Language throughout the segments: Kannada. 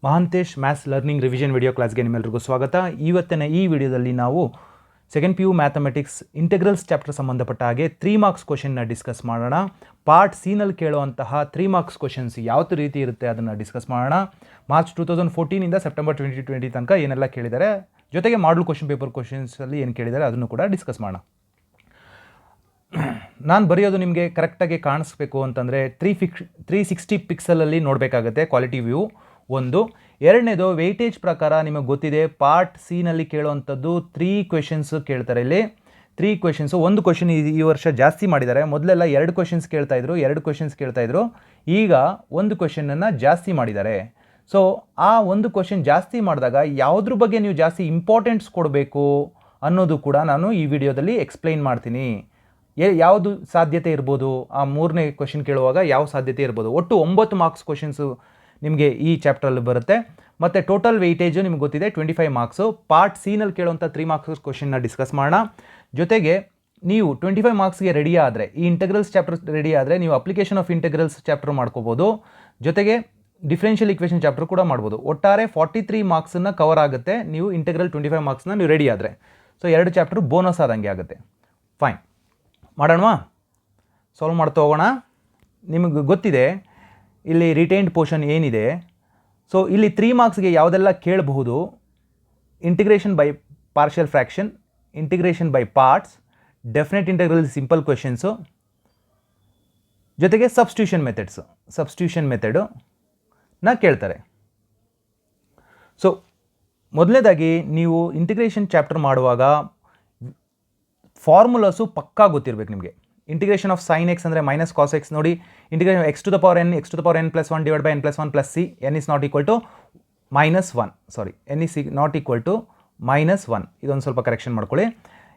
Mahantesh maths learning revision video ಕ್ಲಾಸ್ಗೆ ನಿಮ್ಮೆಲ್ಲರಿಗೂ ಸ್ವಾಗತ. ಇವತ್ತಿನ ಈ ವಿಡಿಯೋದಲ್ಲಿ ನಾವು second PU mathematics integrals chapter ಸಂಬಂಧಪಟ್ಟ ಹಾಗೆ 3 ಮಾರ್ಕ್ಸ್ ಕ್ವಶನ್ನ ಡಿಸ್ಕಸ್ ಮಾಡೋಣ. ಪಾರ್ಟ್ ಸಿನಲ್ಲಿ ಕೇಳುವಂತಹ 3 ಮಾರ್ಕ್ಸ್ ಕ್ವಶನ್ಸ್ ಯಾವ ರೀತಿ ಇರುತ್ತೆ ಅದನ್ನು ಡಿಸ್ಕಸ್ ಮಾಡೋಣ. ಮಾರ್ಚ್ 2014 ಸೆಪ್ಟೆಂಬರ್ 2020 ತನಕ ಏನೆಲ್ಲ ಕೇಳಿದ್ದಾರೆ, ಜೊತೆಗೆ ಮಾಡಲ್ ಕ್ವಶನ್ ಪೇಪರ್ ಕ್ವಶನ್ಸಲ್ಲಿ ಏನು ಕೇಳಿದ್ದಾರೆ ಅದನ್ನು ಕೂಡ ಡಿಸ್ಕಸ್ ಮಾಡೋಣ. ನಾನು ಬರೆಯೋದು ನಿಮಗೆ ಕರೆಕ್ಟಾಗಿ ಕಾಣಿಸ್ಬೇಕು ಅಂತಂದರೆ 360 ಪಿಕ್ಸಲಲ್ಲಿ ನೋಡಬೇಕಾಗತ್ತೆ ಕ್ವಾಲಿಟಿ ವ್ಯೂ. ಒಂದು. ಎರಡನೇದು ವೆಯ್ಟೇಜ್ ಪ್ರಕಾರ ನಿಮಗೆ ಗೊತ್ತಿದೆ, ಪಾರ್ಟ್ ಸಿನಲ್ಲಿ ಕೇಳುವಂಥದ್ದು 3 ಕ್ವೆಶನ್ಸ್ ಕೇಳ್ತಾರೆ. ಇಲ್ಲಿ 3 ಕ್ವೆಶನ್ಸು. ಒಂದು ಕ್ವೆಶನ್ ಈ ವರ್ಷ ಜಾಸ್ತಿ ಮಾಡಿದ್ದಾರೆ. ಮೊದಲೆಲ್ಲ 2 ಕ್ವೆಶನ್ಸ್ ಕೇಳ್ತಾಯಿದ್ರು, ಈಗ ಒಂದು ಕ್ವೆಶನನ್ನು ಜಾಸ್ತಿ ಮಾಡಿದ್ದಾರೆ. ಸೊ ಆ ಒಂದು ಕ್ವೆಶನ್ ಜಾಸ್ತಿ ಮಾಡಿದಾಗ ಯಾವುದ್ರ ಬಗ್ಗೆ ನೀವು ಜಾಸ್ತಿ ಇಂಪಾರ್ಟೆನ್ಸ್ ಕೊಡಬೇಕು ಅನ್ನೋದು ಕೂಡ ನಾನು ಈ ವಿಡಿಯೋದಲ್ಲಿ ಎಕ್ಸ್ಪ್ಲೈನ್ ಮಾಡ್ತೀನಿ. ಯಾವುದು ಸಾಧ್ಯತೆ ಇರ್ಬೋದು, ಆ 3ನೇ ಕ್ವೆಶನ್ ಕೇಳುವಾಗ ಯಾವ ಸಾಧ್ಯತೆ ಇರ್ಬೋದು. ಒಟ್ಟು 9 ಮಾರ್ಕ್ಸ್ ಕ್ವೆಶನ್ಸು ನಿಮಗೆ ಈ ಚಾಪ್ಟ್ರಲ್ಲಿ ಬರುತ್ತೆ. ಮತ್ತು ಟೋಟಲ್ ವೆಯ್ಟೇಜು ನಿಮ್ಗೆ ಗೊತ್ತಿದೆ 25 ಮಾರ್ಕ್ಸು. ಪಾರ್ಟ್ ಸಿನಲ್ಲಿ ಕೇಳುವಂಥ 3 ಮಾರ್ಕ್ಸ್ ಕ್ವೆಶನ್ನ ಡಿಸ್ಕಸ್ ಮಾಡೋಣ. ಜೊತೆಗೆ ನೀವು 25 ಮಾರ್ಕ್ಸ್ಗೆ ರೆಡಿ ಆದರೆ, ಈ ಇಂಟೆಗ್ರಲ್ಸ್ ಚಾಪ್ಟರ್ ರೆಡಿ ಆದರೆ ನೀವು ಅಪ್ಲಿಕೇಶನ್ ಆಫ್ ಇಂಟೆಗ್ರಲ್ಸ್ ಚಾಪ್ಟರ್ ಮಾಡ್ಕೋಬೋದು. ಜೊತೆಗೆ ಡಿಫ್ರೆನ್ಷಿಯಲ್ ಇಕ್ವೇಷನ್ ಚಾಪ್ಟರ್ ಕೂಡ ಮಾಡ್ಬೋದು. ಒಟ್ಟಾರೆ 43 ಮಾರ್ಕ್ಸನ್ನು ಕವರ್ ಆಗುತ್ತೆ ನೀವು ಇಂಟೆಗ್ರಲ್ 25 ಮಾರ್ಕ್ಸ್ನ ನೀವು ರೆಡಿ ಆದರೆ. ಸೊ 2 ಚಾಪ್ಟರ್ ಬೋನಸ್ ಆದಂಗೆ ಆಗುತ್ತೆ. ಫೈನ್, ಮಾಡೋಣವಾ? ಸಾಲ್ವ್ ಮಾಡ್ತಾ ಹೋಗೋಣ. ನಿಮಗೆ ಗೊತ್ತಿದೆ ಇಲ್ಲಿ ರಿಟೈನ್ಡ್ ಪೋರ್ಷನ್ ಏನಿದೆ. ಸೊ ಇಲ್ಲಿ 3 ಮಾರ್ಕ್ಸ್ಗೆ ಯಾವುದೆಲ್ಲ ಕೇಳಬಹುದು: integration by partial fraction, integration by parts, definite integral simple questions, ಜೊತೆಗೆ ಸಬ್ಸ್ಟಿಟ್ಯೂಷನ್ ಮೆಥಡನ್ನ ಕೇಳ್ತಾರೆ. ಸೊ ಮೊದಲನೇದಾಗಿ ನೀವು ಇಂಟಿಗ್ರೇಷನ್ ಚಾಪ್ಟರ್ ಮಾಡುವಾಗ ಫಾರ್ಮುಲಾಸು ಪಕ್ಕಾ ಗೊತ್ತಿರಬೇಕು ನಿಮಗೆ. ಇಂಟಿಗ್ರೇಷನ್ ಆಫ್ sin x ಅಂದರೆ ಮೈನಸ್ ಕಾಸ್ ಎಕ್ಸ್. ನೋಡಿ, integration x to the power n, x⁻n+1 divide by n+1+c, n is not equal to -1. Sorry, n is not equal to -1. ಇದೊಂದು ಸ್ವಲ್ಪ ಕರೆಕ್ಷನ್ ಮಾಡ್ಕೊಳ್ಳಿ.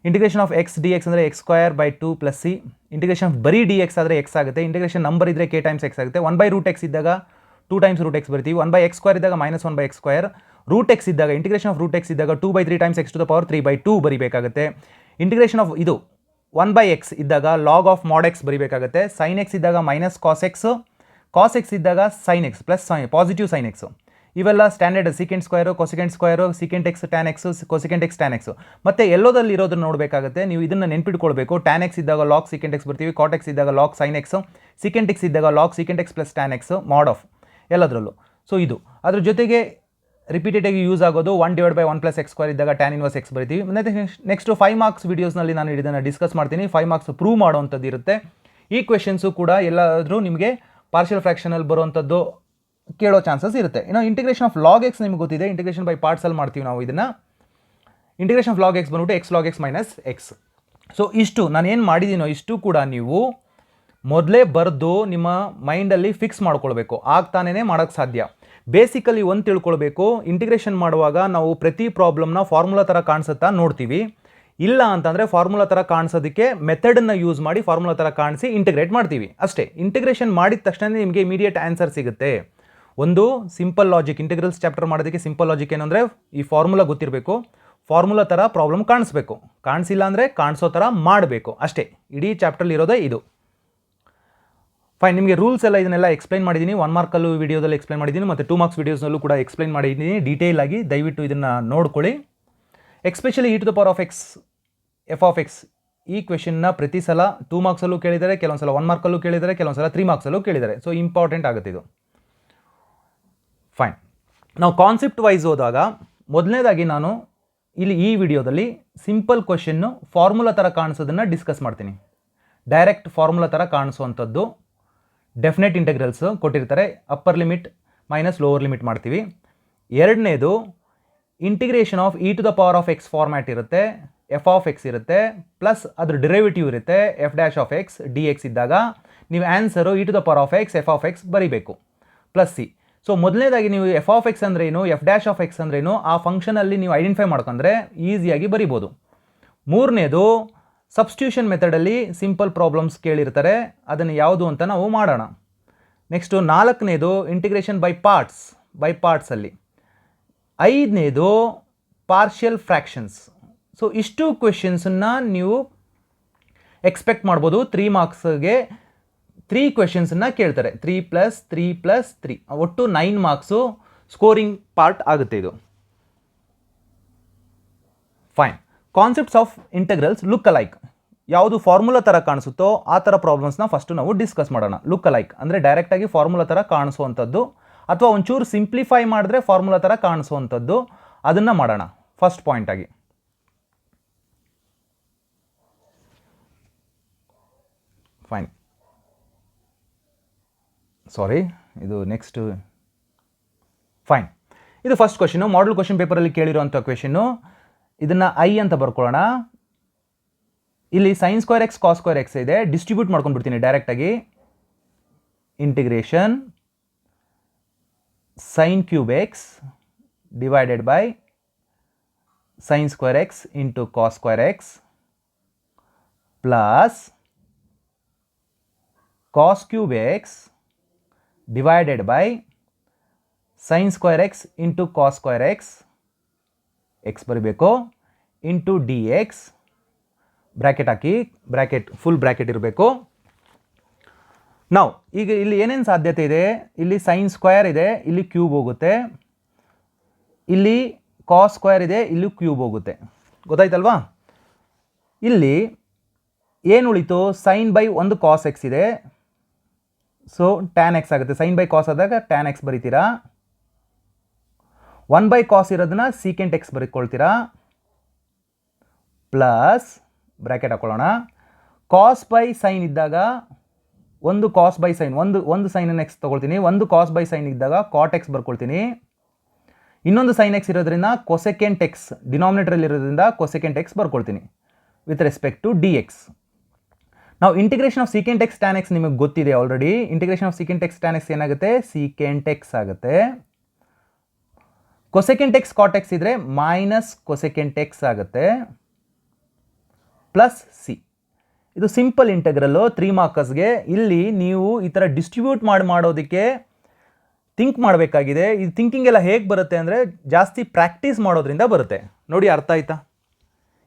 ಇಂಟಿಗ್ರೇಷನ್ ಆಫ್ x dx ಅಂದರೆ x²/2+c. ಇಂಟಿಗ್ರೇಷನ್ ಆಫ್ ಬರೀ dx ಆದರೆ x ಆಗುತ್ತೆ. ಇಂಟಿಗ್ರೇಷನ್ ನಂಬರ್ ಇದ್ದರೆ k ಟೈಮ್ಸ್ x ಆಗುತ್ತೆ. 1/√x ಇದ್ದಾಗ 2 ಟೈಮ್ಸ್ √x ಬರ್ತೀವಿ. 1/x² ಇದ್ದಾಗ -1/x². √x ಇದ್ದಾಗ, ಇಂಟಿಗ್ರೇಷನ್ ಆಫ್ √x ಇದ್ದಾಗ 2/3 times x to the power 3/2 ಬರೀಬೇಕಾಗುತ್ತೆ. ಇಂಟಿಗ್ರೇಷನ್ ಆಫ್ ಇದು 1/x ಇದ್ದಾಗ ಲಾಗ್ ಆಫ್ mod x ಬರೀಬೇಕಾಗುತ್ತೆ. sin x ಇದ್ದಾಗ ಮೈನಸ್ ಕಾಸ್ ಎಕ್ಸ್ ಇದ್ದಾಗ sin x plus positive sin x. ಇವೆಲ್ಲ standard secant square, cosecant square, secant X tan X, cosecant X tan X. ಮತ್ತು ಎಲ್ಲೋದಲ್ಲಿ ಇರೋದನ್ನು ನೋಡಬೇಕಾಗುತ್ತೆ. ನೀವು ಇದನ್ನು ನೆನ್ಪಿಟ್ಕೊಳ್ಬೇಕು. ಟ್ಯಾನ್ ಎಕ್ಸ್ ಇದ್ದಾಗ ಲಾಗ್ ಸೀಕೆಂಟ್ ಎಕ್ಸ್ ಬರ್ತೀವಿ, ಕಾಟ್ ಎಕ್ಸ್ ಇದ್ದಾಗ log sin x, secant X ಇದ್ದಾಗ log secant X plus tan X, ಮಾಡ್ ಆಫ್ ಎಲ್ಲದರಲ್ಲೂ. ಸೊ ಇದು ಅದ್ರ ಜೊತೆಗೆ ರಿಪೀಟೆಡಾಗಿ ಯೂಸ್ ಆಗೋದು 1/1+x² ಇದ್ದಾಗ ಟ್ಯಾನ್ ಇನ್ವರ್ಸ್ x ಬರಿತೀವಿ. ಮತ್ತು ನೆಕ್ಸ್ಟ್ 5 ಮಾರ್ಕ್ಸ್ ವೀಡಿಯೋಸ್ನಲ್ಲಿ ನಾನು ಇದನ್ನು ಡಿಸ್ಕಸ್ ಮಾಡ್ತೀನಿ. 5 ಮಾರ್ಕ್ಸ್ ಪ್ರೂವ್ ಮಾಡುವಂಥದ್ದು ಇರುತ್ತೆ. ಈ ಕ್ವೆಶನ್ಸು ಕೂಡ ಎಲ್ಲಾದರೂ ನಿಮಗೆ ಪಾರ್ಷಿಯಲ್ ಫ್ರ್ಯಾಕ್ಷನಲ್ಲಿ ಬರುವಂಥದ್ದು ಕೇಳೋ ಚಾನ್ಸಸ್ ಇರುತ್ತೆ. ಇನ್ನು ಇಂಟಿಗ್ರೇಷನ್ ಆಫ್ ಲಾಗ್ ಎಕ್ಸ್ ನಿಮ್ಗೆ ಗೊತ್ತಿದೆ, ಇಂಟಿಗ್ರೇಷನ್ ಬೈ ಪಾರ್ಟ್ಸಲ್ಲಿ ಮಾಡ್ತೀವಿ ನಾವು ಇದನ್ನು. ಇಂಟಿಗ್ರೇಷನ್ ಆಫ್ ಲಾಗ್ ಎಕ್ಸ್ ಬಂದ್ಬಿಟ್ಟು x log x minus X. So ಇಷ್ಟು ನಾನು ಏನು ಮಾಡಿದ್ದೀನೋ ಇಷ್ಟು ಕೂಡ ನೀವು ಮೊದಲೇ ಬರೆದು ನಿಮ್ಮ ಮೈಂಡಲ್ಲಿ ಫಿಕ್ಸ್ ಮಾಡ್ಕೊಳ್ಬೇಕು. ಆಗ್ತಾನೇ ಮಾಡೋಕ್ಕೆ ಸಾಧ್ಯ. ಬೇಸಿಕಲಿ ಒಂದು ತಿಳ್ಕೊಳ್ಬೇಕು, ಇಂಟಿಗ್ರೇಷನ್ ಮಾಡುವಾಗ ನಾವು ಪ್ರತಿ ಪ್ರಾಬ್ಲಮ್ನ ಫಾರ್ಮುಲಾ ಥರ ಕಾಣಿಸುತ್ತಾ ನೋಡ್ತೀವಿ. ಇಲ್ಲ ಅಂತಂದರೆ ಫಾರ್ಮುಲಾ ಥರ ಕಾಣಿಸೋದಕ್ಕೆ ಮೆಥಡನ್ನು ಯೂಸ್ ಮಾಡಿ ಫಾರ್ಮುಲಾ ಥರ ಕಾಣಿಸಿ ಇಂಟಿಗ್ರೇಟ್ ಮಾಡ್ತೀವಿ ಅಷ್ಟೇ. ಇಂಟಿಗ್ರೇಷನ್ ಮಾಡಿದ ತಕ್ಷಣ ನಿಮಗೆ ಇಮಿಡಿಯೇಟ್ ಆನ್ಸರ್ ಸಿಗುತ್ತೆ. ಒಂದು ಸಿಂಪಲ್ ಲಾಜಿಕ್, ಇಂಟಿಗ್ರಲ್ಸ್ ಚಾಪ್ಟರ್ ಮಾಡೋದಕ್ಕೆ ಸಿಂಪಲ್ ಲಾಜಿಕ್ ಏನು ಅಂದರೆ ಈ ಫಾರ್ಮುಲಾ ಗೊತ್ತಿರಬೇಕು, ಫಾರ್ಮುಲಾ ಥರ ಪ್ರಾಬ್ಲಮ್ ಕಾಣಿಸ್ಬೇಕು, ಕಾಣಿಸಿಲ್ಲ ಅಂದರೆ ಕಾಣಿಸೋ ಥರ ಮಾಡಬೇಕು ಅಷ್ಟೇ. ಇಡೀ ಚಾಪ್ಟರ್ಲಿ ಇರೋದೇ ಇದು. ಫೈನ್, ನಿಮಗೆ ರೂಲ್ಸ್ ಎಲ್ಲ ಇದನ್ನೆಲ್ಲ ಎಕ್ಸ್ಪ್ಲೈನ್ ಮಾಡಿದ್ದೀನಿ. 1 ಮಾರ್ಕಲ್ಲೂ ವಿಡಿಯೋದಲ್ಲಿ ಎಕ್ಸ್ಪ್ಲೈನ್ ಮಾಡಿದ್ದೀನಿ, ಮತ್ತು 2 ಮಾರ್ಕ್ಸ್ ವೀಡಿಯೋಸ್ನಲ್ಲೂ ಕೂಡ ಎಕ್ಸ್ಪ್ಲೈನ್ ಮಾಡಿದ್ದೀನಿ ಡೀಟೇಲ್ ಆಗಿ. ದಯವಿಟ್ಟು ಇದನ್ನು ನೋಡ್ಕೊಳ್ಳಿ. Especially e to the power of x f(x) ಈ ಕ್ವೆಶನ್ನ ಪ್ರತಿ ಸಲ 2 ಮಾರ್ಕ್ಸಲ್ಲೂ ಕೇಳಿದ್ದಾರೆ, ಕೆಲವೊಂದು ಸಲ 1 ಮಾರ್ಕಲ್ಲೂ ಕೇಳಿದ್ದಾರೆ, ಕೆಲವೊಂದು ಸಲ 3 ಮಾರ್ಕ್ಸಲ್ಲೂ ಕೇಳಿದ್ದಾರೆ. ಸೊ ಇಂಪಾರ್ಟೆಂಟ್ ಆಗುತ್ತೆ ಇದು. ಫೈನ್, ನಾವು ಕಾನ್ಸೆಪ್ಟ್ ವೈಸ್ ಹೋದಾಗ ಮೊದಲನೇದಾಗಿ ನಾನು ಇಲ್ಲಿ ಈ ವಿಡಿಯೋದಲ್ಲಿ ಸಿಂಪಲ್ ಕ್ವೆಶನ್ನು ಫಾರ್ಮುಲಾ ಥರ ಕಾಣಿಸೋದನ್ನು ಡಿಸ್ಕಸ್ ಮಾಡ್ತೀನಿ. ಡೈರೆಕ್ಟ್ ಫಾರ್ಮುಲಾ ಥರ ಕಾಣಿಸುವಂಥದ್ದು. ಡೆಫಿನೆಟ್ ಇಂಟೆಗ್ರಲ್ಸ್ ಕೊಟ್ಟಿರ್ತಾರೆ, upper limit minus lower limit ಮಾಡ್ತೀವಿ. ಎರಡನೇದು integration of e to the power of x format ಇರುತ್ತೆ, f(x) ಇರುತ್ತೆ, ಪ್ಲಸ್ ಅದ್ರ ಡಿರೈವೇಟಿವ್ ಇರುತ್ತೆ f'(x) dx ಇದ್ದಾಗ ನೀವು answer e to the power of x f(x) ಬರೀಬೇಕು ಪ್ಲಸ್ c. ಸೊ ಮೊದಲನೇದಾಗಿ ನೀವು f(x) ಅಂದ್ರೇನು, f'(x) ಅಂದ್ರೇನು, ಆ ಫಂಕ್ಷನಲ್ಲಿ ನೀವು ಐಡೆಂಟಿಫೈ ಮಾಡ್ಕೊಂಡ್ರೆ ಈಸಿಯಾಗಿ ಬರಿಬೋದು. ಮೂರನೇದು ಸಬ್ಸ್ಟಿಟ್ಯೂಷನ್ ಮೆಥಡಲ್ಲಿ ಸಿಂಪಲ್ ಪ್ರಾಬ್ಲಮ್ಸ್ ಕೇಳಿರ್ತಾರೆ, ಅದನ್ನು ಯಾವುದು ಅಂತ ನಾವು ಮಾಡೋಣ. ನೆಕ್ಸ್ಟು 4ನೇದು ಇಂಟಿಗ್ರೇಷನ್ ಬೈ ಪಾರ್ಟ್ಸಲ್ಲಿ. 5ನೇದು ಪಾರ್ಷಿಯಲ್ ಫ್ರ್ಯಾಕ್ಷನ್ಸ್. ಸೊ ಇಷ್ಟು ಕ್ವೆಶನ್ಸನ್ನು ನೀವು ಎಕ್ಸ್ಪೆಕ್ಟ್ ಮಾಡ್ಬೋದು. 3 ಮಾರ್ಕ್ಸ್ಗೆ 3 ಕ್ವೆಶನ್ಸನ್ನು ಕೇಳ್ತಾರೆ, 3 + 3 + 3 ಒಟ್ಟು 9 ಮಾರ್ಕ್ಸು. ಸ್ಕೋರಿಂಗ್ ಪಾರ್ಟ್ ಆಗುತ್ತೆ ಇದು. Fine. Concepts of integrals look alike. ಯಾವುದು ಫಾರ್ಮುಲಾ ಥರ ಕಾಣಿಸುತ್ತೋ ಆ ಥರ ಪ್ರಾಬ್ಲಮ್ಸ್ನ ಫಸ್ಟು ನಾವು ಡಿಸ್ಕಸ್ ಮಾಡೋಣ. ಲುಕ್ ಅಲೈಕ್ ಅಂದರೆ ಡೈರೆಕ್ಟಾಗಿ ಫಾರ್ಮುಲಾ ಥರ ಕಾಣಿಸುವಂಥದ್ದು, ಅಥವಾ ಒಂಚೂರು ಸಿಂಪ್ಲಿಫೈ ಮಾಡಿದ್ರೆ ಫಾರ್ಮುಲಾ ಥರ ಕಾಣಿಸುವಂಥದ್ದು, ಅದನ್ನು ಮಾಡೋಣ ಫಸ್ಟ್ ಪಾಯಿಂಟಾಗಿ. ಫೈನ್. ಸಾರಿ, ಇದು ನೆಕ್ಸ್ಟ್. ಫೈನ್. ಇದು ಫಸ್ಟ್ ಕ್ವೆಶನು, ಮಾಡಲ್ ಕ್ವೆಶನ್ ಪೇಪರಲ್ಲಿ ಕೇಳಿರುವಂಥ ಕ್ವೆಶನ್ನು. ಇದನ್ನು ಐ ಅಂತ ಬರ್ಕೊಳ್ಳೋಣ. ಇಲ್ಲಿ sin square x cos square x ಇದೆ, ಡಿಸ್ಟ್ರಿಬ್ಯೂಟ್ ಮಾಡ್ಕೊಂಡ್ಬಿಡ್ತೀನಿ ಡೈರೆಕ್ಟಾಗಿ. Integration sin cube x divided by sin square x into cos square x plus cos cube x divided by sin square x into cos square x, x ಬರೀಬೇಕು, ಇಂಟು ಡಿ ಎಕ್ಸ್, ಬ್ರ್ಯಾಕೆಟ್ ಹಾಕಿ, ಬ್ರ್ಯಾಕೆಟ್ ಫುಲ್ ಬ್ರ್ಯಾಕೆಟ್ ಇರಬೇಕು. ನಾವು ಈಗ ಇಲ್ಲಿ ಏನೇನು ಸಾಧ್ಯತೆ ಇದೆ, ಇಲ್ಲಿ sin ಸ್ಕ್ವೇರ್ ಇದೆ, ಇಲ್ಲಿ ಕ್ಯೂಬ್ ಹೋಗುತ್ತೆ, ಇಲ್ಲಿ ಕಾಸ್ ಸ್ಕ್ವೇರ್ ಇದೆ, ಇಲ್ಲಿ ಕ್ಯೂಬ್ ಹೋಗುತ್ತೆ. ಗೊತ್ತಾಯ್ತಲ್ವಾ? ಇಲ್ಲಿ ಏನು ಉಳಿತು, sin ಬೈ ಒಂದು ಕಾಸ್ ಎಕ್ಸ್ ಇದೆ, ಸೊ ಟ್ಯಾನ್ ಎಕ್ಸ್ ಆಗುತ್ತೆ. sin ಬೈ ಕಾಸ್ ಆದಾಗ ಟ್ಯಾನ್ ಎಕ್ಸ್ ಬರೀತೀರಾ, 1 ಬೈ ಕಾಸ್ ಇರೋದನ್ನ ಸೀಕೆಂಟ್ ಎಕ್ಸ್ ಬರೀಕೊಳ್ತೀರಾ, ಪ್ಲಸ್ ಬ್ರ್ಯಾಕೆಟ್ ಹಾಕೊಳ್ಳೋಣ. ಕಾಸ್ ಬೈ ಸೈನ್ ಇದ್ದಾಗ ಒಂದು ಕಾಸ್ ಬೈ ಸೈನ್, ಒಂದು ಸೈನನ್ನು ಎಕ್ಸ್ ತೊಗೊಳ್ತೀನಿ, ಒಂದು ಕಾಸ್ ಬೈ ಸೈನ್ ಇದ್ದಾಗ ಕಾಟ್ ಎಕ್ಸ್ ಬರ್ಕೊಳ್ತೀನಿ, ಇನ್ನೊಂದು ಸೈನ್ ಎಕ್ಸ್ ಇರೋದ್ರಿಂದ ಕೊಸೆಕೆಂಟ್ ಎಕ್ಸ್ ಡಿನಾಮಿನೇಟರಲ್ಲಿ ಇರೋದ್ರಿಂದ ಕೊಸೆಕೆಂಟ್ ಎಕ್ಸ್ ಬರ್ಕೊಳ್ತೀನಿ with respect to D X. ನಾವು integration of secant X tan X ನಿಮಗೆ ಗೊತ್ತಿದೆ already. Integration of secant X tan X ಏನಾಗುತ್ತೆ, ಸೀಕೆಂಟ್ ಎಕ್ಸ್ ಆಗುತ್ತೆ. ಕೊಸೆಕೆಂಟ್ ಎಕ್ಸ್ ಕಾಟ್ ಎಕ್ಸ್ ಇದ್ದರೆ ಮೈನಸ್ ಕೊಸೆಕೆಂಟ್ ಎಕ್ಸ್ ಆಗುತ್ತೆ, ಪ್ಲಸ್ ಸಿ. ಇದು ಸಿಂಪಲ್ ಇಂಟೆಗ್ರಲ್ಲು 3 ಮಾರ್ಕರ್ಸ್ಗೆ. ಇಲ್ಲಿ ನೀವು ಈ ಥರ ಡಿಸ್ಟ್ರಿಬ್ಯೂಟ್ ಮಾಡೋದಕ್ಕೆ ಥಿಂಕ್ ಮಾಡಬೇಕಾಗಿದೆ. ಇದು ಥಿಂಕಿಂಗ್ ಎಲ್ಲ ಹೇಗೆ ಬರುತ್ತೆ ಅಂದರೆ ಜಾಸ್ತಿ ಪ್ರಾಕ್ಟೀಸ್ ಮಾಡೋದ್ರಿಂದ ಬರುತ್ತೆ. ನೋಡಿ, ಅರ್ಥ ಆಯ್ತಾ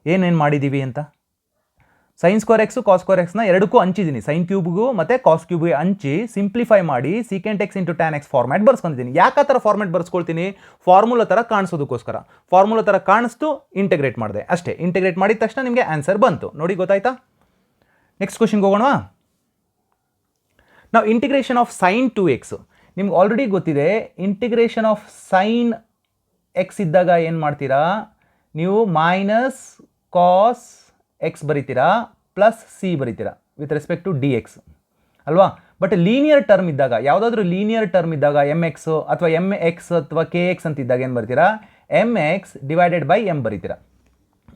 ಏನೇನು ಮಾಡಿದ್ದೀವಿ ಅಂತ? sin square X cos square ಎಕ್ಸ್ನ ಎರಡಕ್ಕೂ ಹಂಚಿದ್ದೀನಿ, ಸೈನ್ ಕ್ಯೂಬ್ಗೂ ಮತ್ತು ಕಾಸ್ ಕ್ಯೂಬ್ಗೆ ಹಂಚಿ ಸಿಂಪ್ಲಿಫೈ ಮಾಡಿ secant X into tan X format ಬರ್ಸ್ಕೊಂಡಿದ್ದೀನಿ. ಯಾಕೆ ಆ ಥರ ಫಾರ್ಮ್ಯಾಟ್ ಬರ್ಸ್ಕೊಳ್ತೀನಿ? ಫಾರ್ಮುಲಾ ಥರ ಕಾಣಿಸೋದಕ್ಕೋಸ್ಕರ. ಫಾರ್ಮುಲಾ ಥರ ಕಾಣಿಸ್ತು, ಇಂಟೆಗ್ರೇಟ್ ಮಾಡಿದೆ ಅಷ್ಟೇ. ಇಂಟೆಗ್ರೇಟ್ ಮಾಡಿದ ತಕ್ಷಣ ನಿಮಗೆ ಆನ್ಸರ್ ಬಂತು. ನೋಡಿ, ಗೊತ್ತಾಯ್ತಾ? ನೆಕ್ಸ್ಟ್ ಕ್ವೆಶನ್ಗೆ ಹೋಗೋಣ. ನಾವು ಇಂಟಿಗ್ರೇಷನ್ ಆಫ್ ಸೈನ್ 2x ನಿಮ್ಗೆ ಆಲ್ರೆಡಿ ಗೊತ್ತಿದೆ. ಇಂಟಿಗ್ರೇಷನ್ ಆಫ್ ಸೈನ್ ಎಕ್ಸ್ ಇದ್ದಾಗ ಏನು ಮಾಡ್ತೀರಾ ನೀವು, ಮೈನಸ್ ಕಾಸ್ ಎಕ್ಸ್ ಬರೀತೀರಾ, ಪ್ಲಸ್ ಸಿ ಬರೀತೀರಾ with respect to D X ಅಲ್ವಾ? ಬಟ್ ಲೀನಿಯರ್ ಟರ್ಮ್ ಇದ್ದಾಗ, ಯಾವುದಾದ್ರೂ ಲೀನಿಯರ್ ಟರ್ಮ್ ಇದ್ದಾಗ ಎಮ್ ಎಕ್ಸ್ ಅಥವಾ ಎಮ್ ಎಕ್ಸ್ ಅಥವಾ ಕೆ ಎಕ್ಸ್ ಅಂತ ಇದ್ದಾಗ ಏನು ಬರ್ತೀರಾ, M X divided by M ಬರೀತೀರಾ.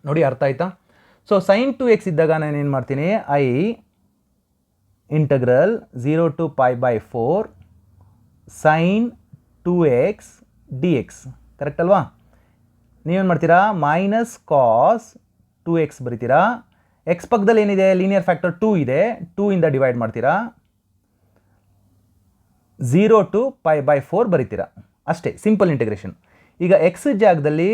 ನೋಡಿ, ಅರ್ಥ ಆಯ್ತಾ? ಸೊ ಸೈನ್ 2x ಇದ್ದಾಗ ನಾನು ಏನು ಮಾಡ್ತೀನಿ, I integral 0 to π/4 sine 2x D X. Correct ಅಲ್ವಾ? ನೀವೇನು ಮಾಡ್ತೀರಾ, ಮೈನಸ್ ಕಾಸ್ 2x ಬರೀತೀರಾ. ಎಕ್ಸ್ ಪಕ್ಕದಲ್ಲಿ ಏನಿದೆ, ಲೀನಿಯರ್ ಫ್ಯಾಕ್ಟರ್ 2 ಇದೆ, 2 ಇಂದ ಡಿವೈಡ್ ಮಾಡ್ತೀರಾ, 0 to π/4 ಬರೀತೀರಾ ಅಷ್ಟೇ. Simple integration. ಈಗ ಎಕ್ಸ್ ಜಾಗದಲ್ಲಿ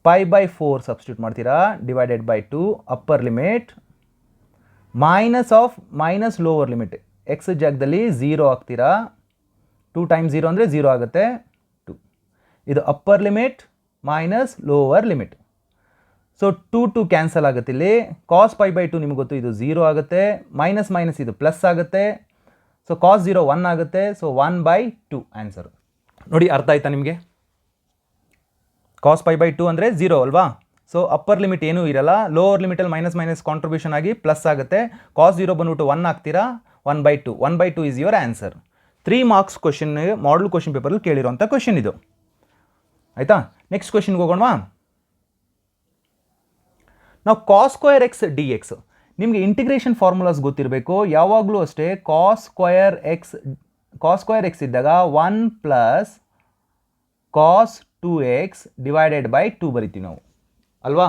π/4 ಸಬ್ಸ್ಟಿಟ್ಯೂಟ್ ಮಾಡ್ತೀರಾ, divided by 2 upper limit minus of minus lower limit. X ಜಾಗದಲ್ಲಿ 0 ಹಾಕ್ತೀರಾ, 2 ಟೈಮ್ಸ್ 0 ಅಂದರೆ 0 ಆಗುತ್ತೆ 2. ಇದು upper limit minus lower limit. So 2 cancel ಆಗುತ್ತೆ. ಇಲ್ಲಿ ಕಾಸ್ π/2 ನಿಮಗೆ ಗೊತ್ತು, ಇದು 0 ಆಗುತ್ತೆ, ಮೈನಸ್ ಮೈನಸ್ ಇದು ಪ್ಲಸ್ ಆಗುತ್ತೆ. ಸೊ ಕಾಸ್ 0 1 ಆಗುತ್ತೆ. So 1/2 answer. ನೋಡಿ, ಅರ್ಥ ಆಯ್ತಾ ನಿಮಗೆ? ಕಾಸ್ π/2 ಅಂದರೆ 0 ಅಲ್ವಾ? ಸೊ ಅಪ್ಪರ್ ಲಿಮಿಟ್ ಏನೂ ಇರಲ್ಲ, ಲೋವರ್ ಲಿಮಿಟಲ್ಲಿ ಮೈನಸ್ ಮೈನಸ್ ಕಾಂಟ್ರಿಬ್ಯೂಷನ್ ಆಗಿ ಪ್ಲಸ್ ಆಗುತ್ತೆ. ಕಾಸ್ 0 ಬಂದ್ಬಿಟ್ಟು 1 ಹಾಕ್ತೀರಾ, 1/2. 1/2 is your answer. 3 marks question, model question ಪೇಪರಲ್ಲಿ ಕೇಳಿರೋಂಥ ಕ್ವಶನ್ ಇದು. ಆಯಿತಾ? ನೆಕ್ಸ್ಟ್ ಕ್ವಶನ್ಗೆ ಹೋಗೋಣವಾ? ನಾವು cos square x D x, ನಿಮಗೆ ಇಂಟಿಗ್ರೇಷನ್ ಫಾರ್ಮುಲಾಸ್ ಗೊತ್ತಿರಬೇಕು. ಯಾವಾಗಲೂ ಅಷ್ಟೇ ಕಾಸ್ ಸ್ಕ್ವೇರ್ ಎಕ್ಸ್ ಇದ್ದಾಗ 1 plus cos 2x divided by 2 ಬರಿತೀವಿ ನಾವು ಅಲ್ವಾ?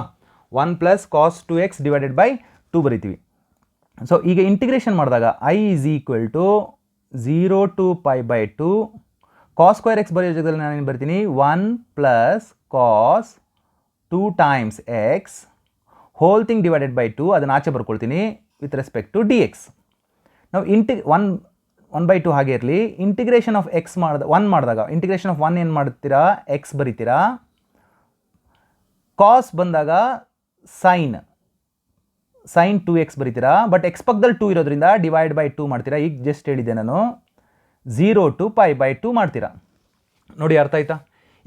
1 plus cos 2x divided by 2 ಬರಿತೀವಿ. ಸೊ ಈಗ ಇಂಟಿಗ್ರೇಷನ್ ಮಾಡಿದಾಗ I is equal to 0 to π/2 cos square X ಬರೆಯೋ ಜಾಗದಲ್ಲಿ ನಾನು ಏನು ಬರ್ತೀನಿ, 1 plus cos 2 times X whole thing divided by 2, ಅದನ್ನು ಆಚೆ ಬರ್ಕೊಳ್ತೀನಿ with respect to D X. ನಾವು 1/2 ಹಾಗೆ ಇರಲಿ. ಇಂಟಿಗ್ರೇಷನ್ ಆಫ್ ಎಕ್ಸ್ ಒನ್ ಮಾಡಿದಾಗ ಇಂಟಿಗ್ರೇಷನ್ ಆಫ್ 1 ಏನು ಮಾಡ್ತೀರಾ, ಎಕ್ಸ್ ಬರಿತೀರಾ. ಕಾಸ್ ಬಂದಾಗ ಸೈನ್ 2x ಬರಿತೀರಾ. ಬಟ್ ಎಕ್ಸ್ ಪಕ್ಕದಲ್ಲಿ 2 ಇರೋದ್ರಿಂದ ಡಿವೈಡ್ ಬೈ 2 ಮಾಡ್ತೀರಾ. ಈಗ ಜಸ್ಟ್ ಹೇಳಿದ್ದೆ ನಾನು 0 to π/2 ಮಾಡ್ತೀರಾ. ನೋಡಿ ಅರ್ಥ ಆಯ್ತಾ?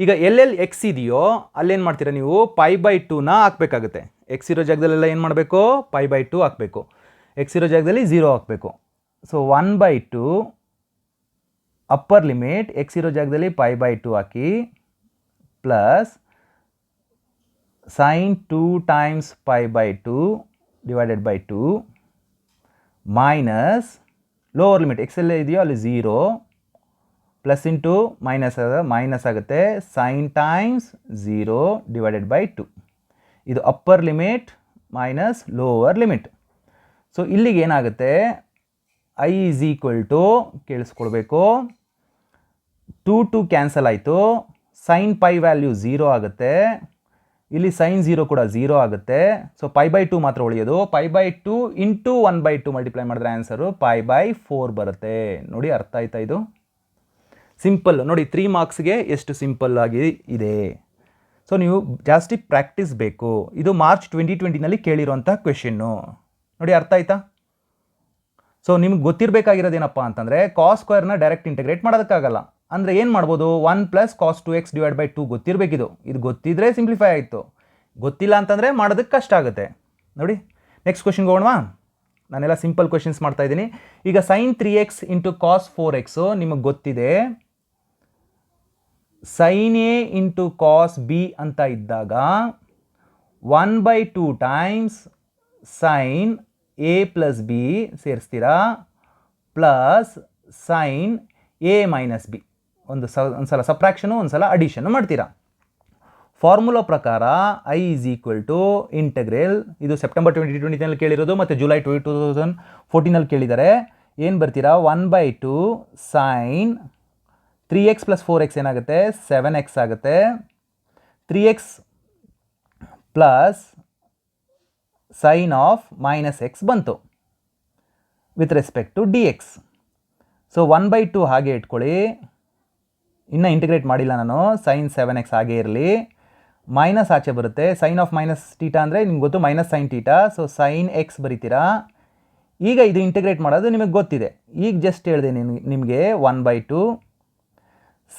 ಈಗ ಎಲ್ಲೆಲ್ಲಿ ಎಕ್ಸ್ ಇದೆಯೋ ಅಲ್ಲೇನು ಮಾಡ್ತೀರಾ ನೀವು, π/2ನ ಹಾಕಬೇಕಾಗುತ್ತೆ. ಎಕ್ಸ್ ಇರೋ ಜಾಗದಲ್ಲೆಲ್ಲ ಏನು ಮಾಡಬೇಕು, π/2 ಹಾಕಬೇಕು. ಎಕ್ಸ್ ಇರೋ ಜಾಗದಲ್ಲಿ 0 ಹಾಕಬೇಕು. ಸೊ 1/2 ಅಪ್ಪರ್ ಲಿಮಿಟ್ ಎಕ್ಸ್ ಇರೋ ಜಾಗದಲ್ಲಿ π/2 ಹಾಕಿ plus sin 2 times π/2 divided by 2 minus lower limit X ಎಲ್ಲ ಇದೆಯೋ ಅಲ್ಲಿ 0 ಪ್ಲಸ್ ಇಂಟು ಮೈನಸ್ ಆಗುತ್ತೆ sin ಟೈಮ್ಸ್ 0 ಡಿವೈಡೆಡ್ ಬೈ 2. ಇದು upper limit minus lower limit. So ಇಲ್ಲಿಗೆ ಏನಾಗುತ್ತೆ, i ಈಸ್ ಈಕ್ವಲ್ ಟು ಕೇಳಿಸ್ಕೊಳ್ಬೇಕು, 2 ಕ್ಯಾನ್ಸಲ್ ಆಯಿತು, sin π ವ್ಯಾಲ್ಯೂ 0 ಆಗುತ್ತೆ, ಇಲ್ಲಿ sin 0 ಕೂಡ 0 ಆಗುತ್ತೆ. ಸೊ π/2 ಮಾತ್ರ ಉಳಿಯೋದು. π/2 ಇಂಟು 1/2 ಮಲ್ಟಿಪ್ಲೈ ಮಾಡಿದ್ರೆ ಆನ್ಸರು π/4 ಬರುತ್ತೆ. ನೋಡಿ ಅರ್ಥ ಆಯ್ತಾ? ಇದು ಸಿಂಪಲ್ ನೋಡಿ, 3 ಮಾರ್ಕ್ಸ್ಗೆ ಎಷ್ಟು ಸಿಂಪಲ್ ಆಗಿ ಇದೆ. ಸೊ ನೀವು ಜಾಸ್ತಿ ಪ್ರಾಕ್ಟೀಸ್ ಬೇಕು. ಇದು ಮಾರ್ಚ್ 2020ನಲ್ಲಿ ಕೇಳಿರುವಂಥ ಕ್ವೆಶನ್ನು. ನೋಡಿ ಅರ್ಥ ಆಯ್ತಾ? ಸೊ ನಿಮ್ಗೆ ಗೊತ್ತಿರಬೇಕಾಗಿರೋದೇನಪ್ಪ ಅಂತಂದರೆ ಕಾಸ್ ಸ್ಕ್ವೇರ್ನ ಡೈರೆಕ್ಟ್ ಇಂಟಿಗ್ರೇಟ್ ಮಾಡೋದಕ್ಕಾಗಲ್ಲ. ಅಂದರೆ ಏನು ಮಾಡ್ಬೋದು, 1 + cos 2x ಡಿವೈಡ್ ಬೈ 2 ಗೊತ್ತಿರಬೇಕಿದು. ಇದು ಗೊತ್ತಿದ್ರೆ ಸಿಂಪ್ಲಿಫೈ ಆಯಿತು, ಗೊತ್ತಿಲ್ಲ ಅಂತಂದರೆ ಮಾಡೋದಕ್ಕೆ ಕಷ್ಟ ಆಗುತ್ತೆ. ನೋಡಿ ನೆಕ್ಸ್ಟ್ ಕ್ವೆಶನ್ಗೆ ಹೋಗೋಣವಾ? ನಾನೆಲ್ಲ ಸಿಂಪಲ್ ಕ್ವೆಶನ್ಸ್ ಮಾಡ್ತಾ ಇದ್ದೀನಿ. ಈಗ sin 3x into cos 4x ನಿಮಗೆ ಗೊತ್ತಿದೆ. sin a into cos b ಅಂತ ಇದ್ದಾಗ 1/2 times sin a plus b ಸೇರಿಸ್ತೀರಾ plus sin a minus b. ಒಂದು ಸಲ ಸಬ್ಟ್ರಾಕ್ಷನು ಒಂದು ಸಲ ಅಡಿಷನ್ನು ಮಾಡ್ತೀರಾ. ಫಾರ್ಮುಲಾ ಪ್ರಕಾರ i ಈಸ್ ಈಕ್ವಲ್ ಟು ಇಂಟಗ್ರೇಲ್, ಇದು ಸೆಪ್ಟೆಂಬರ್ 2020ನಲ್ಲಿ ಕೇಳಿರೋದು ಮತ್ತು ಜುಲೈ 2014ನಲ್ಲಿ ಕೇಳಿದ್ದಾರೆ. ಏನು ಬರ್ತೀರಾ, 1/2 sin 3x + 4x ಏನಾಗುತ್ತೆ, 7x ಆಗುತ್ತೆ. 3x plus sin of -x ಬಂತು with respect to dx. So 1/2 ಹಾಗೆ ಇಟ್ಕೊಳ್ಳಿ, ಇನ್ನು ಇಂಟಿಗ್ರೇಟ್ ಮಾಡಿಲ್ಲ ನಾನು. sin 7x ಹಾಗೆ ಇರಲಿ, ಮೈನಸ್ ಆಚೆ ಬರುತ್ತೆ. sin ಆಫ್ -θ ಅಂದರೆ ನಿಮ್ಗೆ ಗೊತ್ತು -sin θ. ಸೊ sin x ಬರಿತೀರಾ. ಈಗ ಇದು ಇಂಟಿಗ್ರೇಟ್ ಮಾಡೋದು ನಿಮಗೆ ಗೊತ್ತಿದೆ. ಈಗ ಜಸ್ಟ್ ಹೇಳಿದೆ ನಿಮಗೆ 1/2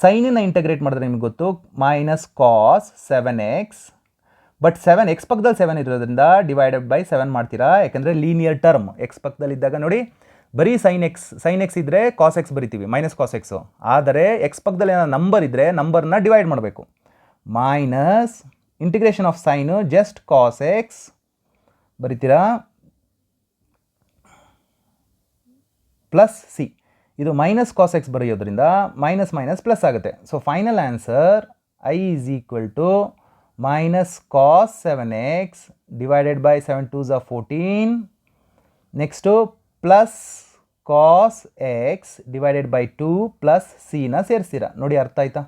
ಸೈನನ್ನು ಇಂಟಿಗ್ರೇಟ್ ಮಾಡಿದ್ರೆ ನಿಮ್ಗೆ ಗೊತ್ತು -cos 7x. ಬಟ್ 7 ಎಕ್ಸ್ ಪಕ್ಕದಲ್ಲಿ 7 ಇರೋದ್ರಿಂದ ಡಿವೈಡೆಡ್ ಬೈ 7 ಮಾಡ್ತೀರಾ, ಯಾಕೆಂದರೆ ಲೀನಿಯರ್ ಟರ್ಮ್ ಎಕ್ಸ್ ಪಕ್ಕದಲ್ಲಿ ಇದ್ದಾಗ ನೋಡಿ ಬರೀ sin x ಇದ್ದರೆ cos x ಬರಿತೀವಿ, -cos x. ಆದರೆ ಎಕ್ಸ್ ಪಕ್ಕದಲ್ಲಿ ಏನೋ ನಂಬರ್ ಇದ್ದರೆ ನಂಬರ್ನ ಡಿವೈಡ್ ಮಾಡಬೇಕು. Minus integration of sine just cos x ಬರಿತೀರಾ ಪ್ಲಸ್ ಸಿ. ಇದು -cos x ಬರೆಯೋದ್ರಿಂದ ಮೈನಸ್ ಪ್ಲಸ್ ಆಗುತ್ತೆ. So final answer i is equal to -cos 7x divided by 7 2s are 14. Next plus cos x divided by 2 plus ಸಿನ ಸೇರಿಸ್ತೀರಾ. ನೋಡಿ ಅರ್ಥ ಆಯ್ತಾ?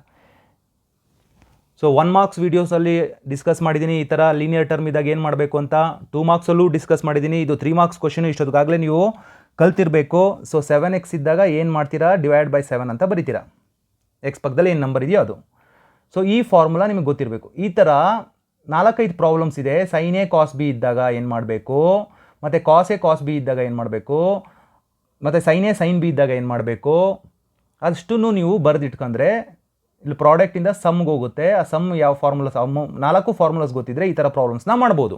ಸೊ 1 ಮಾರ್ಕ್ಸ್ ವೀಡಿಯೋಸಲ್ಲಿ ಡಿಸ್ಕಸ್ ಮಾಡಿದ್ದೀನಿ ಈ ಥರ ಲೀನಿಯರ್ ಟರ್ಮ್ ಇದ್ದಾಗ ಏನು ಮಾಡಬೇಕು ಅಂತ. 2 ಮಾರ್ಕ್ಸಲ್ಲೂ ಡಿಸ್ಕಸ್ ಮಾಡಿದ್ದೀನಿ. ಇದು 3 ಮಾರ್ಕ್ಸ್ ಕ್ವಶನು ಇಷ್ಟೊತ್ತಿಗಾಗಲೇ ನೀವು ಕಲ್ತಿರಬೇಕು. ಸೊ 7x ಇದ್ದಾಗ ಏನು ಮಾಡ್ತೀರಾ, ಡಿವೈಡ್ ಬೈ 7 ಅಂತ ಬರಿತೀರಾ. ಎಕ್ಸ್ ಪಕ್ಕದಲ್ಲಿ ಏನು ನಂಬರ್ ಇದೆಯೋ ಅದು. ಸೊ ಈ ಫಾರ್ಮುಲಾ ನಿಮಗೆ ಗೊತ್ತಿರಬೇಕು. ಈ ಥರ 4-5 ಪ್ರಾಬ್ಲಮ್ಸ್ ಇದೆ. sin a cos b ಇದ್ದಾಗ ಏನು ಮಾಡಬೇಕು, ಮತ್ತು cos a cos b ಇದ್ದಾಗ ಏನು ಮಾಡಬೇಕು, ಮತ್ತು sin a sin b ಇದ್ದಾಗ ಏನು ಮಾಡಬೇಕು, ಅಷ್ಟನ್ನು ನೀವು ಬರೆದಿಟ್ಕೊಂಡ್ರೆ ಇಲ್ಲಿ ಪ್ರಾಡಕ್ಟಿಂದ ಸಮ್ಗೆ ಹೋಗುತ್ತೆ. ಆ ಸಮ್ ಯಾವ ಫಾರ್ಮುಲಾಸ್ 4 ಫಾರ್ಮುಲಾಸ್ ಗೊತ್ತಿದ್ರೆ ಈ ಥರ ಪ್ರಾಬ್ಲಮ್ಸ್ನ ಮಾಡ್ಬೋದು.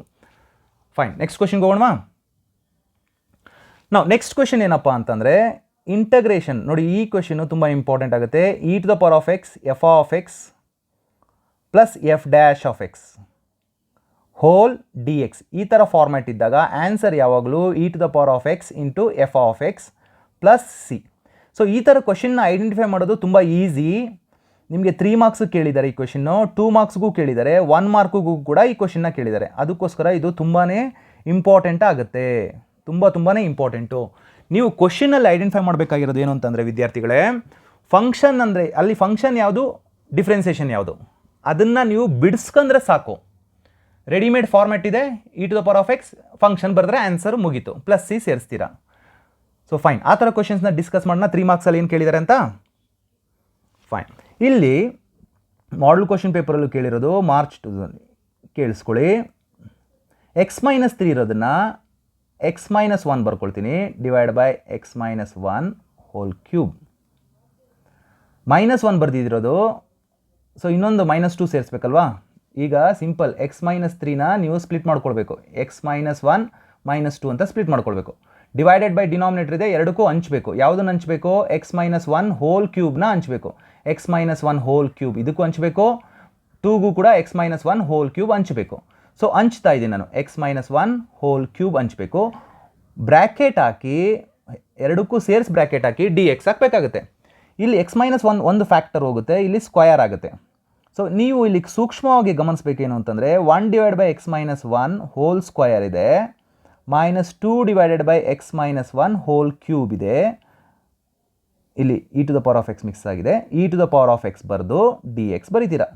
ಫೈನ್, ನೆಕ್ಸ್ಟ್ ಕ್ವೆಶನ್ಗೆ ಹೋಗೋಣ. ನಾವು ನೆಕ್ಸ್ಟ್ ಕ್ವೆಶನ್ ಏನಪ್ಪ ಅಂತಂದರೆ ಇಂಟಗ್ರೇಷನ್. ನೋಡಿ ಈ ಕ್ವೆಶನು ತುಂಬ ಇಂಪಾರ್ಟೆಂಟ್ ಆಗುತ್ತೆ. e⁻x f(x) plus f' hole dx ಈ ಥರ ಫಾರ್ಮ್ಯಾಟ್ ಇದ್ದಾಗ ಆನ್ಸರ್ ಯಾವಾಗಲೂ e⁻x into f(x) plus C. So ಈ ಥರ ಕ್ವೆಶನ್ನ ಐಡೆಂಟಿಫೈ ಮಾಡೋದು ತುಂಬ ಈಸಿ. ನಿಮಗೆ 3 ಮಾರ್ಕ್ಸ್ ಕೇಳಿದ್ದಾರೆ ಈ ಕ್ವೆಶನ್ನು, 2 ಮಾರ್ಕ್ಸ್ಗೂ ಕೇಳಿದ್ದಾರೆ, 1 ಮಾರ್ಕ್ಗೂ ಕೂಡ ಈ ಕ್ವೆಶನ್ನ ಕೇಳಿದ್ದಾರೆ. ಅದಕ್ಕೋಸ್ಕರ ಇದು ತುಂಬಾ ಇಂಪಾರ್ಟೆಂಟ್ ಆಗುತ್ತೆ, ತುಂಬಾ ಇಂಪಾರ್ಟೆಂಟು. ನೀವು ಕ್ವೆಶನಲ್ಲಿ ಐಡೆಂಟಿಫೈ ಮಾಡಬೇಕಾಗಿರೋದು ಏನು ಅಂತಂದರೆ ವಿದ್ಯಾರ್ಥಿಗಳೇ, ಫಂಕ್ಷನ್ ಅಂದರೆ ಅಲ್ಲಿ ಫಂಕ್ಷನ್ ಯಾವುದು, ಡಿಫ್ರೆನ್ಸಿಯೇಷನ್ ಯಾವುದು, ಅದನ್ನು ನೀವು ಬಿಡಿಸ್ಕೊಂಡ್ರೆ ಸಾಕು. ರೆಡಿಮೇಡ್ ಫಾರ್ಮ್ಯಾಟ್ ಇದೆ, e⁻x ಫಂಕ್ಷನ್ ಬರೆದ್ರೆ ಆನ್ಸರ್ ಮುಗೀತು, ಪ್ಲಸ್ ಸಿ ಸೇರಿಸ್ತೀರಾ. ಸೊ ಫೈನ್, ಆ ಥರ ಕ್ವಶನ್ಸ್ನ ಡಿಸ್ಕಸ್ ಮಾಡೋಣ. 3 ಮಾರ್ಕ್ಸಲ್ಲಿ ಏನು ಕೇಳಿದ್ದಾರೆ ಅಂತ. ಫೈನ್, ಇಲ್ಲಿ ಮಾಡಲ್ ಕ್ವಶನ್ ಪೇಪರಲ್ಲೂ ಕೇಳಿರೋದು ಮಾರ್ಚ್ 2 ಕೇಳಿಸ್ಕೊಳ್ಳಿ. x-3 ಇರೋದನ್ನು x-1 ಬರ್ಕೊಳ್ತೀನಿ, divide by x-1 whole cube. -1 ಬರ್ದಿರೋದು, ಸೊ ಇನ್ನೊಂದು -2 ಸೇರಿಸ್ಬೇಕಲ್ವಾ. ಈಗ ಸಿಂಪಲ್ x-3ನ ನೀವು ಸ್ಪ್ಲಿಟ್ ಮಾಡ್ಕೊಳ್ಬೇಕು, x-1 -2 ಅಂತ ಸ್ಪ್ಲಿಟ್ ಮಾಡ್ಕೊಳ್ಬೇಕು. ಡಿವೈಡೆಡ್ ಬೈ ಡಿನಾಮಿನೇಟರ್ ಇದೆ, ಎರಡಕ್ಕೂ ಹಂಚಬೇಕು. ಯಾವುದನ್ನು ಹಂಚಬೇಕು? x-1 ಹೋಲ್ ಕ್ಯೂಬ್ನ ಹಂಚಬೇಕು. x-1 ಹೋಲ್ ಕ್ಯೂಬ್ ಇದಕ್ಕೂ ಹಂಚಬೇಕು, 2ಗೂ ಕೂಡ x-1 ಹೋಲ್ ಕ್ಯೂಬ್ ಹಂಚಬೇಕು. ಸೊ ಹಂಚ್ತಾ ಇದ್ದೀನಿ ನಾನು, x-1 ಹೋಲ್ ಕ್ಯೂಬ್ ಹಂಚಬೇಕು. ಬ್ರ್ಯಾಕೆಟ್ ಹಾಕಿ, ಎರಡಕ್ಕೂ ಸೇರಿಸಿ ಬ್ರ್ಯಾಕೆಟ್ ಹಾಕಿ dx ಹಾಕಬೇಕಾಗುತ್ತೆ. ಇಲ್ಲಿ x-1 ಒಂದು ಫ್ಯಾಕ್ಟರ್ ಹೋಗುತ್ತೆ, ಇಲ್ಲಿ ಸ್ಕ್ವಯರ್ ಆಗುತ್ತೆ. ಸೊ ನೀವು ಇಲ್ಲಿ ಸೂಕ್ಷ್ಮವಾಗಿ ಗಮನಿಸಬೇಕೇನು ಅಂತಂದರೆ 1 divide by x-1 whole square ಇದೆ, -2 divided by x-1 whole cube ಇದೆ. ಇಲ್ಲಿ e⁻x ಮಿಕ್ಸ್ ಆಗಿದೆ, e⁻x ಬರೆದು dx ಬರೀತೀರಾ.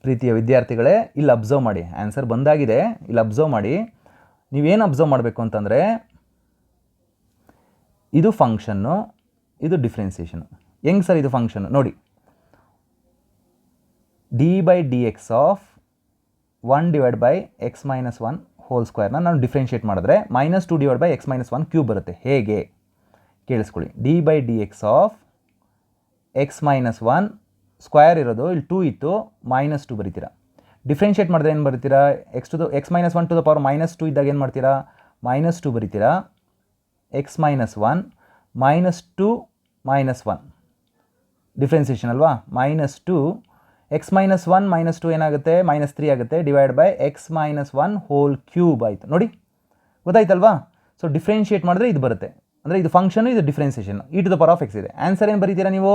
ಪ್ರೀತಿಯ ವಿದ್ಯಾರ್ಥಿಗಳೇ, ಇಲ್ಲಿ ಅಬ್ಸರ್ವ್ ಮಾಡಿ, ಆನ್ಸರ್ ಬಂದಾಗಿದೆ. ಇಲ್ಲಿ ಅಬ್ಸರ್ವ್ ಮಾಡಿ, ನೀವೇನು ಅಬ್ಸರ್ವ್ ಮಾಡಬೇಕು ಅಂತಂದರೆ ಇದು ಫಂಕ್ಷನ್ನು, ಇದು ಡಿಫ್ರೆನ್ಸಿಯೇಷನು. ಹೆಂಗೆ ಸರ್ ಇದು ಫಂಕ್ಷನ್ ನೋಡಿ, d/dx of 1 divide by x-1 whole ಸ್ಕ್ವೇರ್ನ ನಾನು ಡಿಫ್ರೆನ್ಷಿಯೇಟ್ ಮಾಡಿದ್ರೆ -2 ಡಿವೈಡ್ ಬೈ x-1 ಕ್ಯೂಬ್ ಬರುತ್ತೆ. ಹೇಗೆ ಕೇಳಿಸ್ಕೊಳ್ಳಿ, d/dx ಆಫ್ x-1 ಸ್ಕ್ವೇರ್ ಇರೋದು ಇಲ್ಲಿ 2 ಇತ್ತು, -2 ಬರೀತೀರಾ. ಡಿಫ್ರೆನ್ಷಿಯೇಟ್ ಮಾಡಿದ್ರೆ ಏನು ಬರೀತೀರಾ? x-1 ಟು ದ ಪವರ್ -2 ಇದ್ದಾಗ ಏನು ಮಾಡ್ತೀರಾ? -2 ಬರೀತೀರಾ. x-1 -2 -1 ಡಿಫ್ರೆನ್ಸಿಯೇಷನ್ ಅಲ್ವಾ. -2 x-1 -2 ಏನಾಗುತ್ತೆ? -3 ಆಗುತ್ತೆ, divide by x-1 whole cube ಆಯಿತು. ನೋಡಿ ಗೊತ್ತಾಯ್ತಲ್ವಾ. ಸೊ ಡಿಫ್ರೆನ್ಷಿಯೇಟ್ ಮಾಡಿದ್ರೆ ಇದು ಬರುತ್ತೆ, ಅಂದರೆ ಇದು ಫಂಕ್ಷನ್, ಇದು ಡಿಫ್ರೆನ್ಸಿಯೇಷನ್. e⁻x ಇದೆ. ಆನ್ಸರ್ ಏನು ಬರೀತೀರಾ ನೀವು?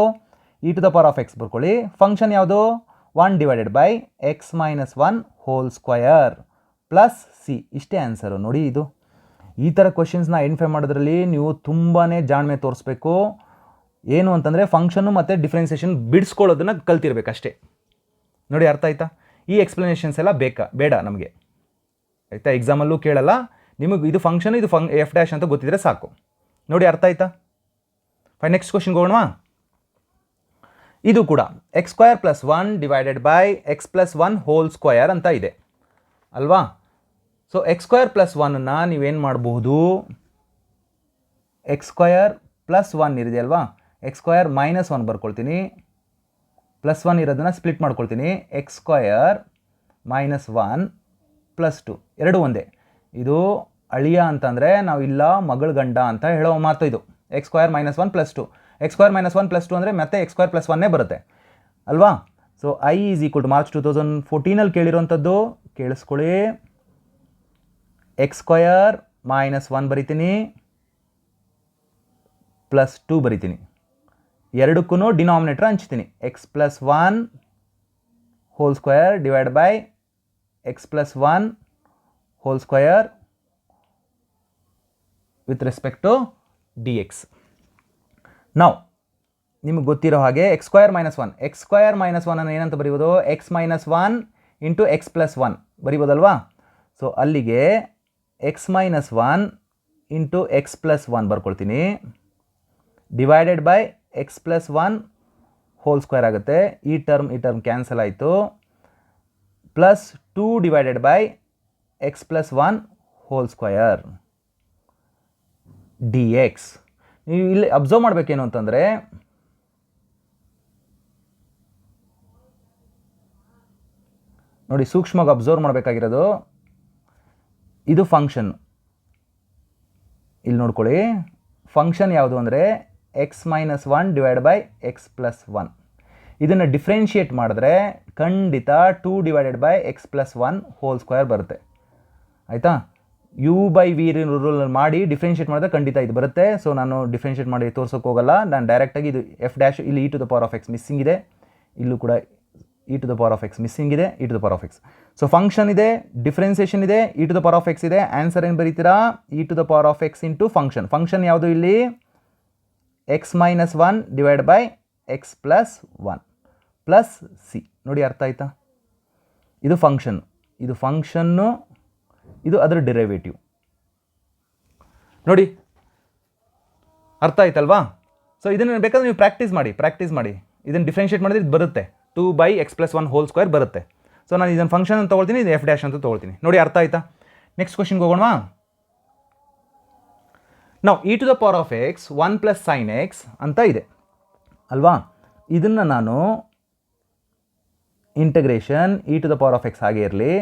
e⁻x ಬರ್ಕೊಳ್ಳಿ. ಫಂಕ್ಷನ್ ಯಾವುದು? 1 divided by x-1 whole square plus C. ಇಷ್ಟೇ ಆನ್ಸರು. ನೋಡಿ, ಇದು ಈ ಥರ ಕ್ವಶನ್ಸ್ನ ಐಡೆಂಟಿಫೈ ಮಾಡೋದ್ರಲ್ಲಿ ನೀವು ತುಂಬಾ ಜಾಣ್ಮೆ ತೋರಿಸ್ಬೇಕು. ಏನು ಅಂತಂದರೆ ಫಂಕ್ಷನ್ನು ಮತ್ತು ಡಿಫ್ರೆನ್ಸಿಯೇಷನ್ ಬಿಡಿಸ್ಕೊಳ್ಳೋದನ್ನು ಕಲ್ತಿರ್ಬೇಕಷ್ಟೇ. ನೋಡಿ, ಅರ್ಥ ಆಯ್ತಾ? ಈ ಎಕ್ಸ್ಪ್ಲನೇಷನ್ಸ್ ಎಲ್ಲ ಬೇಡ ನಮಗೆ, ಆಯಿತಾ? ಎಕ್ಸಾಮಲ್ಲೂ ಕೇಳಲ್ಲ. ನಿಮಗೆ ಇದು ಫಂಕ್ಷನ್, ಇದು f' ಅಂತ ಗೊತ್ತಿದ್ರೆ ಸಾಕು. ನೋಡಿ, ಅರ್ಥ ಆಯ್ತಾ? ಫೈನ್, ನೆಕ್ಸ್ಟ್ ಕ್ವಶನ್ಗೆ ಹೋಗೋಣ. ಇದು ಕೂಡ x² + 1 divided by x+1 whole square ಅಂತ ಇದೆ ಅಲ್ವಾ. ಸೊ x² + 1ನ್ನು ನೀವೇನು ಮಾಡಬಹುದು? x² + 1 ಇರಿದೆ ಅಲ್ವಾ, x² - 1 ಬರ್ಕೊಳ್ತೀನಿ, +1 ಇರೋದನ್ನು ಸ್ಪ್ಲಿಟ್ ಮಾಡ್ಕೊಳ್ತೀನಿ. x² - 1 +2 ಎರಡು ಒಂದೇ. ಇದು ಅಳಿಯ ಅಂತಂದರೆ ನಾವು ಇಲ್ಲ ಮಗಳ ಗಂಡ ಅಂತ ಹೇಳೋ ಮಾತು ಇದು. x² - 1 +2, x² - 1 +2 ಅಂದರೆ ಮತ್ತೆ x² + 1 ಬರುತ್ತೆ ಅಲ್ವಾ. ಸೊ I = ಮಾರ್ಚ್ 2014 ಕೇಳಿರೋಂಥದ್ದು. ಕೇಳಿಸ್ಕೊಳ್ಳಿ, x² - 1 ಬರಿತೀನಿ, +2 ಬರಿತೀನಿ. ಎರಡಕ್ಕೂ ಡಿನಾಮಿನೇಟರ್ ಹಂಚ್ತೀನಿ. x+1 whole square divide by x+1 whole square with respect to dx. ನಾವು ನಿಮಗೆ ಗೊತ್ತಿರೋ ಹಾಗೆ x² - 1, x² - 1 ಅನ್ನು ಏನಂತ ಬರೀಬೋದು? x - 1 ಇಂಟು x+1 ಬರೀಬೋದಲ್ವಾ. ಸೊ ಅಲ್ಲಿಗೆ x - 1 ಇಂಟು x+1 ಬರ್ಕೊಳ್ತೀನಿ, divided by x+1 whole square ಆಗುತ್ತೆ. ಈ ಟರ್ಮ್ ಕ್ಯಾನ್ಸಲ್ ಆಯಿತು. +2 divided by x+1 whole square dx. ನೀವು ಇಲ್ಲಿ ಅಬ್ಸರ್ವ್ ಮಾಡಬೇಕೇನು ಅಂತಂದರೆ ನೋಡಿ, ಸೂಕ್ಷ್ಮವಾಗಿ ಅಬ್ಸರ್ವ್ ಮಾಡಬೇಕಾಗಿರೋದು ಇದು ಫಂಕ್ಷನ್. ಇಲ್ಲಿ ನೋಡ್ಕೊಳ್ಳಿ, ಫಂಕ್ಷನ್ ಯಾವುದು ಅಂದರೆ x - 1 ಡಿವೈಡ್ ಬೈ x+1. ಇದನ್ನು ಡಿಫ್ರೆನ್ಷಿಯೇಟ್ ಮಾಡಿದ್ರೆ ಖಂಡಿತ 2 divided by x+1 whole square ಬರುತ್ತೆ. ಆಯಿತಾ? u/v ರೂಲ್ ಮಾಡಿ ಡಿಫ್ರೆನ್ಷಿಯೇಟ್ ಮಾಡಿದ್ರೆ ಖಂಡಿತ ಇದು ಬರುತ್ತೆ. ಸೊ ನಾನು ಡಿಫ್ರೆನ್ಷಿಯೇಟ್ ಮಾಡಿ ತೋರ್ಸೋಕೆ ಹೋಗಲ್ಲ, ನಾನು ಡೈರೆಕ್ಟಾಗಿ ಇದು f' ಇಲ್ಲಿ e⁻x ಮಿಸ್ಸಿಂಗ್ ಇದೆ, ಇಲ್ಲೂ ಕೂಡ e⁻x ಮಿಸ್ಸಿಂಗ್ ಇದೆ, e⁻x. ಸೊ ಫಂಕ್ಷನ್ ಇದೆ, ಡಿಫ್ರೆನ್ಸಿಯೇಷನ್ ಇದೆ, e⁻x ಇದೆ. ಆನ್ಸರ್ ಏನು ಬರೀತೀರಾ? e⁻x into function. ಫಂಕ್ಷನ್ ಯಾವುದು ಇಲ್ಲಿ? x - 1 divide by x+1 plus C. ನೋಡಿ, ಅರ್ಥ ಆಯ್ತಾ? ಇದು ಫಂಕ್ಷನ್ನು, ಇದು ಅದರ ಡಿರೈವೇಟಿವ್. ನೋಡಿ, ಅರ್ಥ ಆಯ್ತಲ್ವಾ? ಸೊ ಇದನ್ನು ಬೇಕಾದ್ರೆ ನೀವು ಪ್ರಾಕ್ಟೀಸ್ ಮಾಡಿ ಇದನ್ನು ಡಿಫ್ರೆನ್ಷಿಯೇಟ್ ಮಾಡಿದ್ರೆ ಇದು ಬರುತ್ತೆ 2/x+1² ಬರುತ್ತೆ. ಸೊ ನಾನು ಇದನ್ನು ಫಂಕ್ಷನ್ ಅಂತ ತೊಗೊಳ್ತೀನಿ, ಇದು f' ಅಂತ ತೊಗೊಳ್ತೀನಿ. ನೋಡಿ ಅರ್ಥ ಆಯ್ತಾ? ನೆಕ್ಸ್ಟ್ ಕ್ವಶನ್ಗೆ ಹೋಗೋಣವಾ? ನಾವು e⁻x 1 + sin x ಅಂತ ಇದೆ ಅಲ್ವಾ? ಇದನ್ನು ನಾನು ಇಂಟಗ್ರೇಷನ್ e⁻x ಹಾಗೆ ಇರಲಿ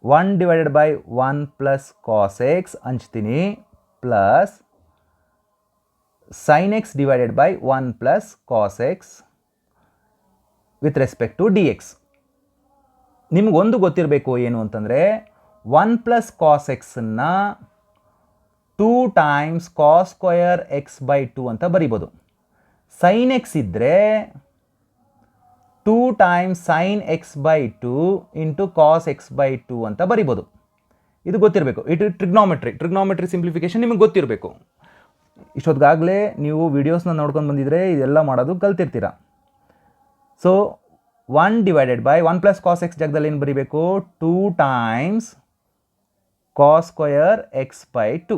1/1 + cos x ಹಂಚ್ತೀನಿ plus sin x /1 + cos x with respect to dx. ನಿಮಗೊಂದು ಗೊತ್ತಿರಬೇಕು ಏನು ಅಂತಂದರೆ 1 + cos x-ನ್ನು 2 × cos² x/2 ಅಂತ ಬರಿಬೋದು. sin x ಇದ್ದರೆ 2 × sin x/2 × cos x/2 ಅಂತ ಬರಿಬೋದು. ಇದು ಗೊತ್ತಿರಬೇಕು. ಇದು ಟ್ರಿಗ್ನೋಮೆಟ್ರಿ ಸಿಂಪ್ಲಿಫಿಕೇಶನ್ ನಿಮಗೆ ಗೊತ್ತಿರಬೇಕು. ಇಷ್ಟೊತ್ತಿಗಾಗಲೇ ನೀವು ವಿಡಿಯೋಸ್ನ ನೋಡ್ಕೊಂಡು ಬಂದಿದ್ರೆ ಇದೆಲ್ಲ ಮಾಡೋದು ಕಲ್ತಿರ್ತೀರ. ಸೊ 1/1 + cos x ಜಾಗದಲ್ಲಿ ಏನು ಬರೀಬೇಕು? 2 × cos² x/2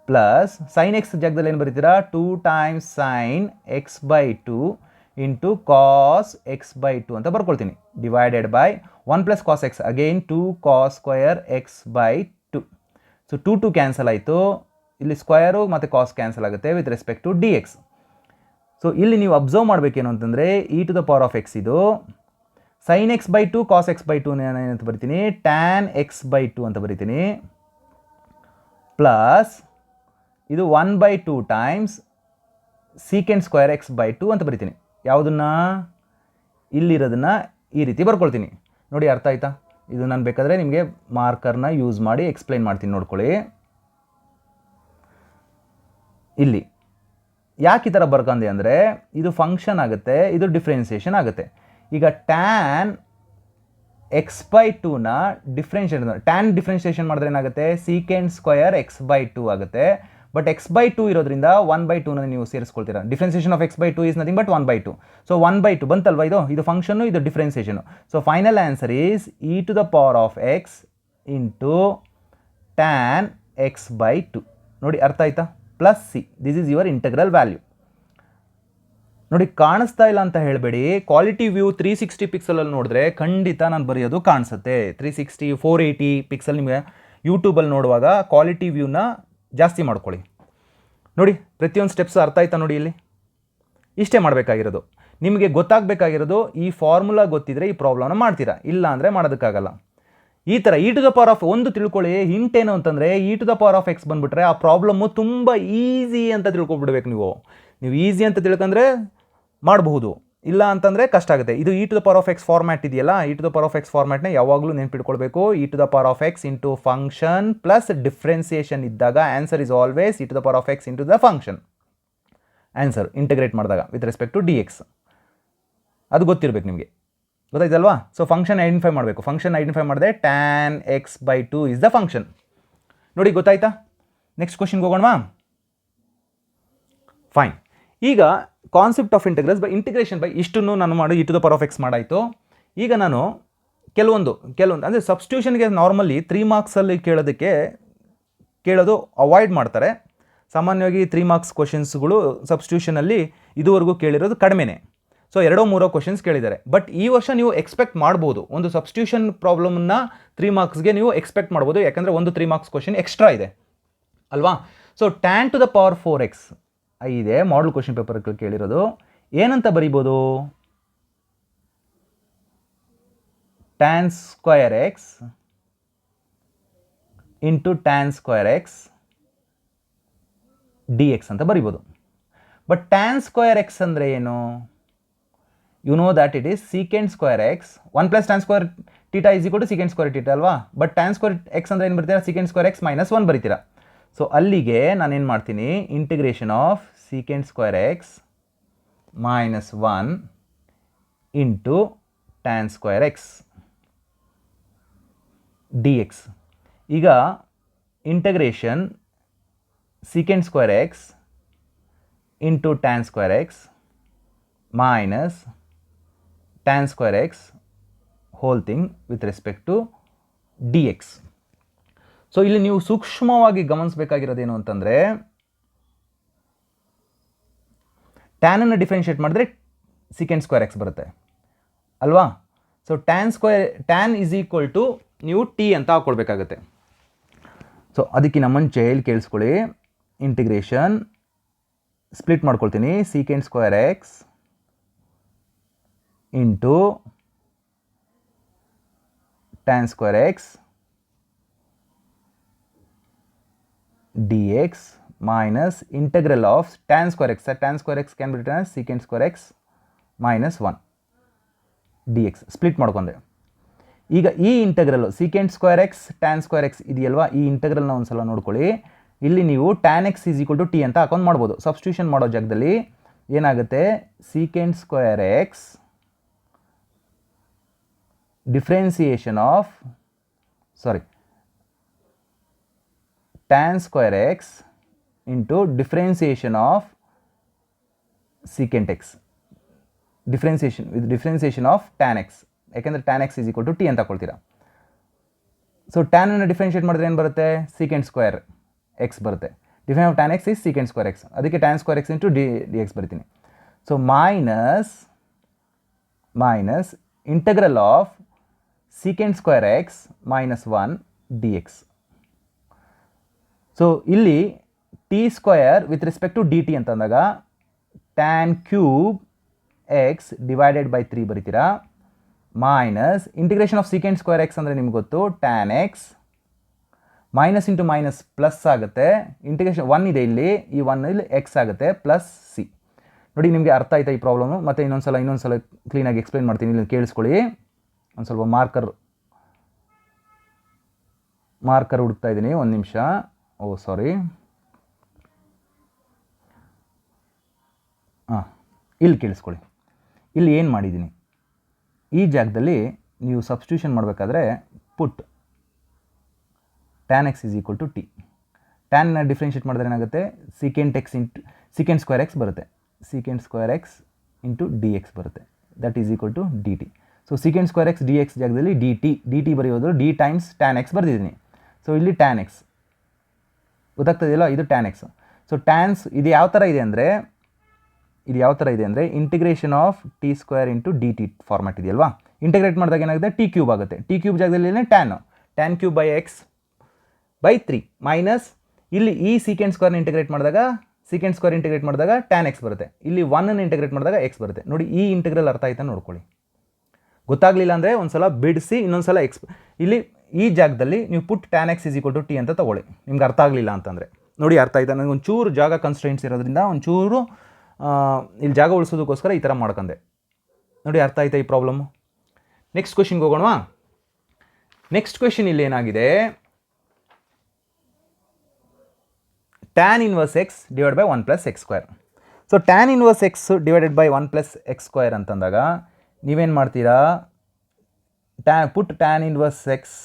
plus sin x ಜಾಗದಲ್ಲಿ ಏನು ಬರೀತೀರಾ? 2 × sin x/2 × cos x/2 ಅಂತ ಬರ್ಕೊಳ್ತೀನಿ. Divided by 1 + cos x again 2 cos² x/2. So 2 cancel ಆಯಿತು. ಇಲ್ಲಿ ಸ್ಕ್ವಯರು ಮತ್ತು ಕಾಸ್ ಕ್ಯಾನ್ಸಲ್ ಆಗುತ್ತೆ with respect to dx. So ಇಲ್ಲಿ ನೀವು ಅಬ್ಸರ್ವ್ ಮಾಡಬೇಕೇನು ಅಂತಂದರೆ e⁻x ಇದು sin x/2 cos x/2 ಏನಂತ ಬರಿತೀನಿ? tan x/2 ಅಂತ ಬರಿತೀನಿ ಪ್ಲಸ್ ಇದು 1/2 × sec² x/2 ಅಂತ ಬರಿತೀನಿ. ಯಾವುದನ್ನು? ಇಲ್ಲಿರೋದನ್ನು ಈ ರೀತಿ ಬರ್ಕೊಳ್ತೀನಿ. ನೋಡಿ ಅರ್ಥ ಆಯ್ತಾ? ಇದು ನಾನು ಬೇಕಾದರೆ ನಿಮಗೆ ಮಾರ್ಕರ್ನ ಯೂಸ್ ಮಾಡಿ ಎಕ್ಸ್ಪ್ಲೈನ್ ಮಾಡ್ತೀನಿ, ನೋಡ್ಕೊಳ್ಳಿ. ಇಲ್ಲಿ ಯಾಕೆ ಈ ಥರ ಬರ್ಕೊಂಡೆ ಅಂದರೆ ಇದು ಫಂಕ್ಷನ್ ಆಗುತ್ತೆ, ಇದು ಡಿಫ್ರೆನ್ಸಿಯೇಷನ್ ಆಗುತ್ತೆ. ಈಗ ಟ್ಯಾನ್ x/2ನ ಟ್ಯಾನ್ ಡಿಫ್ರೆನ್ಸಿಯೇಷನ್ ಮಾಡಿದ್ರೆ ಏನಾಗುತ್ತೆ? sec² x/2 ಆಗುತ್ತೆ. ಬಟ್ x/2 ಇರೋದ್ರಿಂದ 1/2ನ ನೀವು ಸೇರಿಸ್ಕೊಳ್ತೀರಾ. Differentiation of x/2 is nothing but 1/2. So 1/2 ಬಂತಲ್ವಾ? ಇದು ಫಂಕ್ಷನ್ನು, ಇದು differentiation. So final answer is e⁻x × tan x/2. ನೋಡಿ ಅರ್ಥ ಆಯ್ತಾ? Plus C, this is your integral value. ನೋಡಿ ಕಾಣಿಸ್ತಾ ಇಲ್ಲ ಅಂತ ಹೇಳಬೇಡಿ. ಕ್ವಾಲಿಟಿ ವ್ಯೂ 360 ಪಿಕ್ಸಲಲ್ಲಿ ನೋಡಿದ್ರೆ ಖಂಡಿತ ನಾನು ಬರೆಯೋದು ಕಾಣಿಸುತ್ತೆ. 360 480 ಪಿಕ್ಸಲ್ ನಿಮಗೆ ಯೂಟ್ಯೂಬಲ್ಲಿ ನೋಡುವಾಗ ಕ್ವಾಲಿಟಿ ವ್ಯೂನ ಜಾಸ್ತಿ ಮಾಡ್ಕೊಳ್ಳಿ. ನೋಡಿ ಪ್ರತಿಯೊಂದು ಸ್ಟೆಪ್ಸ್ ಅರ್ಥ ಆಯ್ತಾ? ನೋಡಿ ಇಲ್ಲಿ ಇಷ್ಟೇ ಮಾಡಬೇಕಾಗಿರೋದು. ನಿಮಗೆ ಗೊತ್ತಾಗಬೇಕಾಗಿರೋದು ಈ ಫಾರ್ಮುಲಾ ಗೊತ್ತಿದ್ರೆ ಈ ಪ್ರಾಬ್ಲಮ್ನ ಮಾಡ್ತೀರಾ, ಇಲ್ಲ ಅಂದರೆ ಮಾಡೋದಕ್ಕಾಗಲ್ಲ. ಈ ಥರ ಒಂದು ತಿಳ್ಕೊಳ್ಳಿ. ಹಿಂಟ್ ಏನು ಅಂತಂದರೆ e⁻x ಬಂದುಬಿಟ್ರೆ ಆ ಪ್ರಾಬ್ಲಮ್ಮು ತುಂಬ ಈಸಿ ಅಂತ ತಿಳ್ಕೊಬಿಡ್ಬೇಕು. ನೀವು ಈಸಿ ಅಂತ ತಿಳ್ಕೊಂಡ್ರೆ ಮಾಡಬಹುದು, ಇಲ್ಲ ಅಂತಂದರೆ ಕಷ್ಟ ಆಗುತ್ತೆ. ಇದು e⁻x ಫಾರ್ಮ್ಯಾಟ್ ಇದೆಯಲ್ಲ, e⁻x ಫಾರ್ಮ್ಯಾಟ್ನ ಯಾವಾಗಲೂ ನೆನ್ಪಿಟ್ಕೊಳ್ಬೇಕು. e⁻x into function plus differentiation ಇದ್ದಾಗ answer is always e⁻x into the function. Answer integrate ಮಾಡಿದಾಗ ವಿತ್ ರೆಸ್ಪೆಕ್ಟ್ ಟು dx. ಅದು ಗೊತ್ತಿರಬೇಕು ನಿಮಗೆ, ಗೊತ್ತಾಯ್ತಲ್ವಾ? ಸೊ ಫಂಕ್ಷನ್ ಐಡೆಂಟಿಫೈ ಮಾಡಬೇಕು. ಫಂಕ್ಷನ್ ಐಡೆಂಟಿಫೈ ಮಾಡಿದೆ tan x/2 is the function. ನೋಡಿ ಗೊತ್ತಾಯ್ತಾ? ನೆಕ್ಸ್ಟ್ ಕ್ವಶನ್ಗೆ ಹೋಗೋಣವಾ? ಫೈನ್. ಈಗ concept of integrals by integration by ಇಷ್ಟನ್ನು ನಾನು ಮಾಡಿ e⁻x ಮಾಡಾಯಿತು. ಈಗ ನಾನು ಕೆಲವೊಂದು ಅಂದರೆ ಸಬ್ಸ್ಟಿಟ್ಯೂಷನ್ಗೆ ನಾರ್ಮಲಿ 3 ಮಾರ್ಕ್ಸಲ್ಲಿ ಕೇಳೋದು ಅವಾಯ್ಡ್ ಮಾಡ್ತಾರೆ. ಸಾಮಾನ್ಯವಾಗಿ 3 ಮಾರ್ಕ್ಸ್ ಕ್ವಶನ್ಸ್ಗಳು ಸಬ್ಸ್ಟಿಟ್ಯೂಷನಲ್ಲಿ ಇದುವರೆಗೂ ಕೇಳಿರೋದು ಕಡಿಮೆನೇ. ಸೊ 2-3 ಕ್ವಶನ್ಸ್ ಕೇಳಿದ್ದಾರೆ. ಬಟ್ ಈ ವರ್ಷ ನೀವು ಎಕ್ಸ್ಪೆಕ್ಟ್ ಮಾಡ್ಬೋದು, ಒಂದು ಸಬ್ಸ್ಟಿಟ್ಯೂಷನ್ ಪ್ರಾಬ್ಲಮ್ನ 3 ಮಾರ್ಕ್ಸ್ಗೆ ನೀವು ಎಕ್ಸ್ಪೆಕ್ಟ್ ಮಾಡ್ಬೋದು. ಯಾಕಂದರೆ ಒಂದು 3 ಮಾರ್ಕ್ಸ್ ಕ್ವಶನ್ ಎಕ್ಸ್ಟ್ರಾ ಇದೆ ಅಲ್ವಾ? So tan to the power 4x ಇದೆ ಮಾಡಲ್ ಕ್ವಶನ್ ಪೇಪರ್ ಕೇಳಿರೋದು. ಏನಂತ ಬರೀಬೋದು? tan² x into tan² x dx ಅಂತ ಬರೀಬೋದು. ಬಟ್ tan² x ಅಂದರೆ ಏನು? You know that it is sec² x 1 + tan² θ = sec² θ ಅಲ್ವಾ? ಬಟ್ tan² x ಅಂದರೆ ಏನು ಬರ್ತೀರಾ? sec² x - 1 ಬರೀತೀರಾ. ಸೊ ಅಲ್ಲಿಗೆ ನಾನೇನು ಮಾಡ್ತೀನಿ? Integration of sec² x - 1 into tan² x dx. ಈಗ integration sec² x into tan² x minus tan² x whole thing with respect to dx. So ಇಲ್ಲಿ ನೀವು ಸೂಕ್ಷ್ಮವಾಗಿ ಗಮನಿಸಬೇಕಾಗಿರೋದೇನು ಅಂತಂದರೆ ಟ್ಯಾನನ್ನು ಡಿಫ್ರೆನ್ಷಿಯೇಟ್ ಮಾಡಿದ್ರೆ ಸೀಕೆಂಟ್ ಸ್ಕ್ವೇರ್ ಎಕ್ಸ್ ಬರುತ್ತೆ ಅಲ್ವಾ. So tan is equal to ನೀವು ಟಿ ಅಂತ ಹಾಕ್ಕೊಳ್ಬೇಕಾಗತ್ತೆ. ಸೊ ಅದಕ್ಕಿಂತ ಮುಂಚೆ ಇಲ್ಲಿ ಕೇಳಿಸ್ಕೊಳ್ಳಿ, ಇಂಟಿಗ್ರೇಷನ್ ಸ್ಪ್ಲಿಟ್ ಮಾಡ್ಕೊಳ್ತೀನಿ. Secant square x into tan square x D X minus integral of tan square x. Tan square x can be written as secant square x minus 1 dx. Split ಮಾಡ್ಕೊಂಡೆ. ಈಗ ಈ integral secant square x tan square x ಇದೆಯಲ್ವಾ, ಈ ಇಂಟಗ್ರಲ್ನ ಒಂದ್ಸಲ ನೋಡ್ಕೊಳ್ಳಿ. ಇಲ್ಲಿ ನೀವು tan x is equal to T ಅಂತ ಅಕೌಂಟ್ ಮಾಡ್ಬೋದು. ಸಬ್ಸ್ಟಿಟ್ಯೂಷನ್ ಮಾಡೋ ಜಾಗದಲ್ಲಿ ಏನಾಗುತ್ತೆ, secant square x differentiation of tan square x into differentiation of secant x, differentiation of tan x, ಯಾಕೆಂದರೆ tan x is equal to t ಅಂತ ಕೊಳ್ತೀರಾ. ಸೊ ಟ್ಯಾನ್ ಅನ್ನು ಡಿಫ್ರೆನ್ಷಿಯೇಟ್ ಮಾಡಿದ್ರೆ ಏನು ಬರುತ್ತೆ, ಸೀಕೆಂಟ್ ಸ್ಕ್ವೇರ್ ಎಕ್ಸ್ ಬರುತ್ತೆ. Define of tan x is secant square x, ಅದಕ್ಕೆ tan square x into D x ಬರಿತೀನಿ. So minus integral of secant square x minus 1 d x. So ಇಲ್ಲಿ t square with respect to d t ಅಂತಂದಾಗ tan cube x divided by 3 ಬರಿತೀರಾ, minus integration of secant square x ಅಂದರೆ ನಿಮ್ಗೆ ಗೊತ್ತು tan X, minus into minus plus ಆಗುತ್ತೆ, ಇಂಟಿಗ್ರೇಷನ್ 1 ಇದೆ ಇಲ್ಲಿ, ಈ 1 ಇಲ್ಲಿ ಎಕ್ಸ್ ಆಗುತ್ತೆ ಪ್ಲಸ್ ಸಿ. ನೋಡಿ ನಿಮಗೆ ಅರ್ಥ ಆಯ್ತಾ ಈ ಪ್ರಾಬ್ಲಮು. ಮತ್ತು ಇನ್ನೊಂದು ಸಲ ಕ್ಲೀನಾಗಿ ಎಕ್ಸ್ಪ್ಲೈನ್ ಮಾಡ್ತೀನಿ, ಇಲ್ಲಿ ಕೇಳಿಸ್ಕೊಳ್ಳಿ. ಒಂದು ಸ್ವಲ್ಪ ಮಾರ್ಕರ್ ಹುಡುಕ್ತಾ ಇದ್ದೀನಿ, ಒಂದು ನಿಮಿಷ. ಇಲ್ಲಿ ಕೇಳಿಸ್ಕೊಳ್ಳಿ. ಇಲ್ಲಿ ಏನು ಮಾಡಿದ್ದೀನಿ, ಈ ಜಾಗದಲ್ಲಿ ನೀವು ಸಬ್ಸ್ಟಿಟ್ಯೂಷನ್ ಮಾಡಬೇಕಾದ್ರೆ put tan x is equal to t. ಟ್ಯಾನ್ನ ಡಿಫ್ರೆನ್ಷಿಯೇಟ್ ಮಾಡಿದ್ರೆ ಏನಾಗುತ್ತೆ, secant X into secant square x ಬರುತ್ತೆ, secant square x into D x ಬರುತ್ತೆ, that is equal to d t. So secant square x D x ಜಾಗದಲ್ಲಿ ಡಿ ಟಿ ಬರೆಯೋದು ಡಿ ಟೈಮ್ಸ್ ಟ್ಯಾನ್ ಎಕ್ಸ್ ಬರೆದಿದ್ದೀನಿ. ಸೊ ಇಲ್ಲಿ ಟ್ಯಾನ್ ಎಕ್ಸ್ ಗೊತ್ತಾಗ್ತದೆಯಲ್ಲ, ಇದು ಟ್ಯಾನ್ ಎಕ್ಸ್. ಸೊ ಟ್ಯಾನ್ಸ್ ಇದು ಯಾವ ಥರ ಇದೆ ಅಂದರೆ integration of T square into D T format ಇದೆಯಲ್ವಾ. ಇಂಟಿಗ್ರೇಟ್ ಮಾಡಿದಾಗ ಏನಾಗುತ್ತೆ, ಟಿ ಕ್ಯೂಬ್ ಆಗುತ್ತೆ. ಟಿ ಕ್ಯೂಬ್ ಜಾಗದಲ್ಲಿ tan cube by X by 3 minus ಇಲ್ಲಿ ಈ ಸೀಕೆಂಟ್ ಸ್ಕ್ವೇರ್ನ ಇಂಟಿಗ್ರೇಟ್ ಮಾಡಿದಾಗ ಟ್ಯಾನ್ ಎಕ್ಸ್ ಬರುತ್ತೆ, ಇಲ್ಲಿ 1 ಇಂಟಿಗ್ರೇಟ್ ಮಾಡಿದಾಗ ಎಕ್ಸ್ ಬರುತ್ತೆ. ನೋಡಿ ಈ ಇಂಟಿಗ್ರಲ್ ಅರ್ಥ ಆಯ್ತಾ ನೋಡ್ಕೊಳ್ಳಿ. ಗೊತ್ತಾಗಲಿಲ್ಲ ಅಂದರೆ ಒಂದು ಸಲ ಬಿಡಿಸಿ ಇನ್ನೊಂದು ಸಲ ಇಲ್ಲಿ ಈ ಜಾಗದಲ್ಲಿ ನೀವು put tan x is equal to T ಅಂತ ತೊಗೊಳ್ಳಿ, ನಿಮ್ಗೆ ಅರ್ಥ ಆಗಲಿಲ್ಲ ಅಂತಂದರೆ. ನೋಡಿ ಅರ್ಥ ಆಯ್ತಾ, ನನಗೆ ಒಂಚೂರು ಜಾಗ ಕನ್ಸ್ಟ್ರೈಂಟ್ಸ್ ಇರೋದ್ರಿಂದ ಒಂಚೂರು ಇಲ್ಲಿ ಜಾಗ ಉಳಿಸೋದಕ್ಕೋಸ್ಕರ ಈ ಥರ ಮಾಡ್ಕೊಂಡೆ. ನೋಡಿ ಅರ್ಥ ಆಯ್ತಾ ಈ ಪ್ರಾಬ್ಲಮ್ಮು. ನೆಕ್ಸ್ಟ್ ಕ್ವೆಶನ್ಗೆ ಹೋಗೋಣವಾ. ನೆಕ್ಸ್ಟ್ ಕ್ವೆಶನ್ ಇಲ್ಲಿ ಏನಾಗಿದೆ, tan inverse x divide by 1 plus x square. So tan inverse x divided by 1 plus x square ಅಂತಂದಾಗ ನೀವೇನು ಮಾಡ್ತೀರಾ, put tan inverse x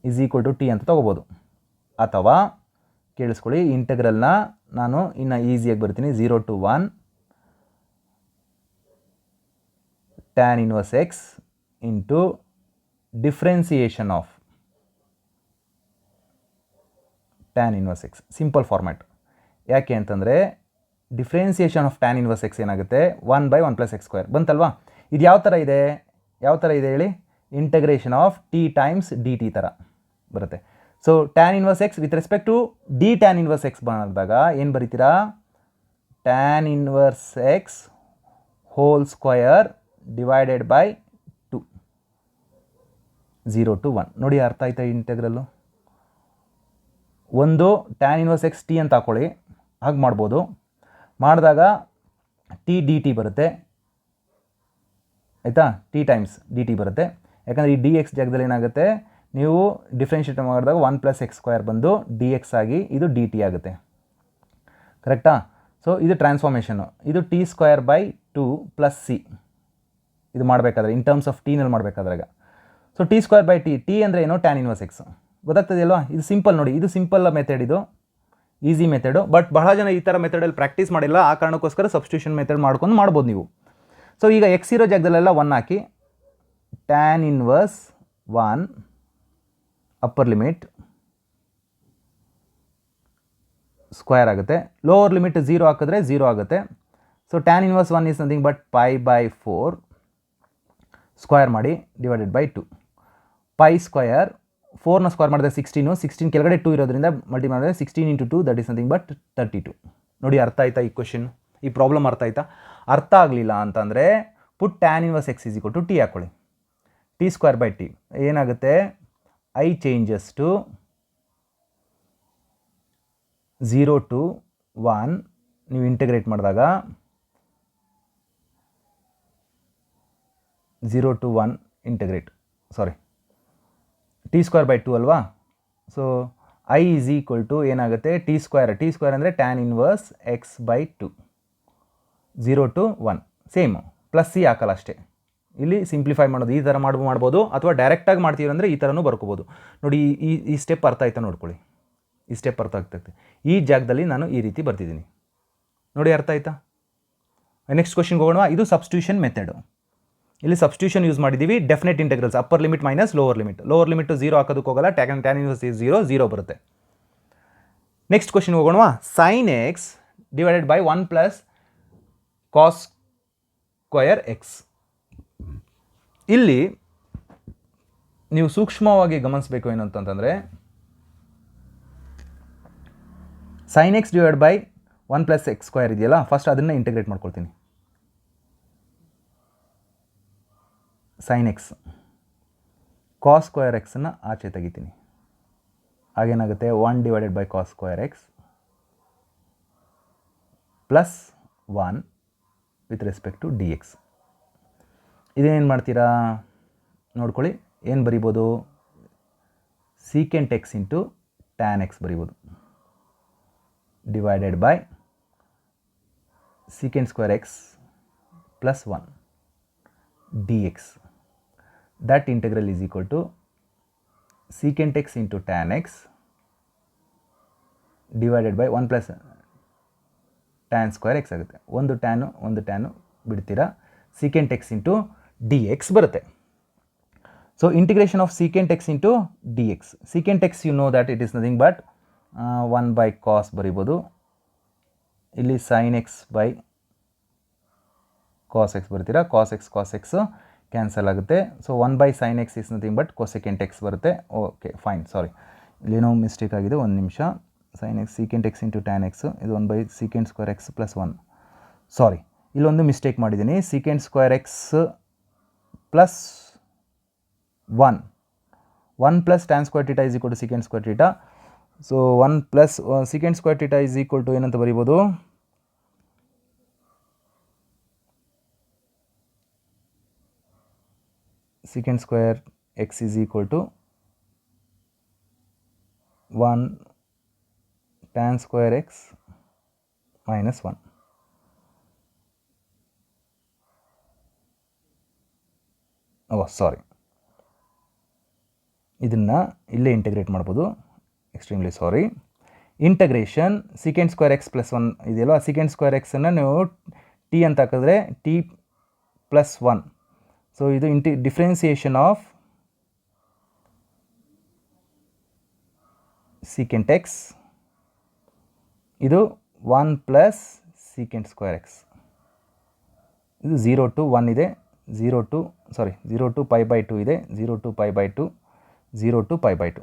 is equal to T ಅಂತ ತೊಗೋಬೋದು. ಅಥವಾ ಕೇಳಿಸ್ಕೊಳ್ಳಿ, ಇಂಟಗ್ರಲ್ನ ನಾನು ಇನ್ನು ಈಸಿಯಾಗಿ ಬರ್ತೀನಿ, 0 to 1 tan inverse x into differentiation of tan inverse x. Simple format. ಯಾಕೆ ಅಂತಂದರೆ differentiation of tan inverse x ಏನಾಗುತ್ತೆ, 1 ಬೈ 1 ಪ್ಲಸ್ ಎಕ್ಸ್ ಸ್ಕ್ವೇರ್ ಬಂತಲ್ವಾ. ಇದು ಯಾವ ಥರ ಇದೆ ಹೇಳಿ, integration of t times d t ಥರ ಬರುತ್ತೆ. So tan inverse x with respect to d tan inverse x ಬಂದಾಗ ಏನು ಬರೀತೀರಾ, tan inverse x whole square divided by 2, 0 to 1. ನೋಡಿ ಅರ್ಥ ಆಯ್ತಾ ಇಂಟೆಗ್ರಲ್ಲು. ಒಂದು ಟ್ಯಾನ್ ಇನ್ವರ್ಸ್ ಎಕ್ಸ್ ಟಿ ಅಂತ ಹಾಕೊಳ್ಳಿ, ಹಾಗೆ ಮಾಡ್ಬೋದು. ಮಾಡಿದಾಗ ಟಿ ಡಿ ಟಿ ಬರುತ್ತೆ ಆಯಿತಾ, ಟಿ ಟೈಮ್ಸ್ ಡಿ ಟಿ ಬರುತ್ತೆ. ಯಾಕಂದರೆ ಈ ಡಿ ಎಕ್ಸ್ ಜಾಗದಲ್ಲಿ ಏನಾಗುತ್ತೆ, ನೀವು ಡಿಫ್ರೆನ್ಷಿಯೇಟ್ ಮಾಡಿದಾಗ 1 ಪ್ಲಸ್ ಎಕ್ಸ್ ಸ್ಕ್ವೇರ್ ಬಂದು ಡಿ ಎಕ್ಸ್ ಆಗಿ ಇದು ಡಿ ಟಿ ಆಗುತ್ತೆ. ಕರೆಕ್ಟಾ. ಸೊ ಇದು ಟ್ರಾನ್ಸ್ಫಾರ್ಮೇಷನು. ಇದು t square by 2 plus C ಇದು ಮಾಡಬೇಕಾದ್ರೆ ಇನ್ ಟರ್ಮ್ಸ್ ಆಫ್ ಟಿನಲ್ಲಿ ಮಾಡಬೇಕಾದ್ರಾಗ. So t square by t ಅಂದರೆ ಏನು, ಟ್ಯಾನ್ ಇನ್ವರ್ಸ್ ಎಕ್ಸ್. ಗೊತ್ತಾಗ್ತದೆಯಲ್ವಾ. ಇದು ಸಿಂಪಲ್ ನೋಡಿ, ಇದು ಸಿಂಪಲ್ ಮೆಥಡ್, ಇದು ಈಸಿ ಮೆಥಡು. ಬಟ್ ಬಹಳ ಜನ ಈ ಥರ ಮೆಥಡಲ್ಲಿ ಪ್ರಾಕ್ಟೀಸ್ ಮಾಡಿಲ್ಲ, ಆ ಕಾರಣಕ್ಕೋಸ್ಕರ ಸಬ್ಸ್ಟಿಟ್ಯೂಷನ್ ಮೆಥಡ್ ಮಾಡ್ಕೊಂಡು ಮಾಡ್ಬೋದು ನೀವು. ಸೊ ಈಗ ಎಕ್ಸ್ ಇರೋ ಜಾಗದಲ್ಲೆಲ್ಲ 1 ಹಾಕಿ, tan inverse 1 upper limit square ಆಗುತ್ತೆ. ಲೋವರ್ ಲಿಮಿಟ್ 0 ಹಾಕಿದ್ರೆ 0 ಆಗುತ್ತೆ. So tan inverse 1 is nothing but π/4 square ಮಾಡಿ ಡಿವೈಡೆಡ್ ಬೈ 2. ಪೈ ಸ್ಕ್ವಯರ್ 4ನ ಸ್ಕ್ವೇರ್ ಮಾಡಿದ್ರೆ 16 ಕೆಳಗಡೆ 2 ಇರೋದ್ರಿಂದ ಮಲ್ಟಿ ಮಾಡಿದ್ರೆ 16 × 2 ದಟ್ ಈಸ್ ನಥಿಂಗ್ ಬಟ್ 32. ನೋಡಿ ಅರ್ಥ ಆಯ್ತಾ ಈ ಕ್ವಶನ್, ಈ ಪ್ರಾಬ್ಲಮ್ ಅರ್ಥ ಆಯ್ತಾ? ಅರ್ಥ ಆಗಲಿಲ್ಲ ಅಂತಂದರೆ ಪುಟ್ ಟ್ಯಾನ್ ಇನ್ವರ್ಸ್ x = t ಹಾಕ್ಕೊಳ್ಳಿ. t²/t ಏನಾಗುತ್ತೆ, I ಚೇಂಜಸ್ ಟು 0 to 1 ನೀವು ಇಂಟಿಗ್ರೇಟ್ ಮಾಡಿದಾಗ 0 to 1 ಇಂಟಿಗ್ರೇಟ್ t²/2 ಅಲ್ವಾ. ಸೊ I = ಏನಾಗುತ್ತೆ t² ಅಂದರೆ tan inverse x/2 0 to 1 same plus C ಹಾಕಲ್ಲ ಅಷ್ಟೇ. ಇಲ್ಲಿ ಸಿಂಪ್ಲಿಫೈ ಮಾಡೋದು ಈ ಥರ ಮಾಡ್ಬೋದು ಅಥವಾ ಡೈರೆಕ್ಟಾಗಿ ಮಾಡ್ತೀವಿ ಅಂದರೆ ಈ ಥರನೂ ಬರ್ಕೋಬೋದು. ನೋಡಿ ಈ ಸ್ಟೆಪ್ ಅರ್ಥ ಆಯ್ತಾ ನೋಡ್ಕೊಳ್ಳಿ, ಈ ಸ್ಟೆಪ್ ಅರ್ಥ ಆಗ್ತೈತೆ. ಈ ಜಾಗದಲ್ಲಿ ನಾನು ಈ ರೀತಿ ಬರ್ತಿದ್ದೀನಿ ನೋಡಿ, ಅರ್ಥ ಆಯ್ತಾ? ನೆಕ್ಸ್ಟ್ ಕ್ವಶನ್ಗೆ ಹೋಗೋಣ. ಇದು ಸಬ್ಸ್ಟಿಟ್ಯೂಷನ್ ಮೆಥಡು. ಇಲ್ಲಿ ಸಬ್ಸ್ಟಿಟ್ಯೂಷನ್ ಯೂಸ್ ಮಾಡಿದ್ದೀವಿ. Definite integrals upper limit minus lower limit 0 ಹಾಕೋದಕ್ಕೆ ಹೋಗಲ್ಲ, ಟ್ಯಾನ್ ಇನ್ವರ್ಸ್ 0 ಬರುತ್ತೆ. ನೆಕ್ಸ್ಟ್ ಕ್ವಶನ್ಗೆ ಹೋಗೋಣ. sin x divided by 1 + cos² x. ಇಲ್ಲಿ ನೀವು ಸೂಕ್ಷ್ಮವಾಗಿ ಗಮನಿಸಬೇಕು ಏನು ಅಂತಂದರೆ sin x divide by 1 + x² ಇದೆಯಲ್ಲ, ಫಸ್ಟ್ ಅದನ್ನು ಇಂಟಿಗ್ರೇಟ್ ಮಾಡ್ಕೊಳ್ತೀನಿ. sin x cos² x ಆಚೆ ತೆಗಿತೀನಿ. ಹಾಗೇನಾಗುತ್ತೆ 1 divided by cos² x plus 1 with respect to dx. ಇದೇನು ಮಾಡ್ತೀರಾ ನೋಡ್ಕೊಳ್ಳಿ, ಏನು ಬರಿಬೋದು, secant x into tan x ಬರಿಬೋದು divided by secant² x plus 1 dx. That integral is equal to secant x into tan x divided by 1 plus tan² x ಆಗುತ್ತೆ. ಒಂದು ಟ್ಯಾನು ಬಿಡ್ತೀರಾ, secant x into dx ಬರುತ್ತೆ. So integration of secant x into dx. secant x you know that it is nothing but 1 by cos ಬರಿಬೋದು. ಇಲ್ಲಿ sin x by cos x ಬರ್ತೀರಾ, cos x ಕ್ಯಾನ್ಸಲ್ ಆಗುತ್ತೆ. So 1 by sin x is nothing but cosecant x ಬರುತ್ತೆ. ಓಕೆ ಫೈನ್, ಸಾರಿ ಇಲ್ಲೇನೋ ಮಿಸ್ಟೇಕ್ ಆಗಿದೆ, ಒಂದು ನಿಮಿಷ. sin x secant x into tan x ಇದು 1 by secant² x ಪ್ಲಸ್ 1. ಸಾರಿ, ಇಲ್ಲೊಂದು ಮಿಸ್ಟೇಕ್ ಮಾಡಿದ್ದೀನಿ. secant² x plus 1 plus tan² θ is equal to secant² θ. So 1 plus secant² θ is equal to ಏನಂತ ಬರಿಬೋದು, secant² x is equal to 1 tan² x minus 1. ಸಾರಿ, ಇದನ್ನು ಇಲ್ಲೇ ಇಂಟಿಗ್ರೇಟ್ ಮಾಡ್ಬೋದು. Extremely sorry. Integration secant² x plus 1 ಇದೆಯಲ್ಲ, secant² x ಅನ್ನು ನೀವು ಟಿ ಅಂತ ಹಾಕಿದ್ರೆ ಟಿ ಪ್ಲಸ್ 1. ಸೊ ಇದು ಡಿಫ್ರೆನ್ಸಿಯೇಷನ್ ಆಫ್ secant x, ಇದು 1 ಪ್ಲಸ್ secant² x. ಇದು 0 to 1 ಇದೆ, 0 to π/2 ಇದೆ, 0 to π/2, 0 to π/2.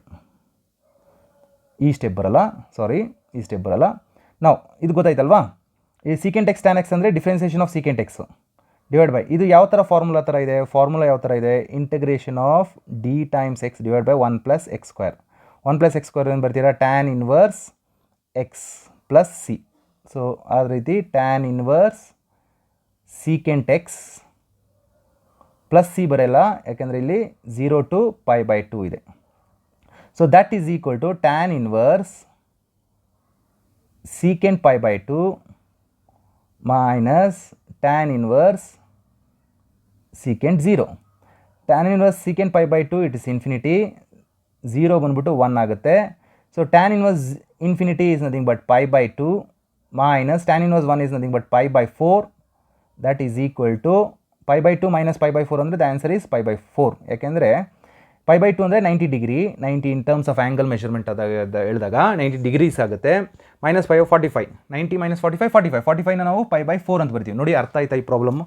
ಈ ಸ್ಟೆಪ್ ಬರಲ್ಲ, ಈ ಸ್ಟೆಪ್ ಬರಲ್ಲ. ನಾವು ಇದು ಗೊತ್ತಾಯ್ತಲ್ವಾ, ಈ secant x tan x ಅಂದರೆ differentiation of secant x divide by ಇದು ಯಾವ ಥರ ಫಾರ್ಮುಲಾ ಯಾವ ಥರ ಇದೆ, integration of d times x divide by 1 + x². 1 + x² ಏನು ಬರ್ತೀರಾ, tan inverse x plus C. So ಆ ರೀತಿ tan inverse secant x plus C ಬರೆಯಲ್ಲ, ಯಾಕೆಂದರೆ ಇಲ್ಲಿ 0 to π/2 ಇದೆ. So that is equal to tan inverse secant π/2 minus tan inverse secant 0. Tan inverse secant π/2 it is infinity, 0 ಬಂದ್ಬಿಟ್ಟು 1 ಆಗುತ್ತೆ. So tan inverse infinity is nothing but π/2 minus tan inverse 1 is nothing but π/4. That is equal to π/2 minus π/4 ಅಂದರೆ ದ ಆನ್ಸರ್ ಈಸ್ π/4. ಯಾಕೆಂದರೆ π/2 ಅಂದರೆ 90 degree, 90 in terms of angle measurement ಹೇಳಿದಾಗ 90 ಡಿಗ್ರೀಸ್ ಆಗುತ್ತೆ. -5 45, 90 - 45 45, 45ನ ನಾವು π/4 ಅಂತ ಬರ್ತೀವಿ. ನೋಡಿ ಅರ್ಥ ಆಯ್ತಾ ಈ ಪ್ರಾಬ್ಲಮ್ಮು?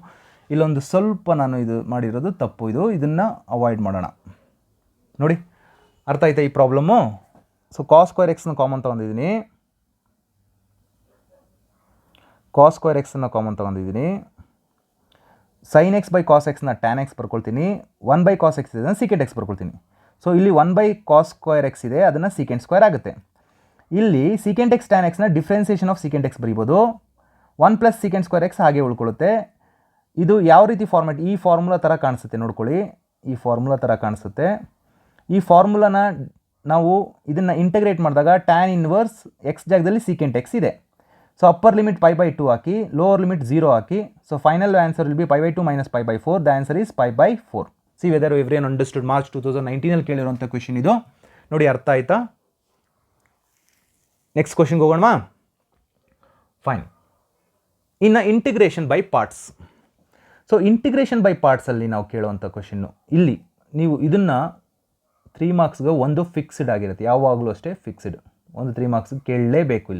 ಇಲ್ಲೊಂದು ಸ್ವಲ್ಪ ನಾನು ಇದು ಮಾಡಿರೋದು ತಪ್ಪು, ಇದನ್ನು ಅವಾಯ್ಡ್ ಮಾಡೋಣ. ನೋಡಿ ಅರ್ಥ ಆಯ್ತಾ ಈ problem? So cos² x common ತೊಗೊಂಡಿದ್ದೀನಿ, cos² x ಕಾಮನ್ ತೊಗೊಂಡಿದ್ದೀನಿ. sin x by cos x tan x ಬರ್ಕೊಳ್ತೀನಿ, 1/cos x ಇದೆ secant x ಬರ್ಕೊಳ್ತೀನಿ. ಸೊ ಇಲ್ಲಿ 1/cos² x ಇದೆ, ಅದನ್ನು secant² ಆಗುತ್ತೆ. ಇಲ್ಲಿ secant x tan x differentiation of secant x ಬರೀಬೋದು. 1 + secant² x ಹಾಗೆ ಉಳ್ಕೊಳ್ಳುತ್ತೆ. ಇದು ಯಾವ ರೀತಿ ಫಾರ್ಮೆಟ್, ಈ ಫಾರ್ಮುಲಾ ಥರ ಕಾಣಿಸುತ್ತೆ ನೋಡ್ಕೊಳ್ಳಿ, ಈ ಫಾರ್ಮುಲಾ ಥರ ಕಾಣಿಸುತ್ತೆ. ಈ ಫಾರ್ಮುಲಾನ ನಾವು ಇದನ್ನು ಇಂಟಗ್ರೇಟ್ ಮಾಡಿದಾಗ tan ಇನ್ವರ್ಸ್ x ಜಾಗದಲ್ಲಿ secant x ಇದೆ. ಸೊ ಅಪ್ಪರ್ ಲಿಮಿಟ್ π/2 ಹಾಕಿ, ಲೋವರ್ ಲಿಮಿಟ್ 0 ಹಾಕಿ. So final answer will be π/2 - π/4. The answer is π/4. See whether everyone understood. March 2019 ಕೇಳಿರುವಂಥ ಕ್ವೆಶನ್ ಇದು. ನೋಡಿ ಅರ್ಥ ಆಯ್ತಾ? ನೆಕ್ಸ್ಟ್ ಕ್ವೆಶನ್ಗೆ ಹೋಗೋಣ. ಫೈನ್. ಇನ್ನು integration by parts. So integration by ಪಾರ್ಟ್ಸಲ್ಲಿ ನಾವು ಕೇಳುವಂಥ ಕ್ವೆಶನ್ನು, ಇಲ್ಲಿ ನೀವು ಇದನ್ನು 3 ಮಾರ್ಕ್ಸ್ಗೆ ಒಂದು ಫಿಕ್ಸ್ಡ್ ಆಗಿರುತ್ತೆ, ಯಾವಾಗಲೂ ಅಷ್ಟೇ ಫಿಕ್ಸ್ಡ್, ಒಂದು 3 ಮಾರ್ಕ್ಸ್ಗೆ ಕೇಳಲೇಬೇಕು.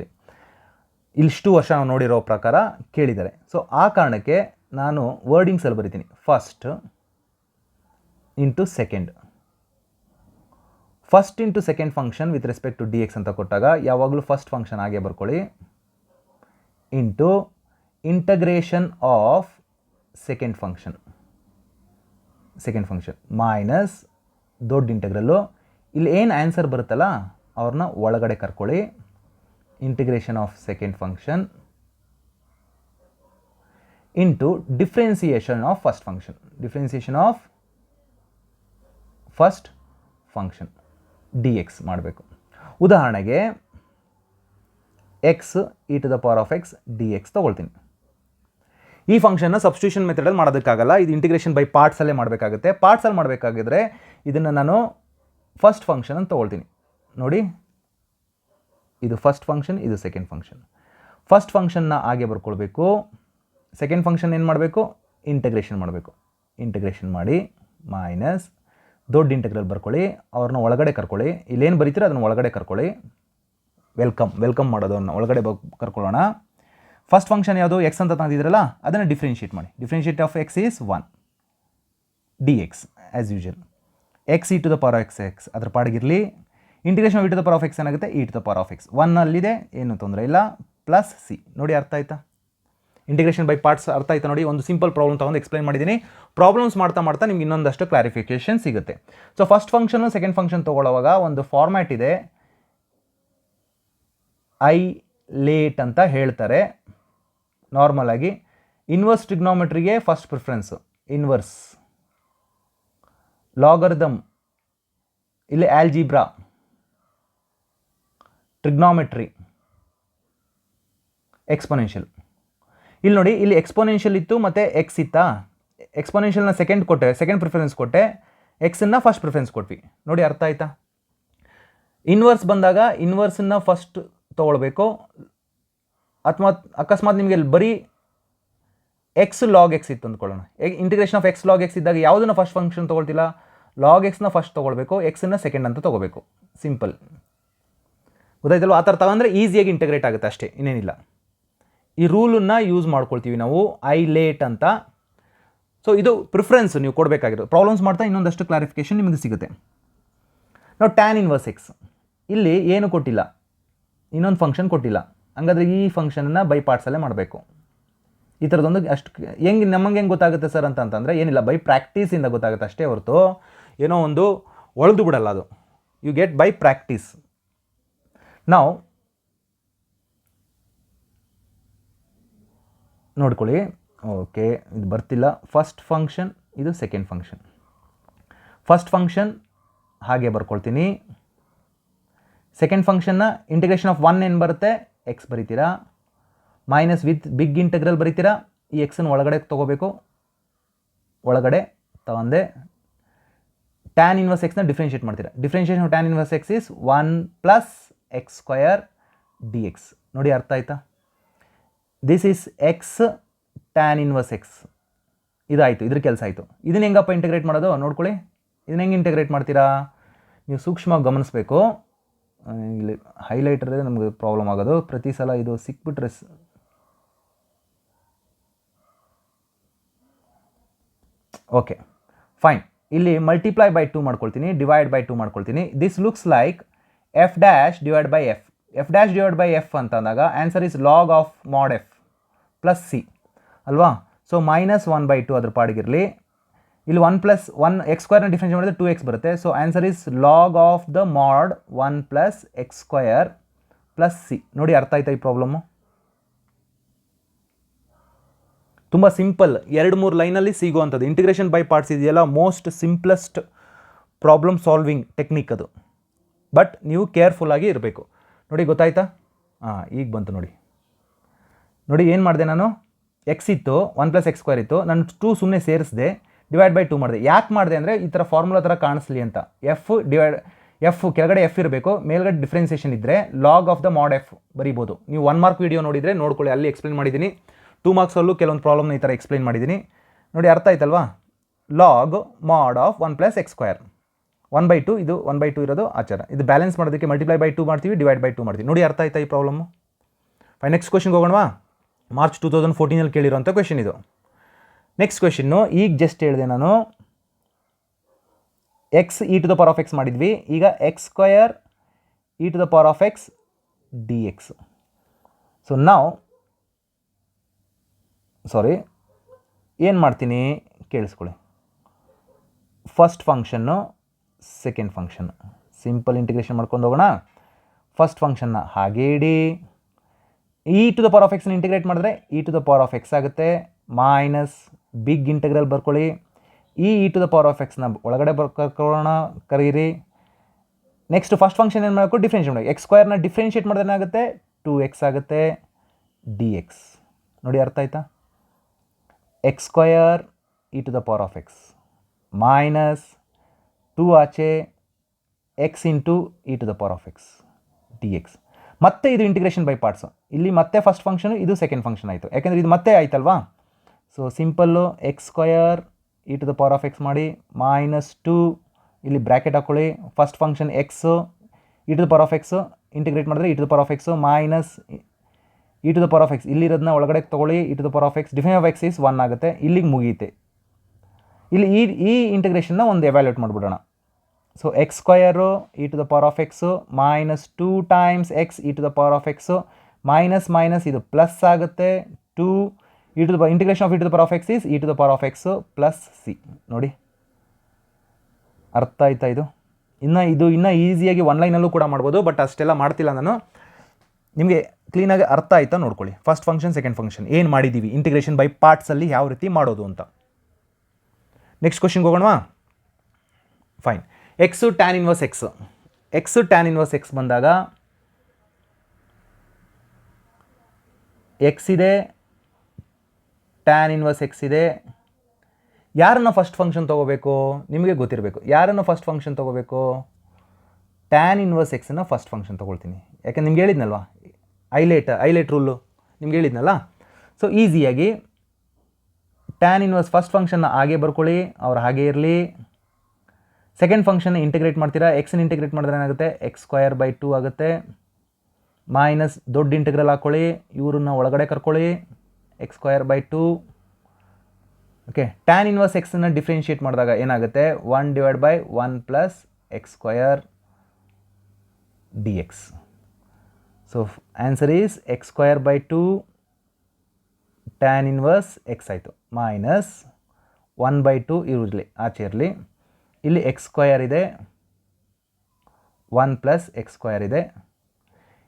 ಇಷ್ಟು ವರ್ಷ ನಾವು ನೋಡಿರೋ ಪ್ರಕಾರ ಕೇಳಿದ್ದಾರೆ. ಸೊ ಆ ಕಾರಣಕ್ಕೆ ನಾನು ವರ್ಡಿಂಗ್ಸಲ್ಲಿ ಬರಿತೀನಿ, first into second. First into second function with respect to dx ಅಂತ ಕೊಟ್ಟಾಗ ಯಾವಾಗಲೂ ಫಸ್ಟ್ ಫಂಕ್ಷನ್ ಹಾಗೆ ಬರ್ಕೊಳ್ಳಿ, into integration of second function minus ದೊಡ್ಡ ಇಂಟಗ್ರಲ್ಲು. ಇಲ್ಲಿ ಏನು ಆನ್ಸರ್ ಬರುತ್ತಲ್ಲ ಅವ್ರನ್ನ ಒಳಗಡೆ ಕರ್ಕೊಳ್ಳಿ, integration of second function into differentiation of first function dx ಮಾಡಬೇಕು. ಉದಾಹರಣೆಗೆ x e⁻x dx ತೊಗೊಳ್ತೀನಿ. ಈ ಫಂಕ್ಷನ್ನ ಸಬ್ಸ್ಟಿಟ್ಯೂಷನ್ ಮೆಥಡಲ್ಲಿ ಮಾಡೋದಕ್ಕಾಗಲ್ಲ, ಇದು ಇಂಟಿಗ್ರೇಷನ್ ಬೈ ಪಾರ್ಟ್ಸಲ್ಲೇ ಮಾಡಬೇಕಾಗುತ್ತೆ. ಪಾರ್ಟ್ಸಲ್ಲಿ ಮಾಡಬೇಕಾಗಿದ್ರೆ ಇದನ್ನು ನಾನು ಫಸ್ಟ್ ಫಂಕ್ಷನ್ ಅಂತ ತೊಗೊಳ್ತೀನಿ. ನೋಡಿ, ಇದು ಫಸ್ಟ್ ಫಂಕ್ಷನ್, ಇದು ಸೆಕೆಂಡ್ ಫಂಕ್ಷನ್. ಫಸ್ಟ್ ಫಂಕ್ಷನ್ನ ಹಾಗೆ ಬರ್ಕೊಳ್ಬೇಕು, ಸೆಕೆಂಡ್ ಫಂಕ್ಷನ್ ಏನು ಮಾಡಬೇಕು, ಇಂಟಗ್ರೇಷನ್ ಮಾಡಬೇಕು. ಇಂಟಗ್ರೇಷನ್ ಮಾಡಿ ಮೈನಸ್ ದೊಡ್ಡ ಇಂಟಗ್ರಲ್ ಬರ್ಕೊಳ್ಳಿ, ಅವ್ರನ್ನ ಒಳಗಡೆ ಕರ್ಕೊಳ್ಳಿ. ಇಲ್ಲೇನು ಬರೀತೀರ ಅದನ್ನು ಒಳಗಡೆ ಕರ್ಕೊಳ್ಳಿ. ವೆಲ್ಕಮ್ ಮಾಡೋದು, ಅವ್ರನ್ನ ಒಳಗಡೆ ಕರ್ಕೊಳ್ಳೋಣ. ಫಸ್ಟ್ ಫಂಕ್ಷನ್ ಯಾವುದು, ಎಕ್ಸ್ ಅಂತ ತಂದಿದ್ರಲ್ಲ, ಅದನ್ನು ಡಿಫ್ರೆನ್ಷಿಯೇಟ್ ಮಾಡಿ. Differentiate of X is 1 dx as usual. x e⁻x ಅದ್ರ ಪಾಡಿಗಿರಲಿ. ಇಂಟಿಗ್ರೇಷನ್ ಆಫ್ e⁻x ಏನಾಗುತ್ತೆ, e⁻x 1 ಅಲ್ಲಿದೆ, ಏನು ತೊಂದರೆ ಇಲ್ಲ, ಪ್ಲಸ್ ಸಿ. ನೋಡಿ ಅರ್ಥ ಆಯ್ತಾ? ಇಂಟಿಗ್ರೇಷನ್ ಬೈ ಪಾರ್ಟ್ಸ್ ಅರ್ಥ ಆಯ್ತಾ? ನೋಡಿ, ಒಂದು ಸಿಂಪಲ್ ಪ್ರಾಬ್ಲಮ್ ತೊಗೊಂಡು ಎಕ್ಸ್ಪ್ಲೈನ್ ಮಾಡಿದ್ದೀನಿ. ಪ್ರಾಬ್ಲಮ್ಸ್ ಮಾಡ್ತಾ ನಿಮ್ಗೆ ಇನ್ನೊಂದಷ್ಟು ಕ್ಲಾರಿಫಿಕೇಷನ್ ಸಿಗುತ್ತೆ. So first function second function ತೊಗೊಳ್ಳೋವಾಗ ಒಂದು ಫಾರ್ಮ್ಯಾಟ್ ಇದೆ, ಐ ಲೇಟ್ ಅಂತ ಹೇಳ್ತಾರೆ ನಾರ್ಮಲ್ ಆಗಿ. ಇನ್ವರ್ಸ್ ಟ್ರಿಗ್ನೋಮೆಟ್ರಿಗೆ ಫಸ್ಟ್ ಪ್ರಿಫರೆನ್ಸು, ಇನ್ವರ್ಸ್ ಲಾಗರಿದಮ್, ಇಲ್ಲಿ ಆಲ್ಜಿಬ್ರಾ, ಟ್ರಿಗ್ನೋಮೆಟ್ರಿ, ಎಕ್ಸ್ಪೊನೆನ್ಷಿಯಲ್. ಇಲ್ಲಿ ನೋಡಿ, ಇಲ್ಲಿ ಎಕ್ಸ್ಪೊನೆನ್ಷಿಯಲ್ ಇತ್ತು ಮತ್ತು ಎಕ್ಸ್ ಇತ್ತಾ. ಎಕ್ಸ್ಪೊನೆನ್ಷಿಯಲ್ನ ಸೆಕೆಂಡ್ ಪ್ರಿಫರೆನ್ಸ್ ಕೊಟ್ಟೆ, ಎಕ್ಸನ್ನು ಫಸ್ಟ್ ಪ್ರಿಫರೆನ್ಸ್ ಕೊಟ್ವಿ. ನೋಡಿ ಅರ್ಥ ಆಯ್ತಾ? ಇನ್ವರ್ಸ್ ಬಂದಾಗ ಇನ್ವರ್ಸನ್ನು ಫಸ್ಟ್ ತೊಗೊಳ್ಬೇಕು. ಅಕಸ್ಮಾತ್ ನಿಮಗೆ ಬರೀ ಎಕ್ಸ್ ಲಾಗ್ ಎಕ್ಸ್ ಇತ್ತು ಅಂದ್ಕೊಳ್ಳೋಣ. Integration of x log x ಇದ್ದಾಗ ಯಾವುದನ್ನು ಫಸ್ಟ್ ಫಂಕ್ಷನ್ ತೊಗೊಳ್ತಿಲ್ಲ, ಲಾಗ್ ಎಕ್ಸ್ನ ಫಸ್ಟ್ ತೊಗೊಳ್ಬೇಕು, ಎಕ್ಸನ್ನು ಸೆಕೆಂಡ್ ಅಂತ ತೊಗೋಬೇಕು. ಸಿಂಪಲ್, ಗೊತ್ತಾಯ್ತಲ್ವ? ಆ ಥರ ತಗೊಂಡ್ರೆ ಈಸಿಯಾಗಿ ಇಂಟಗ್ರೇಟ್ ಆಗುತ್ತೆ ಅಷ್ಟೇ, ಇನ್ನೇನಿಲ್ಲ. ಈ ರೂಲನ್ನು ಯೂಸ್ ಮಾಡ್ಕೊಳ್ತೀವಿ ನಾವು, ಐ ಲೇಟ್ ಅಂತ. ಸೊ ಇದು ಪ್ರಿಫರೆನ್ಸ್ ನೀವು ಕೊಡಬೇಕಾಗಿರೋದು. ಪ್ರಾಬ್ಲಮ್ಸ್ ಮಾಡ್ತಾ ಇನ್ನೊಂದಷ್ಟು ಕ್ಲಾರಿಫಿಕೇಷನ್ ನಿಮಗೆ ಸಿಗುತ್ತೆ. ನಾವು ಟ್ಯಾನ್ ಇನ್ವರ್ಸ್ ಎಕ್ಸ್ ಇಲ್ಲಿ ಏನು ಕೊಟ್ಟಿಲ್ಲ, ಇನ್ನೊಂದು ಫಂಕ್ಷನ್ ಕೊಟ್ಟಿಲ್ಲ. ಹಂಗಾದ್ರೆ ಈ ಫಂಕ್ಷನನ್ನು ಬೈ ಪಾರ್ಟ್ಸಲ್ಲೇ ಮಾಡಬೇಕು. ಈ ಥರದೊಂದು ಅಷ್ಟು ನಮಗೆ ಹೆಂಗೆ ಗೊತ್ತಾಗುತ್ತೆ ಸರ್ ಅಂತಂದರೆ, ಏನಿಲ್ಲ, ಬೈ ಪ್ರಾಕ್ಟೀಸಿಂದ ಗೊತ್ತಾಗುತ್ತೆ ಅಷ್ಟೇ ಹೊರತು ಏನೋ ಒಂದು ಒಳ್ದು ಬಿಡಲ್ಲ ಅದು. You get by practice. ನಾವು ನೋಡ್ಕೊಳ್ಳಿ, ಓಕೆ, ಇದು ಬರ್ತಿಲ್ಲ. ಫಸ್ಟ್ ಫಂಕ್ಷನ್, ಇದು ಸೆಕೆಂಡ್ ಫಂಕ್ಷನ್. ಫಸ್ಟ್ ಫಂಕ್ಷನ್ ಹಾಗೆ ಬರ್ಕೊಳ್ತೀನಿ. ಸೆಕೆಂಡ್ ಫಂಕ್ಷನ್ನ ಇಂಟಿಗ್ರೇಷನ್ ಆಫ್ 1 ಏನು ಬರುತ್ತೆ, ಎಕ್ಸ್ ಬರೀತೀರಾ, ಮೈನಸ್ ವಿತ್ ಬಿಗ್ ಇಂಟಗ್ರಲ್ ಬರೀತೀರಾ. ಈ ಎಕ್ಸನ್ನು ಒಳಗಡೆ ತೊಗೋಬೇಕು, ಒಳಗಡೆ ತಗೊಂಡೆ. ಟ್ಯಾನ್ ಇನ್ವರ್ಸ್ ಎಕ್ಸ್ನ ಡಿಫ್ರೆನ್ಷಿಯೇಟ್ ಮಾಡ್ತೀರಾ. Differentiation of tan inverse x is 1 + x² dx. ನೋಡಿ ಅರ್ಥ ಆಯ್ತಾ? This is x tan inverse x. ಇದಾಯಿತು, ಇದ್ರ ಕೆಲಸ ಆಯಿತು. ಇದನ್ನ ಹೆಂಗಪ್ಪ ಇಂಟಿಗ್ರೇಟ್ ಮಾಡೋದು ನೋಡ್ಕೊಳ್ಳಿ. ಇದನ್ನ ಹೆಂಗೆ ಇಂಟಿಗ್ರೇಟ್ ಮಾಡ್ತೀರಾ? ನೀವು ಸೂಕ್ಷ್ಮವಾಗಿ ಗಮನಿಸಬೇಕು. ಇಲ್ಲಿ ಹೈಲೈಟರ್ ನಮಗೆ ಪ್ರಾಬ್ಲಮ್ ಆಗೋದು ಪ್ರತಿ ಸಲ. ಇದು ಸಿಕ್ಬಿಟ್ರೆ ಓಕೆ ಫೈನ್. ಇಲ್ಲಿ ಮಲ್ಟಿಪ್ಲೈ ಬೈ 2 ಮಾಡ್ಕೊಳ್ತೀನಿ, ಡಿವೈಡ್ ಬೈ 2 ಮಾಡ್ಕೊಳ್ತೀನಿ. This looks like F dash divide by F. F dash divide by F ಅಂತ ಅಂದಾಗ ಆನ್ಸರ್ ಇಸ್ ಲಾಗ್ ಆಫ್ ಮಾಡ್ ಎಫ್ ಪ್ಲಸ್ ಸಿ ಅಲ್ವಾ? ಸೊ -1/2 ಅದ್ರ ಪಾಡಿಗಿರಲಿ. ಇಲ್ಲಿ 1 + 1 ಎಕ್ಸ್ ಸ್ಕ್ವೇರ್ನ ಡಿಫ್ರೆನ್ಷಿಯೇಟ್ ಮಾಡಿದ್ರೆ 2x ಬರುತ್ತೆ. So answer is log of the ಮಾಡ್ 1 + x² ಪ್ಲಸ್ ಸಿ. ನೋಡಿ ಅರ್ಥ ಆಯ್ತಾ ಈ ಪ್ರಾಬ್ಲಮ್ಮು? ತುಂಬ ಸಿಂಪಲ್, 2-3 ಲೈನಲ್ಲಿ ಸಿಗುವಂಥದ್ದು. ಇಂಟಿಗ್ರೇಷನ್ ಬೈ ಪಾರ್ಟ್ಸ್ ಇದೆಯಲ್ಲ, most simplest problem solving technique ಅದು. ಬಟ್ ನೀವು ಕೇರ್ಫುಲ್ಲಾಗಿ ಇರಬೇಕು. ನೋಡಿ ಗೊತ್ತಾಯ್ತಾ? ಈಗ ಬಂತು ನೋಡಿ. ನೋಡಿ ಏನು ಮಾಡಿದೆ ನಾನು? ಎಕ್ಸ್ ಇತ್ತು, 1 + x² ಇತ್ತು, ನಾನು 2 ಸುಮ್ಮನೆ ಸೇರಿಸಿದೆ, ಡಿವೈಡ್ ಬೈ 2 ಮಾಡಿದೆ. ಯಾಕೆ ಮಾಡಿದೆ ಅಂದರೆ ಈ ಥರ ಫಾರ್ಮುಲಾ ಥರ ಕಾಣಿಸ್ಲಿ ಅಂತ. ಎಫ್ ಕೆಳಗಡೆ ಎಫ್ ಇರಬೇಕು, ಮೇಲ್ಗಡೆ ಡಿಫ್ರೆನ್ಸಿಯೇಷನ್ ಇದ್ದರೆ ಲಾಗ್ ಆಫ್ ದ ಮಾಡ್ ಎಫ್ ಬರೀಬೋದು. ನೀವು 1 ಮಾರ್ಕ್ ವೀಡಿಯೋ ನೋಡಿದರೆ ನೋಡ್ಕೊಳ್ಳಿ, ಅಲ್ಲಿ ಎಕ್ಸ್ಪ್ಲೇನ್ ಮಾಡಿದ್ದೀನಿ. 2 ಮಾರ್ಕ್ಸಲ್ಲೂ ಕೆಲವೊಂದು ಪ್ರಾಬ್ಲಮ್ನ ಈ ಥರ ಎಕ್ಸ್ಪ್ಲೇನ್ ಮಾಡಿದ್ದೀನಿ. ನೋಡಿ ಅರ್ಥ ಆಯ್ತಲ್ವಾ? Log mod of 1 + x², 1/2. ಇದು 1/2 ಇರೋದು ಆಚಾರ. ಇದು ಬ್ಯಾಲೆನ್ಸ್ ಮಾಡೋದಕ್ಕೆ ಮಲ್ಟಿಪ್ಲೈ ಬೈ 2 ಮಾಡ್ತೀವಿ, ಡಿವೈಡ್ ಬೈ 2 ಮಾಡ್ತೀವಿ. ನೋಡಿ ಅರ್ಥ ಆಯ್ತಾ ಈ ಪ್ರಾಬ್ಲಮ್ಮು? ಫೈನ್. ನೆಕ್ಸ್ಟ್ ಕ್ವೆಶನ್ಗೆ ಹೋಗೋಣವಾ? ಮಾರ್ಚ್ 2014 ಕೇಳಿರೋಂಥ ಕ್ವೆಶನ್ ಇದು. ನೆಕ್ಸ್ಟ್ ಕ್ವೆಶನ್ನು ಈಗ ಜಸ್ಟ್ ಹೇಳಿದೆ ನಾನು, ಎಕ್ಸ್ e⁻x ಮಾಡಿದ್ವಿ. ಈಗ x² e⁻x dx. ಸೊ ನಾವು ಏನು ಮಾಡ್ತೀನಿ ಕೇಳಿಸ್ಕೊಳ್ಳಿ. First function, second function, simple integration ಮಾಡ್ಕೊಂಡು ಹೋಗೋಣ. ಫಸ್ಟ್ ಫಂಕ್ಷನ್ನ ಹಾಗೆ ಇಡಿ. e⁻x ಇಂಟಿಗ್ರೇಟ್ ಮಾಡಿದ್ರೆ e⁻x ಆಗುತ್ತೆ, ಮೈನಸ್ ಬಿಗ್ ಇಂಟೆಗ್ರಲ್ ಬರ್ಕೊಳ್ಳಿ. ಈ e⁻x ಒಳಗಡೆ ಬರ್ಕೊಳ್ಳೋಣ, ಕರೀರಿ. ನೆಕ್ಸ್ಟ್ ಫಸ್ಟ್ ಫಂಕ್ಷನ್ ಏನು ಮಾಡಬೇಕು? ಡಿಫ್ರೆನ್ಷಿಯೇಟ್ ಮಾಡಿ. x² ಡಿಫ್ರೆನ್ಷಿಯೇಟ್ ಮಾಡಿದ್ರೆ ಏನಾಗುತ್ತೆ? 2x ಆಗುತ್ತೆ dx. ನೋಡಿ ಅರ್ಥ ಆಯ್ತಾ? x² e⁻x ಮೈನಸ್ 2 ಆಚೆ x e⁻x dx. ಮತ್ತೆ ಇದು ಇಂಟಿಗ್ರೇಷನ್ ಬೈ ಪಾರ್ಟ್ಸು. ಇಲ್ಲಿ ಮತ್ತೆ ಫಸ್ಟ್ ಫಂಕ್ಷನು, ಇದು ಸೆಕೆಂಡ್ ಫಂಕ್ಷನ್ ಆಯಿತು, ಯಾಕೆಂದರೆ ಇದು ಮತ್ತೆ ಆಯ್ತಲ್ವಾ? ಸೊ ಸಿಂಪಲ್ಲು x² e⁻x ಮಾಡಿ, -2 ಇಲ್ಲಿ ಬ್ರ್ಯಾಕೆಟ್ ಹಾಕ್ಕೊಳ್ಳಿ. First function x e⁻x integrate ಮಾಡಿದ್ರೆ e⁻x ಮೈನಸ್ e⁻x ಇಲ್ಲಿರೋದನ್ನ ಒಳಗಡೆ ತೊಗೊಳ್ಳಿ. e⁻x define of x is 1 ಆಗುತ್ತೆ. ಇಲ್ಲಿಗೆ ಮುಗಿಯುತ್ತೆ. ಇಲ್ಲಿ ಈ ಇಂಟಿಗ್ರೇಷನ್ನ ಒಂದು ಎವ್ಯಾಲ್ಯೂಟ್ ಮಾಡಿಬಿಡೋಣ. So x² e⁻x minus 2 times x e⁻x minus ಇದು ಪ್ಲಸ್ ಆಗುತ್ತೆ. 2 integration of e⁻x is e⁻x plus C. ನೋಡಿ ಅರ್ಥ ಆಯ್ತಾ? ಇದು ಇನ್ನೂ ಈಸಿಯಾಗಿ 1 ಲೈನಲ್ಲೂ ಕೂಡ ಮಾಡ್ಬೋದು, ಬಟ್ ಅಷ್ಟೆಲ್ಲ ಮಾಡ್ತಿಲ್ಲ ನಾನು. ನಿಮಗೆ ಕ್ಲೀನಾಗಿ ಅರ್ಥ ಆಯ್ತಾ ನೋಡ್ಕೊಳ್ಳಿ. ಫಸ್ಟ್ ಫಂಕ್ಷನ್, ಸೆಕೆಂಡ್ ಫಂಕ್ಷನ್ ಏನು ಮಾಡಿದ್ದೀವಿ, ಇಂಟಿಗ್ರೇಷನ್ ಬೈ ಪಾರ್ಟ್ಸಲ್ಲಿ ಯಾವ ರೀತಿ ಮಾಡೋದು ಅಂತ. ನೆಕ್ಸ್ಟ್ ಕ್ವೆಶನ್ಗೆ ಹೋಗೋಣವಾ? Fine. X tan inverse x ಬಂದಾಗ ಎಕ್ಸ್ ಇದೆ, ಟ್ಯಾನ್ ಇನ್ವರ್ಸ್ ಎಕ್ಸ್ ಇದೆ. ಯಾರನ್ನು ಫಸ್ಟ್ ಫಂಕ್ಷನ್ ತೊಗೋಬೇಕು? ನಿಮಗೆ ಗೊತ್ತಿರಬೇಕು. ಯಾರನ್ನು ಫಸ್ಟ್ ಫಂಕ್ಷನ್ ತೊಗೋಬೇಕು? ಟ್ಯಾನ್ ಇನ್ವರ್ಸ್ ಎಕ್ಸನ್ನು ಫಸ್ಟ್ ಫಂಕ್ಷನ್ ತೊಗೊಳ್ತೀನಿ. ಯಾಕೆಂದ್ರೆ ನಿಮ್ಗೆ ಹೇಳಿದ್ನಲ್ವಾ, ಐಲೇಟ್ ರೂಲು ನಿಮ್ಗೆ ಹೇಳಿದ್ನಲ್ಲ. ಸೊ ಈಸಿಯಾಗಿ ಟ್ಯಾನ್ ಇನ್ವರ್ಸ್ ಫಸ್ಟ್ ಫಂಕ್ಷನ್ನ ಹಾಗೆ ಬರ್ಕೊಳ್ಳಿ, ಅವ್ರು ಹಾಗೆ ಇರಲಿ. ಸೆಕೆಂಡ್ ಫಂಕ್ಷನ್ ಇಂಟಿಗ್ರೇಟ್ ಮಾಡ್ತೀರಾ. ಎಕ್ಸನ್ನು ಇಂಟಿಗ್ರೇಟ್ ಮಾಡಿದ್ರೆ ಏನಾಗುತ್ತೆ? x² 2 ಆಗುತ್ತೆ. ಮೈನಸ್ ದೊಡ್ಡ ಇಂಟಿಗ್ರಲ್ ಹಾಕ್ಕೊಳ್ಳಿ, ಇವ್ರನ್ನ ಒಳಗಡೆ ಕರ್ಕೊಳ್ಳಿ, x² 2. ಓಕೆ, ಟ್ಯಾನ್ ಇನ್ವರ್ಸ್ ಎಕ್ಸನ್ನು ಡಿಫ್ರೆನ್ಷಿಯೇಟ್ ಮಾಡಿದಾಗ ಏನಾಗುತ್ತೆ? 1/1 + x² dx. So answer is x² 2 tan inverse x ಆಯಿತು, ಮೈನಸ್ 1/2 ಇರಲಿ, ಆಚೆ ಇರಲಿ. ಇಲ್ಲಿ x² ಇದೆ, 1 + x² ಇದೆ.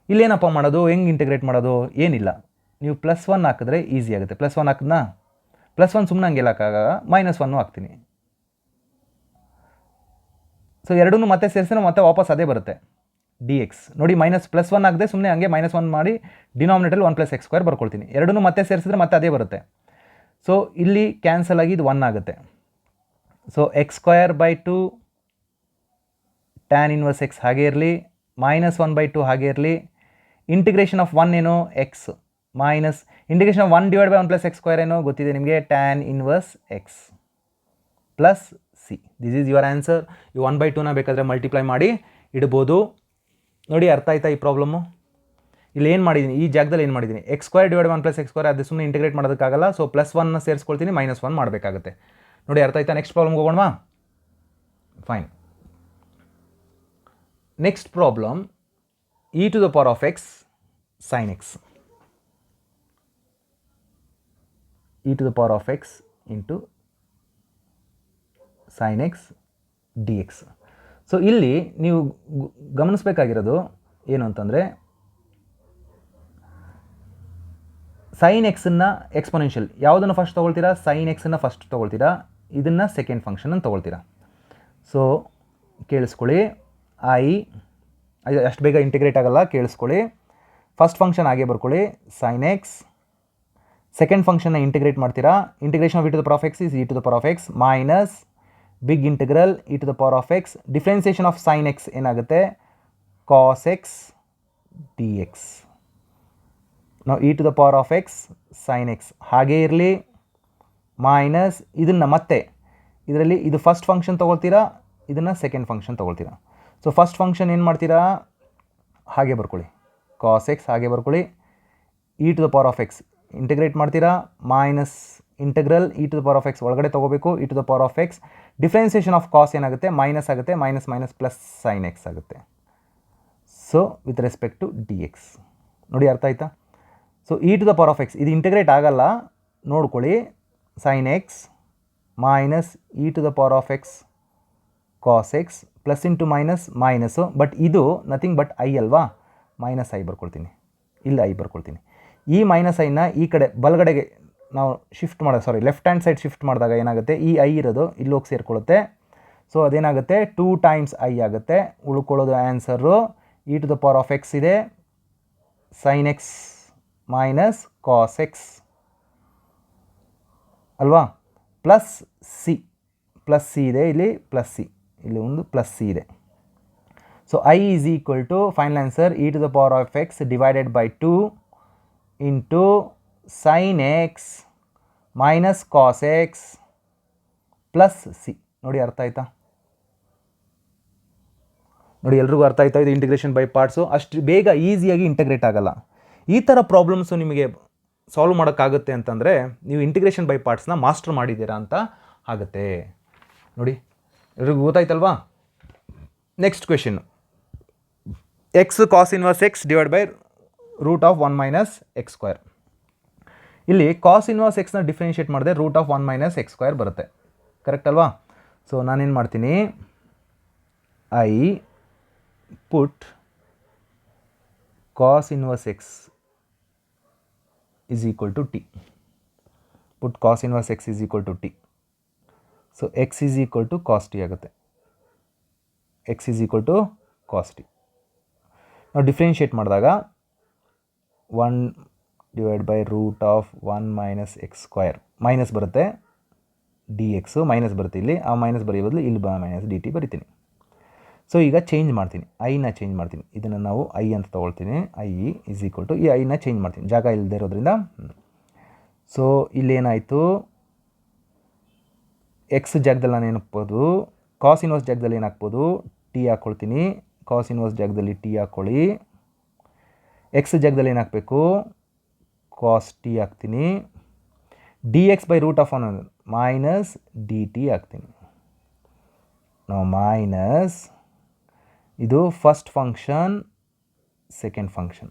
ಇಲ್ಲೇನಪ್ಪ ಮಾಡೋದು? ಹೆಂಗೆ ಇಂಟಿಗ್ರೇಟ್ ಮಾಡೋದು? ಏನಿಲ್ಲ, ನೀವು +1 ಹಾಕಿದ್ರೆ ಈಸಿ ಆಗುತ್ತೆ. +1 ಹಾಕಿದ್ನಾ? +1 ಸುಮ್ಮನೆ ಹಂಗೆ ಹಾಕಾಗ -1 ಹಾಕ್ತೀನಿ. ಸೊ ಎರಡೂ ಮತ್ತೆ ಸೇರಿಸಿದ್ರೆ ಮತ್ತೆ ವಾಪಸ್ ಅದೇ ಬರುತ್ತೆ dx. ನೋಡಿ +1 ಹಾಕಿದೆ, ಸುಮ್ಮನೆ ಹಂಗೆ -1 ಮಾಡಿ ಡಿನಾಮಿನೇಟರ್ 1 + x² ಬರ್ಕೊಳ್ತೀನಿ. ಎರಡೂ ಮತ್ತೆ ಸೇರಿಸಿದ್ರೆ ಮತ್ತೆ ಅದೇ ಬರುತ್ತೆ. ಸೊ ಇಲ್ಲಿ ಕ್ಯಾನ್ಸಲ್ ಆಗಿ ಇದು 1 ಆಗುತ್ತೆ. So x² 2 tan inverse X ಹಾಗೆ ಇರಲಿ, -1/2 ಹಾಗೆ ಇರಲಿ. ಇಂಟಿಗ್ರೇಷನ್ ಆಫ್ 1 ಏನು? X, minus integration of 1/1 + x² ಏನೋ ಗೊತ್ತಿದೆ ನಿಮಗೆ, tan inverse x plus C. C. This is your answer. ಈ 1/2ನ ಬೇಕಾದರೆ ಮಲ್ಟಿಪ್ಲೈ ಮಾಡಿ ಇಡ್ಬೋದು. ನೋಡಿ ಅರ್ಥ ಆಯ್ತಾ ಈ ಪ್ರಾಬ್ಲಮ್ಮು? ಇಲ್ಲಿ ಏನು ಮಾಡಿದ್ದೀನಿ, ಈ ಜಾಗದಲ್ಲಿ ಏನು ಮಾಡಿದ್ದೀನಿ, x² / 1 + x², ಅದು ಸುಮ್ಮನೆ ಇಂಟಿಗ್ರೇಟ್ ಮಾಡೋದಕ್ಕಾಗಲ್ಲ. ಸೊ +1ನ ಸೇರಿಸ್ಕೊಳ್ತೀನಿ, -1 ಮಾಡಬೇಕಾಗುತ್ತೆ. ನೋಡಿ ಅರ್ಥ ಆಯ್ತಾ? ನೆಕ್ಸ್ಟ್ ಪ್ರಾಬ್ಲಮ್ಗೆ ಹೋಗೋಣವಾ? Fine. Next problem e⁻x sin x. e⁻x into sin x dx. So ಇಲ್ಲಿ ನೀವು ಗಮನಿಸಬೇಕಾಗಿರೋದು ಏನು ಅಂತಂದರೆ, sin x-ನ ಎಕ್ಸ್ಪೊನೆನ್ಷಿಯಲ್ ಯಾವುದನ್ನು ಫಸ್ಟ್ ತೊಗೊಳ್ತೀರಾ? sin x-ನ ಫಸ್ಟ್ ತೊಗೊಳ್ತೀರಾ, ಇದನ್ನು ಸೆಕೆಂಡ್ ಫಂಕ್ಷನ್ ಅಂತ ತೊಗೊಳ್ತೀರಾ. ಸೊ ಕೇಳಿಸ್ಕೊಳ್ಳಿ, ಅಷ್ಟು ಬೇಗ ಇಂಟಿಗ್ರೇಟ್ ಆಗಲ್ಲ, ಕೇಳಿಸ್ಕೊಳ್ಳಿ. ಫಸ್ಟ್ ಫಂಕ್ಷನ್ ಹಾಗೆ ಬರ್ಕೊಳ್ಳಿ, sin x. ಸೆಕೆಂಡ್ ಫಂಕ್ಷನ್ನ ಇಂಟಿಗ್ರೇಟ್ ಮಾಡ್ತೀರಾ. Integration of e⁻x is e⁻x minus big integral e⁻x. Differentiation of sin x ಏನಾಗುತ್ತೆ? cos x dx. ನಾವು e⁻x sin x ಹಾಗೇ ಇರಲಿ, ಮೈನಸ್ ಇದನ್ನು ಮತ್ತೆ ಇದರಲ್ಲಿ ಇದು ಫಸ್ಟ್ ಫಂಕ್ಷನ್ ತೊಗೊಳ್ತೀರಾ, ಇದನ್ನು ಸೆಕೆಂಡ್ ಫಂಕ್ಷನ್ ತೊಗೊಳ್ತೀರಾ. ಸೊ ಫಸ್ಟ್ ಫಂಕ್ಷನ್ ಏನು ಮಾಡ್ತೀರಾ? ಹಾಗೆ ಬರ್ಕೊಳ್ಳಿ, cos x ಹಾಗೆ ಬರ್ಕೊಳ್ಳಿ, e⁻x ಇಂಟಿಗ್ರೇಟ್ ಮಾಡ್ತೀರಾ, ಮೈನಸ್ ಇಂಟಗ್ರಲ್ e⁻x ಒಳಗಡೆ ತೊಗೋಬೇಕು, e⁻x. ಡಿಫ್ರೆನ್ಸಿಯೇಷನ್ ಆಫ್ ಕಾಸ್ ಏನಾಗುತ್ತೆ? ಮೈನಸ್ ಆಗುತ್ತೆ, minus minus plus sin x ಆಗುತ್ತೆ. So with respect to dx. ನೋಡಿ ಅರ್ಥ ಆಯ್ತಾ? ಸೊ e⁻x ಇದು ಇಂಟಿಗ್ರೇಟ್ ಆಗಲ್ಲ, ನೋಡ್ಕೊಳ್ಳಿ. sin x minus e⁻x cos x plus into minus minus, but ಇದು ನಥಿಂಗ್ ಬಟ್ ಐ ಅಲ್ವಾ? ಮೈನಸ್ ಐ ಬರ್ಕೊಳ್ತೀನಿ, ಇಲ್ಲಿ ಐ ಬರ್ಕೊಳ್ತೀನಿ. ಈ ಮೈನಸ್ ಐನ ಈ ಕಡೆ ಬಲಗಡೆಗೆ ನಾವು ಶಿಫ್ಟ್ ಮಾಡೋದು, ಲೆಫ್ಟ್ ಹ್ಯಾಂಡ್ ಸೈಡ್ ಶಿಫ್ಟ್ ಮಾಡಿದಾಗ ಏನಾಗುತ್ತೆ? ಈ ಐ ಇರೋದು ಇಲ್ಲಿ ಹೋಗಿ ಸೇರಿಕೊಳ್ಳುತ್ತೆ. ಸೊ ಅದೇನಾಗುತ್ತೆ? 2 ಟೈಮ್ಸ್ ಐ ಆಗುತ್ತೆ. ಉಳ್ಕೊಳ್ಳೋದು ಆನ್ಸರು e⁻x ಇದೆ, sin x minus cos x ಅಲ್ವಾ? ಪ್ಲಸ್ ಸಿ ಇದೆ ಇಲ್ಲಿ, ಪ್ಲಸ್ ಸಿ ಇಲ್ಲಿ ಒಂದು ಪ್ಲಸ್ ಸಿ ಇದೆ. So I is equal to final answer e⁻x divided by 2 into sin x minus cos x plus C. ನೋಡಿ ಅರ್ಥ ಆಯ್ತಾ? ನೋಡಿ ಎಲ್ರಿಗೂ ಅರ್ಥ ಆಯ್ತಾ? ಇದು ಇಂಟಿಗ್ರೇಷನ್ ಬೈ ಪಾರ್ಟ್ಸು. ಅಷ್ಟು ಬೇಗ ಈಸಿಯಾಗಿ ಇಂಟಿಗ್ರೇಟ್ ಆಗಲ್ಲ. ಈ ಥರ ಪ್ರಾಬ್ಲಮ್ಸು ನಿಮಗೆ ಸಾಲ್ವ್ ಮಾಡೋಕ್ಕಾಗುತ್ತೆ ಅಂತಂದರೆ ನೀವು ಇಂಟಿಗ್ರೇಷನ್ ಬೈ ಪಾರ್ಟ್ಸ್ನ ಮಾಸ್ಟರ್ ಮಾಡಿದ್ದೀರಾ ಅಂತ ಆಗುತ್ತೆ. ನೋಡಿ ಎಲ್ರಿಗೂ ಗೊತ್ತಾಯ್ತಲ್ವಾ? Next question, x cos inverse x divide by √1 - x². ಇಲ್ಲಿ cos ಇನ್ವರ್ಸ್ ಎಕ್ಸ್ನ ಡಿಫ್ರೆನ್ಷಿಯೇಟ್ ಮಾಡಿದೆ √1 - x² ಬರುತ್ತೆ, ಕರೆಕ್ಟ್ ಅಲ್ವಾ? ಸೊ ನಾನೇನು ಮಾಡ್ತೀನಿ, I put cos inverse x is equal to t. Put cos inverse x is equal to t. So x is equal to cos t ಆಗುತ್ತೆ. x is equal to cos t. ನಾವು ಡಿಫ್ರೆನ್ಷಿಯೇಟ್ ಮಾಡಿದಾಗ 1 ಡಿವೈಡ್ ಬೈ √1 - x² ಮೈನಸ್ ಬರುತ್ತೆ, dx ಮೈನಸ್ ಬರುತ್ತೆ. ಇಲ್ಲಿ ಆ ಮೈನಸ್ ಬರೆಯೋ ಬದಲು ಇಲ್ಲಿ ಮೈನಸ್ dt ಬರಿತೀನಿ. ಸೊ ಈಗ ಚೇಂಜ್ ಮಾಡ್ತೀನಿ, ಐನ ಚೇಂಜ್ ಮಾಡ್ತೀನಿ. ಇದನ್ನು ನಾವು ಐ ಅಂತ ತೊಗೊಳ್ತೀನಿ. ಐ ಈಸ್ ಈಕ್ವಲ್ ಟು ಈ ಐನ ಚೇಂಜ್ ಮಾಡ್ತೀನಿ, ಜಾಗ ಇಲ್ಲದೆ ಇರೋದ್ರಿಂದ. ಸೊ ಇಲ್ಲೇನಾಯಿತು, ಎಕ್ಸ್ ಜಾಗದಲ್ಲಿ ನಾನು ಏನು ಹಾಕ್ಬೋದು? ಕಾಸ್ ಇನ್ವರ್ಸ್ ಜಾಗದಲ್ಲಿ ಏನು ಹಾಕ್ಬೋದು? ಟಿ ಹಾಕ್ಕೊಳ್ತೀನಿ. ಕಾಸ್ ಇನ್ವರ್ಸ್ ಜಾಗದಲ್ಲಿ ಟಿ ಹಾಕ್ಕೊಳ್ಳಿ. ಎಕ್ಸ್ ಜಾಗದಲ್ಲಿ ಏನು ಹಾಕಬೇಕು? ಕಾಸ್ ಟಿ ಹಾಕ್ತೀನಿ. dx by √1 minus d t ಹಾಕ್ತೀನಿ. ನಾವು ಮೈನಸ್ ಇದು first function, second function.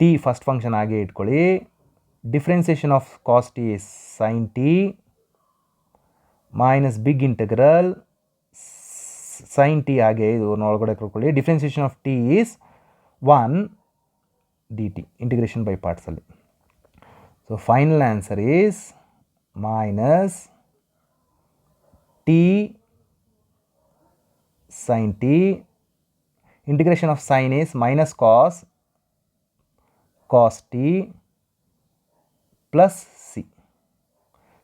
T first function ಹಾಗೆ ಇಟ್ಕೊಳ್ಳಿ. Differentiation of cos t sin t minus big integral sin t ಹಾಗೆ ಇದು ಒಳಗಡೆ ಕೊಡ್ಕೊಳ್ಳಿ. Differentiation of t is 1 dt, integration by ಪಾರ್ಟ್ಸಲ್ಲಿ. So final answer is minus t sin t. Integration of sin is minus cos t plus c.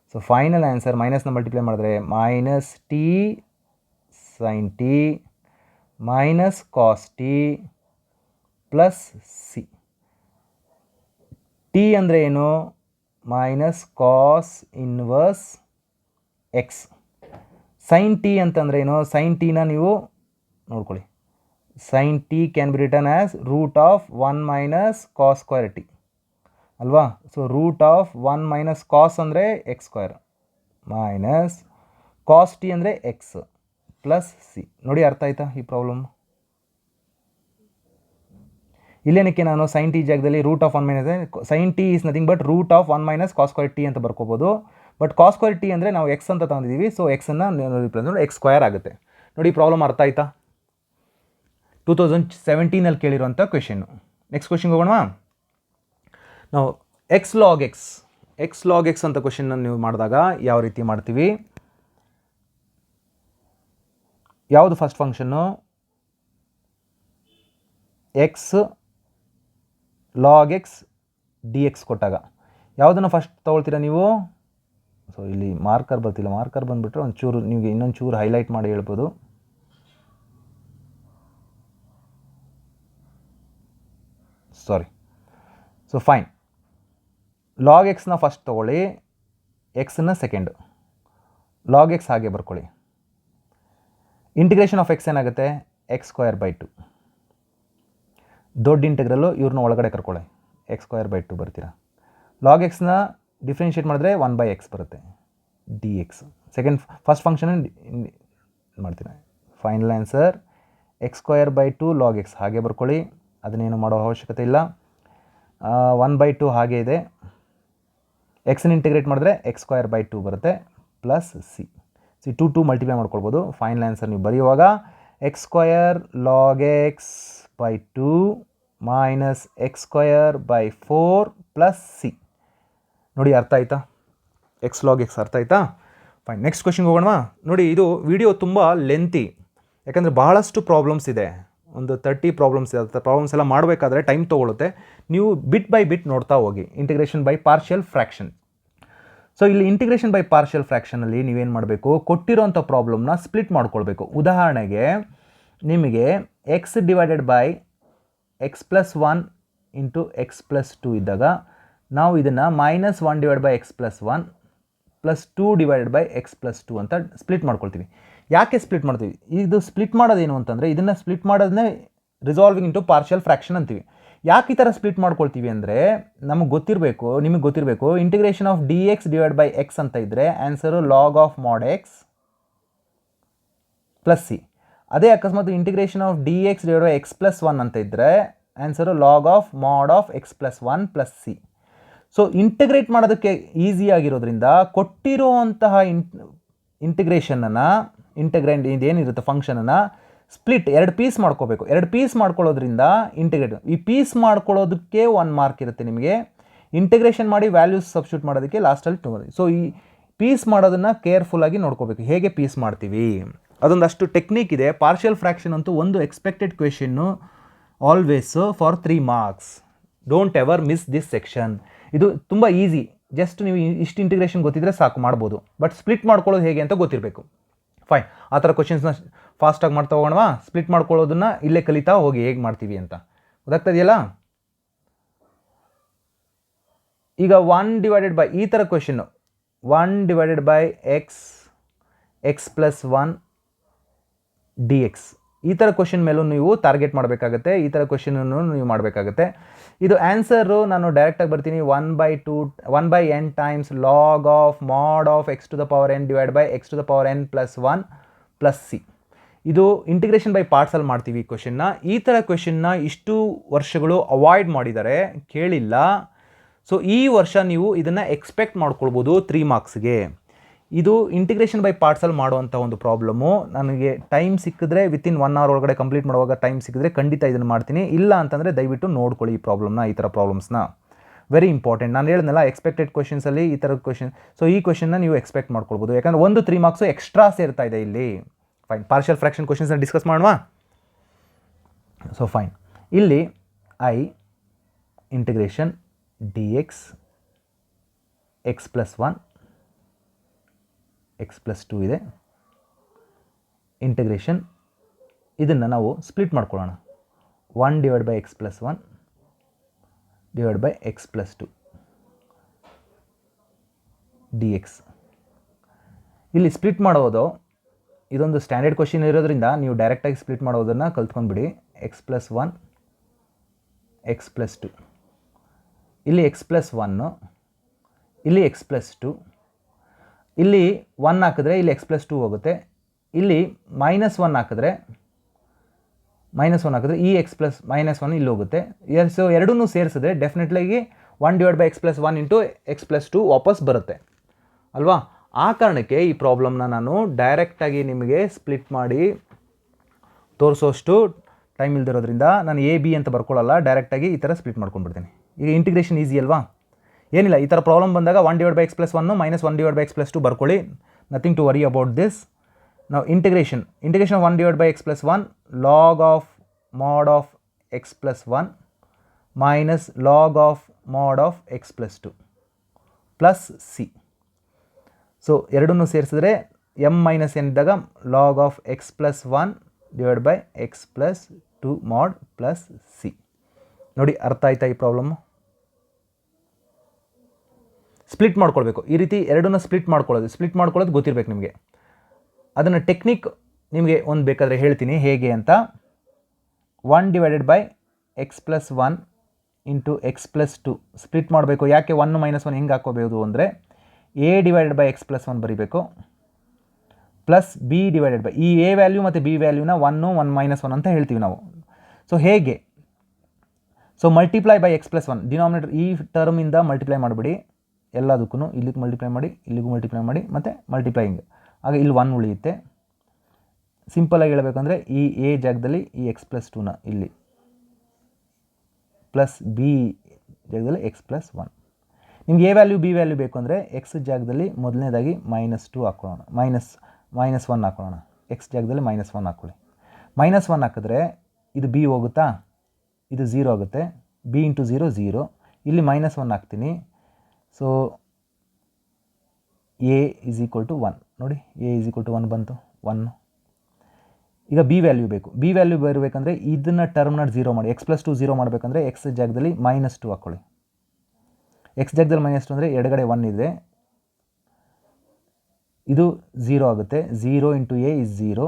So final answer minus na multiply ಮಾಡಿದ್ರೆ minus t sin t minus cos t plus c. t ಅಂದರೆ ಏನು? minus cos inverse x. Sine t ಅಂತಂದರೆ ಏನು, ಸೈನ್ ಟಿನ ನೀವು ನೋಡ್ಕೊಳ್ಳಿ, sine t can be return as root of 1 minus cos square t ಅಲ್ವಾ. So root of 1 minus cos ಅಂದರೆ x square minus cos t ಅಂದರೆ ಎಕ್ಸ್ ಪ್ಲಸ್ ಸಿ. ನೋಡಿ ಅರ್ಥ ಆಯ್ತಾ ಈ ಪ್ರಾಬ್ಲಮ್. ಇಲ್ಲೇನಕ್ಕೆ ನಾನು ಸೈನ್ ಟಿ ಜಾಗದಲ್ಲಿ root of 1 minus, sine t is nothing but root of 1 minus cos square t ಅಂತ ಬರ್ಕೋಬೋದು. ಬಟ್ ಕಾಸ್ ಸ್ಕ್ವೇರ್ ಟಿ ಅಂದರೆ ನಾವು ಎಕ್ಸ್ ಅಂತ ತಗೊಂಡಿದ್ದೀವಿ, ಸೊ ಎಕ್ಸನ್ನು ರಿಪ್ಲೇಸ್ ಮಾಡಿ ಎಕ್ಸ್ ಸ್ಕ್ವೇರ್ ಆಗುತ್ತೆ. ನೋಡಿ ಪ್ರಾಬ್ಲಮ್ ಅರ್ಥ ಆಯ್ತಾ. 2017 ಕೇಳಿರುವಂಥ ಕ್ವೆಶನ್ನು. ನೆಕ್ಸ್ಟ್ ಕ್ವೆಶನ್ಗೆ ಹೋಗೋಣ. ನಾವು ಎಕ್ಸ್ ಲಾಗ್ ಎಕ್ಸ್ ಅಂತ ಕ್ವೆಶನ್ನ ನೀವು ಮಾಡಿದಾಗ ಯಾವ ರೀತಿ ಮಾಡ್ತೀವಿ, ಯಾವುದು first function, X log X D X ಕೊಟ್ಟಾಗ ಯಾವುದನ್ನು ಫಸ್ಟ್ ತೊಗೊಳ್ತೀರಾ ನೀವು. ಸೊ ಇಲ್ಲಿ ಮಾರ್ಕರ್ ಬರ್ತಿಲ್ಲ, ಮಾರ್ಕರ್ ಬಂದುಬಿಟ್ರೆ ಒಂಚೂರು ನಿಮಗೆ ಇನ್ನೊಂದು ಚೂರು ಹೈಲೈಟ್ ಮಾಡಿ ಹೇಳ್ಬೋದು. ಸಾರಿ. ಸೊ ಫೈನ್, ಲಾಗ್ ಎಕ್ಸ್ನ ಫಸ್ಟ್ ತೊಗೊಳ್ಳಿ, ಎಕ್ಸನ್ನ ಸೆಕೆಂಡು, ಲಾಗ್ ಎಕ್ಸ್ ಹಾಗೆ ಬರ್ಕೊಳ್ಳಿ. ಇಂಟಿಗ್ರೇಷನ್ ಆಫ್ ಎಕ್ಸ್ ಏನಾಗುತ್ತೆ, ಎಕ್ಸ್ ಸ್ಕ್ವೇರ್ ಬೈ 2. ದೊಡ್ಡ ಇಂಟೆಗ್ರಲ್ಲು ಇವ್ರನ್ನ ಒಳಗಡೆ ಕರ್ಕೊಳ್ಳಿ, ಎಕ್ಸ್ ಸ್ಕ್ವೇರ್ ಬೈ 2 ಬರ್ತೀರಾ. ಲಾಗ್ ಎಕ್ಸ್ನ ಡಿಫ್ರೆನ್ಷಿಯೇಟ್ ಮಾಡಿದ್ರೆ 1 ಬೈ ಎಕ್ಸ್ ಬರುತ್ತೆ, ಡಿ ಎಕ್ಸ್. ಫಸ್ಟ್ ಫಂಕ್ಷನ್ ಮಾಡ್ತೀನಿ. Final answer X square by 2 log X ಹಾಗೆ ಬರ್ಕೊಳ್ಳಿ, ಅದನ್ನೇನು ಮಾಡೋ ಅವಶ್ಯಕತೆ ಇಲ್ಲ. 1 ಬೈ 2 ಹಾಗೆ ಇದೆ. ಎಕ್ಸನ್ನ ಇಂಟಿಗ್ರೇಟ್ ಮಾಡಿದ್ರೆ ಎಕ್ಸ್ ಸ್ಕ್ವೇರ್ ಬೈ 2 ಬರುತ್ತೆ ಪ್ಲಸ್ ಸಿ. 2 ಮಲ್ಟಿಪ್ಲೈ ಮಾಡ್ಕೊಳ್ಬೋದು. ಫೈನಲ್ ಆನ್ಸರ್ ನೀವು ಬರೆಯುವಾಗ X square log X by 2 minus X square by 4 plus C. ನೋಡಿ ಅರ್ಥ ಆಯ್ತಾ, ಎಕ್ಸ್ ಲಾಗ್ ಎಕ್ಸ್ ಅರ್ಥ ಆಯ್ತಾ. ಫೈನ್, ನೆಕ್ಸ್ಟ್ ಕ್ವೆಶನ್ಗೆ ಹೋಗೋಣ. ನೋಡಿ ಇದು ವಿಡಿಯೋ ತುಂಬ ಲೆಂತಿ, ಯಾಕಂದರೆ ಬಹಳಷ್ಟು ಪ್ರಾಬ್ಲಮ್ಸ್ ಇದೆ, ಒಂದು 30 ಪ್ರಾಬ್ಲಮ್ಸ್ ಇದೆ. ಪ್ರಾಬ್ಲಮ್ಸ್ ಎಲ್ಲ ಮಾಡಬೇಕಾದ್ರೆ ಟೈಮ್ ತೊಗೊಳುತ್ತೆ. ನೀವು ಬಿಟ್ ಬೈ ಬಿಟ್ ನೋಡ್ತಾ ಹೋಗಿ. Integration by partial fraction. So ಇಲ್ಲಿ ಇಂಟಿಗ್ರೇಷನ್ ಬೈ ಪಾರ್ಷಿಯಲ್ ಫ್ರ್ಯಾಕ್ಷನಲ್ಲಿ ನೀವೇನು ಮಾಡಬೇಕು, ಕೊಟ್ಟಿರೋಂಥ ಪ್ರಾಬ್ಲಮ್ನ ಸ್ಪ್ಲಿಟ್ ಮಾಡ್ಕೊಳ್ಬೇಕು. ಉದಾಹರಣೆಗೆ ನಿಮಗೆ X divided by x plus 1 into X plus 2 ಇದ್ದಾಗ ನಾವು ಇದನ್ನು minus 1 divide by x plus 1 plus 2 divided by x plus 2 ಅಂತ ಸ್ಪ್ಲಿಟ್ ಮಾಡ್ಕೊಳ್ತೀವಿ. ಯಾಕೆ ಸ್ಪ್ಲಿಟ್ ಮಾಡ್ತೀವಿ, ಇದು ಸ್ಪ್ಲಿಟ್ ಮಾಡೋದೇನು ಅಂತಂದರೆ ಇದನ್ನು ಸ್ಪ್ಲಿಟ್ ಮಾಡೋದನ್ನೇ ರಿಸಾಲ್ವಿಂಗ್ ಇಂಟು ಪಾರ್ಷಿಯಲ್ ಫ್ರ್ಯಾಕ್ಷನ್ ಅಂತೀವಿ. ಯಾಕೆ ಈ ಥರ ಸ್ಪ್ಲಿಟ್ ಮಾಡ್ಕೊಳ್ತೀವಿ ಅಂದರೆ ನಿಮಗೆ ಗೊತ್ತಿರಬೇಕು integration of d x divide by x ಅಂತ ಇದ್ದರೆ answer log of mod x plus C. ಅದೇ ಅಕಸ್ಮಾತ್ integration of d x divide by x plus 1 ಅಂತ ಇದ್ದರೆ answer log of mod of x plus 1 plus C. So integrate ಮಾಡೋದಕ್ಕೆ ಈಸಿಯಾಗಿರೋದ್ರಿಂದ ಕೊಟ್ಟಿರುವಂತಹ ಇಂಟಿಗ್ರೇಷನನ್ನು ಇಂಟಿಗ್ರೆಂಡ್ ಇದೇನಿರುತ್ತೆ ಫಂಕ್ಷನನ್ನು ಸ್ಪ್ಲಿಟ್ 2 ಪೀಸ್ ಮಾಡ್ಕೋಬೇಕು. 2 ಪೀಸ್ ಮಾಡ್ಕೊಳ್ಳೋದ್ರಿಂದ ಇಂಟಿಗ್ರೇಟ್, ಈ ಪೀಸ್ ಮಾಡ್ಕೊಳ್ಳೋದಕ್ಕೆ 1 ಮಾರ್ಕ್ ಇರುತ್ತೆ ನಿಮಗೆ. ಇಂಟಿಗ್ರೇಷನ್ ಮಾಡಿ ವ್ಯಾಲ್ಯೂಸ್ ಸಬ್ಸ್ಟಿಟ್ಯೂಟ್ ಮಾಡೋದಕ್ಕೆ ಲಾಸ್ಟಲ್ಲಿ 2. ಸೊ ಈ ಪೀಸ್ ಮಾಡೋದನ್ನು ಕೇರ್ಫುಲ್ಲಾಗಿ ನೋಡ್ಕೋಬೇಕು, ಹೇಗೆ ಪೀಸ್ ಮಾಡ್ತೀವಿ ಅದೊಂದಷ್ಟು ಟೆಕ್ನಿಕ್ ಇದೆ. ಪಾರ್ಷಿಯಲ್ ಫ್ರ್ಯಾಕ್ಷನ್ ಅಂತೂ ಒಂದು expected question always for 3 marks. Don't ever miss this section. ಇದು ತುಂಬ ಈಸಿ, ಜಸ್ಟ್ ನೀವು ಇಷ್ಟು ಇಂಟಿಗ್ರೇಷನ್ ಗೊತ್ತಿದ್ರೆ ಸಾಕು ಮಾಡ್ಬೋದು. ಬಟ್ ಸ್ಪ್ಲಿಟ್ ಮಾಡ್ಕೊಳ್ಳೋದು ಹೇಗೆ ಅಂತ ಗೊತ್ತಿರಬೇಕು. ಫೈನ್, ಆ ಥರ ಕ್ವಶನ್ಸ್ನ ಫಾಸ್ಟಾಗಿ ಮಾಡ್ತಾ ಹೋಗೋಣವಾ. ಸ್ಪ್ಲಿಟ್ ಮಾಡ್ಕೊಳ್ಳೋದನ್ನು ಇಲ್ಲೇ ಕಲಿತಾ ಹೋಗಿ ಹೇಗೆ ಮಾಡ್ತೀವಿ ಅಂತ ಗೊತ್ತಾಗ್ತಾ ಇದೆಯಲ್ಲ. ಈಗ 1 ಡಿವೈಡೆಡ್ ಬೈ ಈ ಥರ question 1 divided by x plus 1 d X, ಈ ಥರ ಕ್ವೆಶನ್ ಮೇಲೂ ನೀವು ಟಾರ್ಗೆಟ್ ಮಾಡಬೇಕಾಗತ್ತೆ, ಈ ಥರ ಕ್ವೆಶನನ್ನು ನೀವು ಮಾಡಬೇಕಾಗತ್ತೆ. ಇದು ಆನ್ಸರು ನಾನು ಡೈರೆಕ್ಟಾಗಿ ಬರ್ತೀನಿ 1 by n times log of mod of x to the power n divide by x to the power n plus 1 plus C. ಇದು ಇಂಟಿಗ್ರೇಷನ್ ಬೈ ಪಾರ್ಟ್ಸಲ್ಲಿ ಮಾಡ್ತೀವಿ ಈ ಕ್ವೆಶನ್ನ. ಈ ಥರ ಕ್ವೆಶನ್ನ ಇಷ್ಟು ವರ್ಷಗಳು ಅವಾಯ್ಡ್ ಮಾಡಿದ್ದಾರೆ, ಕೇಳಿಲ್ಲ. ಸೊ ಈ ವರ್ಷ ನೀವು ಇದನ್ನು ಎಕ್ಸ್ಪೆಕ್ಟ್ ಮಾಡ್ಕೊಳ್ಬೋದು 3 ಮಾರ್ಕ್ಸ್ಗೆ. ಇದು ಇಂಟಿಗ್ರೇಷನ್ ಬೈ ಪಾರ್ಟ್ಸಲ್ಲಿ ಮಾಡುವಂಥ ಒಂದು ಪ್ರಾಬ್ಲಮ್ಮು. ನನಗೆ ಟೈಮ್ ಸಿಕ್ಕಿದ್ರೆ ವಿತಿನ್ 1 ಅವರ್ ಒಳಗಡೆ ಕಂಪ್ಲೀಟ್ ಮಾಡುವಾಗ ಟೈಮ್ ಸಿಕ್ಕಿದ್ರೆ ಖಂಡಿತ ಇದನ್ನು ಮಾಡ್ತೀನಿ. ಇಲ್ಲ ಅಂತಂದರೆ ದಯವಿಟ್ಟು ನೋಡ್ಕೊಳ್ಳಿ ಈ ಪ್ರಾಬ್ಲಮ್ನ, ಈ ಥರ ಪ್ರಾಬ್ಲಮ್ಸ್ನ. Very important. ನಾನು ಹೇಳಿದ್ನಲ್ಲ ಎಕ್ಸ್ಪೆಕ್ಟೆಡ್ ಕ್ವೆಶನ್ಸಲ್ಲಿ ಈ ಥರದ ಕ್ವೆಶನ್. ಸೊ ಈ ಕ್ವೆಶನ್ನ ನೀವು ಎಕ್ಸ್ಪೆಕ್ಟ್ ಮಾಡ್ಕೊಳ್ಬೋದು, ಯಾಕಂದರೆ 3 ಮಾರ್ಕ್ಸು ಎಕ್ಸ್ಟ್ರಾ ಸೇರ್ತಾ ಇದೆ ಇಲ್ಲಿ. ಫೈನ್, ಪಾರ್ಷಿಯಲ್ ಫ್ರ್ಯಾಕ್ಷನ್ ಕ್ವೆಶನ್ಸ್ನ ಡಿಸ್ಕಸ್ ಮಾಡೋಣ. ಸೊ ಫೈನ್, ಇಲ್ಲಿ I integration D X X plus 1 X plus 2 ಇದೆ. ಇಂಟಿಗ್ರೇಷನ್ ಇದನ್ನು ನಾವು ಸ್ಪ್ಲಿಟ್ ಮಾಡ್ಕೊಳ್ಳೋಣ. 1 divide by x plus 1 divide by x plus 2 d X. ಇಲ್ಲಿ ಸ್ಪ್ಲಿಟ್ ಮಾಡೋದು ಇದೊಂದು ಸ್ಟ್ಯಾಂಡರ್ಡ್ ಕ್ವಶನ್ ಇರೋದ್ರಿಂದ ನೀವು ಡೈರೆಕ್ಟಾಗಿ ಸ್ಪ್ಲಿಟ್ ಮಾಡೋದನ್ನು ಕಲ್ತ್ಕೊಂಡ್ಬಿಡಿ. ಎಕ್ಸ್ ಪ್ಲಸ್ 1 ಎಕ್ಸ್ ಪ್ಲಸ್ 2, ಇಲ್ಲಿ ಎಕ್ಸ್ ಪ್ಲಸ್ 1, ಇಲ್ಲಿ ಎಕ್ಸ್ ಪ್ಲಸ್ 2, ಇಲ್ಲಿ 1 ಹಾಕಿದ್ರೆ ಇಲ್ಲಿ ಎಕ್ಸ್ ಪ್ಲಸ್ 2 ಹೋಗುತ್ತೆ, ಇಲ್ಲಿ -1 ಹಾಕಿದ್ರೆ ಈ ಎಕ್ಸ್ ಪ್ಲಸ್ -1 ಇಲ್ಲಿ ಹೋಗುತ್ತೆ. ಸೊ ಎರಡನ್ನೂ ಸೇರಿಸಿದ್ರೆ ಡೆಫಿನೆಟ್ಲಾಗಿ 1/x+1 ಇಂಟು x+2 ವಾಪಸ್ ಬರುತ್ತೆ ಅಲ್ವಾ. ಆ ಕಾರಣಕ್ಕೆ ಈ ಪ್ರಾಬ್ಲಮ್ನ ನಾನು ಡೈರೆಕ್ಟಾಗಿ ನಿಮಗೆ ಸ್ಪ್ಲಿಟ್ ಮಾಡಿ ತೋರಿಸೋಷ್ಟು ಟೈಮ್ ಇಲ್ದಿರೋದ್ರಿಂದ ನಾನು ಎ ಬಿ ಅಂತ ಬರ್ಕೊಳ್ಳಲ್ಲ, ಡೈರೆಕ್ಟಾಗಿ ಈ ಥರ ಸ್ಪ್ಲಿಟ್ ಮಾಡ್ಕೊಂಡ್ಬಿಡ್ತೀನಿ. ಈಗ ಇಂಟಿಗ್ರೇಷನ್ ಈಸಿ ಅಲ್ವಾ, ಏನಿಲ್ಲ. ಈ ಥರ ಪ್ರಾಬ್ಲಮ್ ಬಂದಾಗ 1/x+1 -1/x+2 ಬರ್ಕೊಳ್ಳಿ, nothing to worry about this. ನಾವು integration of 1/x+1 log of mod of x+1 minus log of mod of x+2 plus C. So ಎರಡನ್ನೂ ಸೇರಿಸಿದ್ರೆ m - n ಇದ್ದಾಗ log of x+1 / x+2 mod plus C. ನೋಡಿ ಅರ್ಥ ಆಯ್ತಾ ಈ ಪ್ರಾಬ್ಲಮ್ಮು? ಸ್ಪ್ಲಿಟ್ ಮಾಡ್ಕೊಳ್ಬೇಕು, ಈ ರೀತಿ ಎರಡನ್ನೂ ಸ್ಪ್ಲಿಟ್ ಮಾಡ್ಕೊಳ್ಳೋದು ಗೊತ್ತಿರಬೇಕು ನಿಮಗೆ. ಅದನ್ನು ಟೆಕ್ನಿಕ್ ನಿಮಗೆ ಒಂದು ಬೇಕಾದರೆ ಹೇಳ್ತೀನಿ ಹೇಗೆ ಅಂತ. 1/x+1 ಇಂಟು x+2 ಸ್ಪ್ಲಿಟ್ ಮಾಡಬೇಕು. ಯಾಕೆ 1 - 1 ಹೆಂಗೆ ಹಾಕೋಬೋದು ಅಂದರೆ a/x+1 ಬರೀಬೇಕು ಪ್ಲಸ್ b ಈ a ವ್ಯಾಲ್ಯೂ ಮತ್ತು b ವ್ಯಾಲ್ಯೂನ 1 - 1 ಅಂತ ಹೇಳ್ತೀವಿ ನಾವು. ಸೊ ಹೇಗೆ? So multiply by x+1 denominator ಈ ಟರ್ಮಿಂದ ಮಲ್ಟಿಪ್ಲೈ ಮಾಡಿಬಿಡಿ ಎಲ್ಲದಕ್ಕೂ. ಇಲ್ಲಿಗೆ ಮಲ್ಟಿಪ್ಲೈ ಮಾಡಿ, ಇಲ್ಲಿಗೂ ಮಲ್ಟಿಪ್ಲೈ ಮಾಡಿ, ಮತ್ತು ಮಲ್ಟಿಪ್ಲೈಯಿಂಗ್ ಆಗ ಇಲ್ಲಿ 1 ಉಳಿಯುತ್ತೆ. ಸಿಂಪಲಾಗಿ ಹೇಳಬೇಕಂದ್ರೆ ಈ ಎ ಜಾಗದಲ್ಲಿ ಈ x+2ನ ಇಲ್ಲಿ ಪ್ಲಸ್ ಬಿ ಜಾಗದಲ್ಲಿ x+1. ನಿಮ್ಗೆ ಎ ವ್ಯಾಲ್ಯೂ ಬಿ ವ್ಯಾಲ್ಯೂ ಬೇಕು ಅಂದರೆ ಎಕ್ಸ್ ಜಾಗದಲ್ಲಿ ಮೊದಲನೇದಾಗಿ -2 ಹಾಕೊಳ್ಳೋಣ, -1 ಹಾಕೊಳ್ಳೋಣ. ಎಕ್ಸ್ ಜಾಗದಲ್ಲಿ -1 ಹಾಕ್ಕೊಳ್ಳಿ. -1 ಹಾಕಿದ್ರೆ ಇದು ಬಿ ಹೋಗುತ್ತಾ, ಇದು 0 ಆಗುತ್ತೆ. ಬಿ ಇಂಟು 0 0, ಇಲ್ಲಿ -1 ಹಾಕ್ತೀನಿ. So A is equal to 1. ನೋಡಿ ಎ ಈಸ್ ಈಕ್ವಲ್ ಟು 1 ಬಂತು, 1. ಈಗ ಬಿ ವ್ಯಾಲ್ಯೂ ಬೇಕು. ಬಿ ವ್ಯಾಲ್ಯೂ ಬರಬೇಕಂದ್ರೆ ಇದನ್ನು ಟರ್ಮ್ನ 0 ಮಾಡಿ, x+2 0 ಮಾಡಬೇಕಂದ್ರೆ ಎಕ್ಸ್ ಜಾಗದಲ್ಲಿ -2 ಹಾಕ್ಕೊಳ್ಳಿ. ಎಕ್ಸ್ ಜಾಗದಲ್ಲಿ -2 ಅಂದರೆ ಎಡಗಡೆ 1 ಇದೆ, ಇದು 0 ಆಗುತ್ತೆ. 0 ಇಂಟು ಎ ಇಸ್ 0,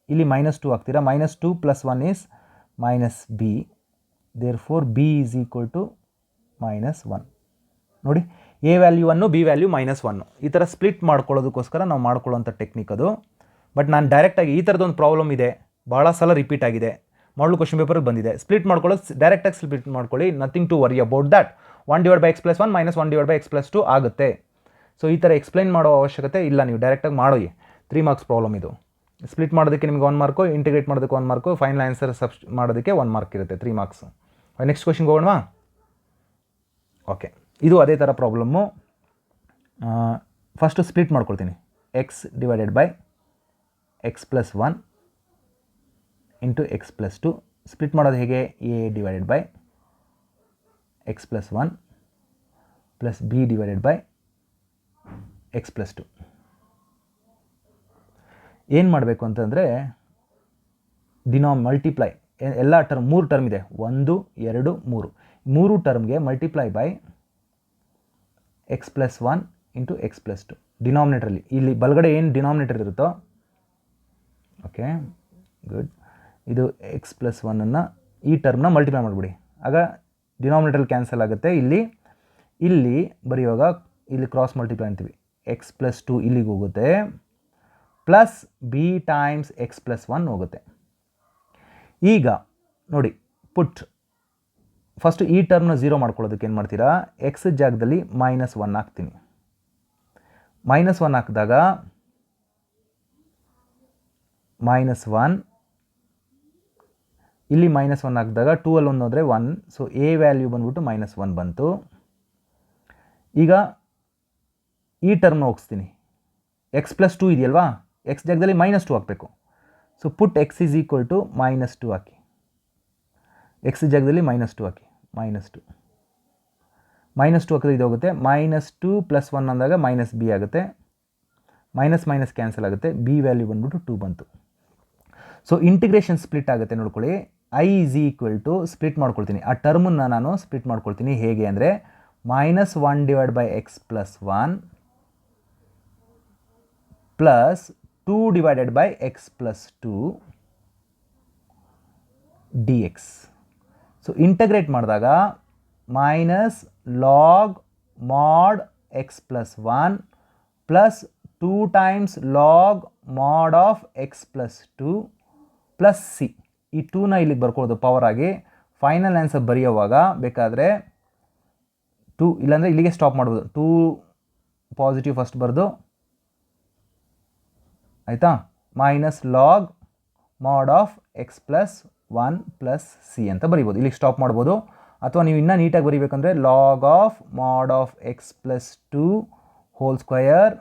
ಇಲ್ಲಿ -2 ಹಾಕ್ತೀರಾ. -2 + 1 is -b, therefore B is equal to -1. ನೋಡಿ ಎ ವ್ಯಾಲ್ಯೂ 1, ಬಿ ವ್ಯಾಲ್ಯೂ -1. ಈ ಥರ ಸ್ಪ್ಲಿಟ್ ಮಾಡ್ಕೊಳ್ಳೋದಕ್ಕೋಸ್ಕರ ನಾವು ಮಾಡ್ಕೊಳ್ಳೋಂಥ ಟೆಕ್ನಿಕ್ ಅದು. ಬಟ್ ನಾನು ಡೈರೆಕ್ಟಾಗಿ ಈ ಥರದೊಂದು ಪ್ರಾಬ್ಲಮ್ ಇದೆ, ಭಾಳ ಸಲ ರಿಪೀಟ್ ಆಗಿದೆ, ಮಾಡಲು ಕ್ವಶನ್ ಪೇಪರ್ಗೆ ಬಂದಿದೆ. ಸ್ಪ್ಲಿಟ್ ಮಾಡ್ಕೊಳ್ಳೋದು ಡೈರೆಕ್ಟಾಗಿ ಸ್ಪ್ಲಿಟ್ ಮಾಡ್ಕೊಳ್ಳಿ, nothing to worry about that. 1/x+1 - 1/x+2 ಆಗುತ್ತೆ. ಸೊ ಈ ಥರ ಎಕ್ಸ್ಪ್ಲೈನ್ ಮಾಡೋ ಅವಶ್ಯಕತೆ ಇಲ್ಲ, ನೀವು ಡೈರೆಕ್ಟಾಗಿ ಮಾಡೋಗಿ. 3 ಮಾರ್ಕ್ಸ್ ಪ್ರಾಬ್ಲಮ್ ಇದು. ಸ್ಪ್ಲಿಟ್ ಮಾಡೋದಕ್ಕೆ ನಿಮಗೆ 1 ಮಾರ್ಕು, ಇಂಟಿಗ್ರೇಟ್ ಮಾಡೋದಕ್ಕೆ 1 ಮಾರ್ಕು, ಫೈನಲ್ ಆನ್ಸರ್ ಮಾಡೋದಕ್ಕೆ 1 ಮಾರ್ಕ್ ಇರುತ್ತೆ. 3 ಮಾರ್ಕ್ಸ್. ನೆಕ್ಸ್ಟ್ ಕ್ವಶನ್ಗೆ ಹೋಗೋಣವಾ? ಓಕೆ, ಇದು ಅದೇ ಥರ ಪ್ರಾಬ್ಲಮ್ಮು. ಫಸ್ಟು ಸ್ಪ್ಲಿಟ್ ಮಾಡ್ಕೊಳ್ತೀನಿ. x/x+1 ಇಂಟು x+2 ಸ್ಪ್ಲಿಟ್ ಮಾಡೋದು ಹೇಗೆ? a/x+1 plus b/x+2. ಏನು ಮಾಡಬೇಕು ಅಂತಂದರೆ ಮಲ್ಟಿಪ್ಲೈ ಎಲ್ಲ ಟರ್ಮ್, 3 ಟರ್ಮ್ ಇದೆ, 1 2 3, 3 ಟರ್ಮ್ಗೆ multiply by x+1 into x+2 ಡಿನಾಮಿನೇಟ್ರಲ್ಲಿ. ಇಲ್ಲಿ ಬಲಗಡೆ ಏನು ಡಿನಾಮಿನೇಟರ್ ಇರುತ್ತೋ, ಓಕೆ ಗುಡ್, ಇದು x+1ಅನ್ನು ಈ ಟರ್ಮ್ನ ಮಲ್ಟಿಪ್ಲೈ ಮಾಡಿಬಿಡಿ, ಆಗ ಡಿನಾಮಿನೇಟ್ರಲ್ಲಿ ಕ್ಯಾನ್ಸಲ್ ಆಗುತ್ತೆ. ಇಲ್ಲಿ ಬರೆಯುವಾಗ ಇಲ್ಲಿ ಕ್ರಾಸ್ ಮಲ್ಟಿಪ್ಲೈ ಅಂತೀವಿ. x+2 ಇಲ್ಲಿಗೆ ಹೋಗುತ್ತೆ, ಪ್ಲಸ್ b ಟೈಮ್ಸ್ x+1 ಹೋಗುತ್ತೆ. ಈಗ ನೋಡಿ ಪುಟ್ ಫಸ್ಟು ಈ ಟರ್ಮ್ನ 0 ಮಾಡ್ಕೊಳ್ಳೋದಕ್ಕೆ ಏನು ಮಾಡ್ತೀರಾ? ಎಕ್ಸ್ ಜಾಗದಲ್ಲಿ -1 ಹಾಕ್ತೀನಿ. -1 ಹಾಕಿದಾಗ -1, ಇಲ್ಲಿ -1 ಹಾಕಿದಾಗ 2 ಅಲ್ಲಿ 1 ಹೋದರೆ 1. ಸೊ ಎ ವ್ಯಾಲ್ಯೂ ಬಂದ್ಬಿಟ್ಟು -1 ಬಂತು. ಈಗ ಈ ಟರ್ಮ್ನ ಹೋಗಿಸ್ತೀನಿ. x+2 ಇದೆಯಲ್ವಾ, ಎಕ್ಸ್ ಜಾಗದಲ್ಲಿ -2 ಹಾಕಬೇಕು. So put x is equal to -2 ಹಾಕಿ, ಎಕ್ಸ್ ಜಾಗದಲ್ಲಿ -2 ಹಾಕಿ. -2 ಹಾಕಿದ್ರೆ ಇದು ಹೋಗುತ್ತೆ. -2 + 1 ಅಂದಾಗ -b ಆಗುತ್ತೆ. ಮೈನಸ್ ಕ್ಯಾನ್ಸಲ್ ಆಗುತ್ತೆ. ಬಿ ವ್ಯಾಲ್ಯೂ ಬಂದ್ಬಿಟ್ಟು 2 ಬಂತು. ಸೊ ಇಂಟಿಗ್ರೇಷನ್ ಸ್ಪ್ಲಿಟ್ ಆಗುತ್ತೆ ನೋಡ್ಕೊಳ್ಳಿ. i is equal to split ಮಾಡ್ಕೊಳ್ತೀನಿ, ಆ ಟರ್ಮನ್ನು ನಾನು ಸ್ಪ್ಲಿಟ್ ಮಾಡ್ಕೊಳ್ತೀನಿ. ಹೇಗೆ ಅಂದರೆ -1/x+1 plus 2 divided by x plus 2 d x. So integrate ಮಾಡಿದಾಗ minus log mod x plus 1 plus 2 times log mod of x plus 2 plus C. ಈ 2ನ ಇಲ್ಲಿಗೆ ಬರ್ಕೊಳ್ಳೋದು ಪವರ್ ಆಗಿ. ಫೈನಲ್ ಆನ್ಸರ್ ಬರೆಯುವಾಗ ಬೇಕಾದರೆ 2 ಇಲ್ಲಾಂದರೆ ಇಲ್ಲಿಗೆ ಸ್ಟಾಪ್ ಮಾಡ್ಬೋದು. 2 ಪಾಸಿಟಿವ್ ಫಸ್ಟ್ ಬರೆದು ಆಯಿತಾ, minus log mod of x plus 1 plus C ಅಂತ ಬರಿಬೋದು. ಇಲ್ಲಿಗೆ ಸ್ಟಾಪ್ ಮಾಡ್ಬೋದು. ಅಥವಾ ನೀವು ಇನ್ನೂ ನೀಟಾಗಿ ಬರೀಬೇಕಂದ್ರೆ log of mod of x plus 2 whole square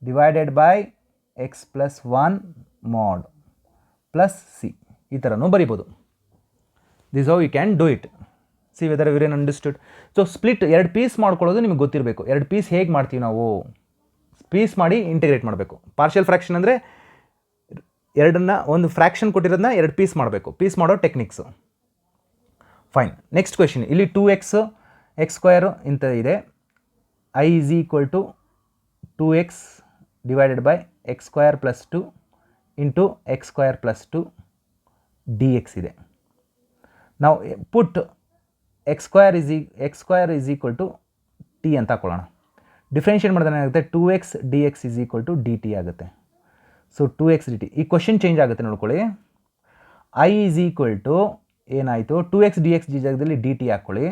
divided by x plus 1 mod plus C, ಈ ಥರನೂ ಬರಿಬೋದು. This how you can do it. See whether your understood. So split 2 piece ಮಾಡ್ಕೊಳ್ಳೋದು ನಿಮಗೆ ಗೊತ್ತಿರಬೇಕು. 2 ಪೀಸ್ ಹೇಗೆ ಮಾಡ್ತೀವಿ ನಾವು, ಪೀಸ್ ಮಾಡಿ ಇಂಟಿಗ್ರೇಟ್ ಮಾಡಬೇಕು. ಪಾರ್ಷಿಯಲ್ ಫ್ರ್ಯಾಕ್ಷನ್ ಅಂದರೆ ಎರಡನ್ನ, ಒಂದು ಫ್ರ್ಯಾಕ್ಷನ್ ಕೊಟ್ಟಿರೋದನ್ನ 2 ಪೀಸ್ ಮಾಡಬೇಕು. ಪೀಸ್ ಮಾಡೋ ಟೆಕ್ನಿಕ್ಸು. ಫೈನ್. Next question. ಇಲ್ಲಿ 2x ಎಕ್ಸ್ ಸ್ಕ್ವೇರು ಇಂಥ ಇದೆ. I is equal to 2x divided by x square plus 2 into x square plus 2 d x ಇದೆ. ನಾವು put x square is equal to T ಅಂತ ಹಾಕೊಳ್ಳೋಣ. ಡಿಫ್ರೆನ್ಷಿಯೇಟ್ ಮಾಡಿದ್ರೆ ಏನಾಗುತ್ತೆ, 2x D x is equal to d T ಆಗುತ್ತೆ. So 2x d T. ಈ ಕ್ವಶನ್ ಚೇಂಜ್ ಆಗುತ್ತೆ ನೋಡ್ಕೊಳ್ಳಿ. ಐ ಈಸ್ ಈಕ್ವಲ್ ಟು ಏನಾಯಿತು, 2x ಡಿ ಎಕ್ಸ್ ಜಾಗದಲ್ಲಿ ಡಿ ಟಿ ಹಾಕ್ಕೊಳ್ಳಿ.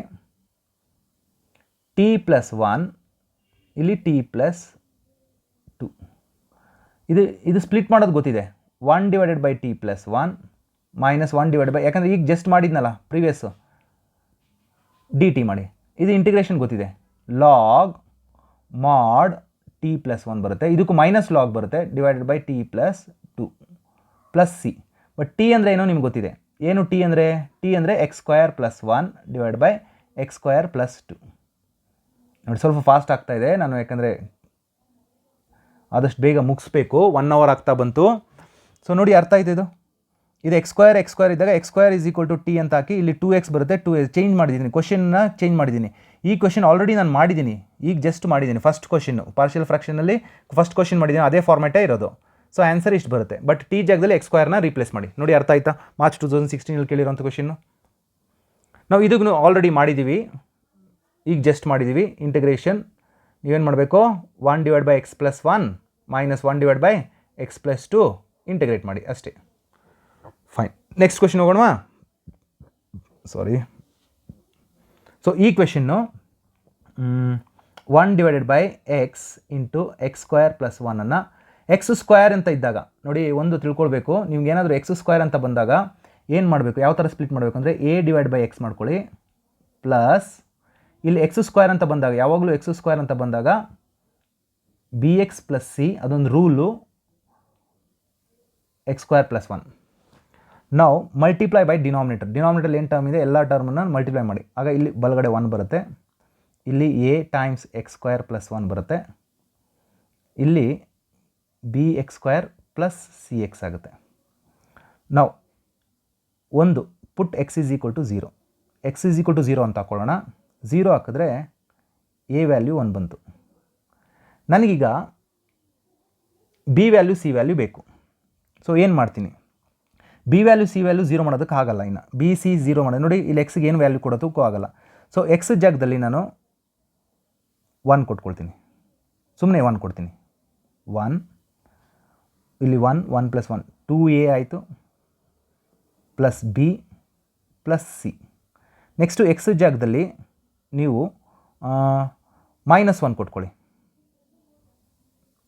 ಟಿ ಪ್ಲಸ್ 1 ಇಲ್ಲಿ ಟಿ ಪ್ಲಸ್ 2. ಇದು ಸ್ಪ್ಲಿಟ್ ಮಾಡೋದು ಗೊತ್ತಿದೆ. 1 divided by T plus 1 minus 1 divide by, ಯಾಕಂದರೆ ಈಗ ಜಸ್ಟ್ ಮಾಡಿದ್ನಲ್ಲ ಪ್ರೀವಿಯಸ್ಸು, ಡಿ ಟಿ ಮಾಡಿ. ಇದು ಇಂಟಿಗ್ರೇಷನ್ ಗೊತ್ತಿದೆ. ಲಾಗ್ ಮಾಡ್ ಟಿ ಪ್ಲಸ್ 1 ಬರುತ್ತೆ. ಇದಕ್ಕೂ ಮೈನಸ್ ಲಾಗ್ ಬರುತ್ತೆ divided by T plus 2 plus C. But T ಅಂದರೆ ಏನೋ ನಿಮ್ಗೆ ಗೊತ್ತಿದೆ. ಏನು ಟಿ ಅಂದರೆ? ಟಿ ಅಂದರೆ x square plus 1 divide by x square plus 2. ನೋಡಿ ಸ್ವಲ್ಪ ಫಾಸ್ಟ್ ಆಗ್ತಾ ಇದೆ ನಾನು, ಯಾಕಂದರೆ ಆದಷ್ಟು ಬೇಗ ಮುಗಿಸ್ಬೇಕು. 1 ಅವರ್ ಆಗ್ತಾ ಬಂತು. ಸೊ ನೋಡಿ ಅರ್ಥ ಆಯ್ತು ಇದು. ಇದು ಎಕ್ಸ್ ಸ್ಕ್ವೇರ್ ಇದ್ದಾಗ x square is equal to T ಅಂತ ಹಾಕಿ ಇಲ್ಲಿ 2x ಬರುತ್ತೆ. 2 ಚೇಂಜ್ ಮಾಡಿದ್ದೀನಿ, ಕ್ವಶನ್ನ ಚೇಂಜ್ ಮಾಡಿದ್ದೀನಿ. ಈ ಕ್ವಶನ್ ಆಲ್ರೆಡಿ ನಾನು ಮಾಡಿದ್ದೀನಿ, ಈಗ ಜಸ್ಟ್ ಮಾಡಿದ್ದೀನಿ. ಫಸ್ಟ್ ಕ್ವಶನ್ನು ಪಾರ್ಷಿಯಲ್ ಫ್ರಾಕ್ಷನಲ್ಲಿ ಫಸ್ಟ್ ಕ್ವಶನ್ ಮಾಡಿದ್ದೀನಿ, ಅದೇ ಫಾರ್ಮ್ಯಾಟೇ ಇರೋದು. ಸೊ ಆನ್ಸರ್ ಇಷ್ಟು ಬರುತ್ತೆ. ಬಟ್ ಟಿ ಜಾಗದಲ್ಲಿ ಎಕ್ಸ್ ಸ್ಕ್ವೇರ್ನ ರೀಪ್ಲೇಸ್ ಮಾಡಿ. ನೋಡಿ ಅರ್ಥ ಆಯ್ತಾ? ಮಾರ್ಚ್ 2016 ಕೇಳಿರೋಂಥ ಕ್ವಶನ್ನು. ನಾವು ಇದನ್ನು ಆಲ್ರೆಡಿ ಮಾಡಿದ್ದೀವಿ, ಈಗ ಜಸ್ಟ್ ಮಾಡಿದ್ದೀವಿ ಇಂಟಿಗ್ರೇಷನ್. ನೀವೇನು ಮಾಡಬೇಕು, 1 divide by x plus 1 minus 1 divide by x plus 2 integrate ಮಾಡಿ ಅಷ್ಟೇ. ಫೈನ್. ನೆಕ್ಸ್ಟ್ ಕ್ವೆಶನ್ ಹೋಗೋಣ. ಸಾರಿ. ಸೊ ಈ question 1 divided by X into x square plus 1 X square ಅಂತ ಇದ್ದಾಗ ನೋಡಿ, ಒಂದು ತಿಳ್ಕೊಳ್ಬೇಕು. ನಿಮ್ಗೆ ಏನಾದರೂ ಎಕ್ಸ್ ಸ್ಕ್ವೇರ್ ಅಂತ ಬಂದಾಗ ಏನು ಮಾಡಬೇಕು, ಯಾವ ಥರ ಸ್ಪ್ಲಿಟ್ ಮಾಡಬೇಕು ಅಂದರೆ ಎ ಡಿವೈಡ್ ಬೈ ಎಕ್ಸ್ ಮಾಡ್ಕೊಳ್ಳಿ. ಪ್ಲಸ್ ಇಲ್ಲಿ ಎಕ್ಸ್ ಸ್ಕ್ವೇರ್ ಅಂತ ಬಂದಾಗ, ಯಾವಾಗಲೂ ಎಕ್ಸ್ ಸ್ಕ್ವೇರ್ ಅಂತ ಬಂದಾಗ ಬಿ ಎಕ್ಸ್ ಪ್ಲಸ್ ಸಿ, ಅದೊಂದು ರೂಲು. ಎಕ್ಸ್ ಸ್ಕ್ವೇರ್ ಪ್ಲಸ್ 1 ನಾವು ಮಲ್ಟಿಪ್ಲೈ ಬೈ ಡಿನಾಮಿನೇಟರ್ ಏನು ಟರ್ಮ್ ಇದೆ ಎಲ್ಲ ಟರ್ಮನ್ನು ಮಲ್ಟಿಪ್ಲೈ ಮಾಡಿ. ಆಗ ಇಲ್ಲಿ ಬಲಗಡೆ 1 ಬರುತ್ತೆ. ಇಲ್ಲಿ A times x square plus 1 ಬರುತ್ತೆ. ಇಲ್ಲಿ B x square plus C x ಆಗುತ್ತೆ. ನಾವು ಒಂದು put x is equal to 0. X is equal to 0 ಅಂತ ಹಾಕೊಳ್ಳೋಣ. 0 ಹಾಕಿದ್ರೆ ಎ ವ್ಯಾಲ್ಯೂ 1 ಬಂತು. ನನಗೀಗ ಬಿ ವ್ಯಾಲ್ಯೂ ಸಿ ವ್ಯಾಲ್ಯೂ ಬೇಕು. ಸೊ ಏನು ಮಾಡ್ತೀನಿ, ಬಿ ವ್ಯಾಲ್ಯೂ ಸಿ ವ್ಯಾಲ್ಯೂ 0 ಮಾಡೋದಕ್ಕೆ ಆಗಲ್ಲ. ಇನ್ನು ಬಿ ಸಿ 0 ಮಾಡೋದು ನೋಡಿ, ಇಲ್ಲಿ ಎಕ್ಸ್ಗೆ ಏನು ವ್ಯಾಲ್ಯೂ ಕೊಡೋದಕ್ಕೂ ಆಗಲ್ಲ. ಸೊ ಎಕ್ಸ್ ಜಾಗದಲ್ಲಿ ನಾನು 1 ಕೊಟ್ಕೊಳ್ತೀನಿ, ಸುಮ್ಮನೆ 1 ಕೊಡ್ತೀನಿ. 1 ಇಲ್ಲಿ 1 ಪ್ಲಸ್ 1 2a ಆಯಿತು, plus B plus C. Next X ಜಾಗದಲ್ಲಿ ನೀವು -1 ಕೊಟ್ಕೊಳ್ಳಿ.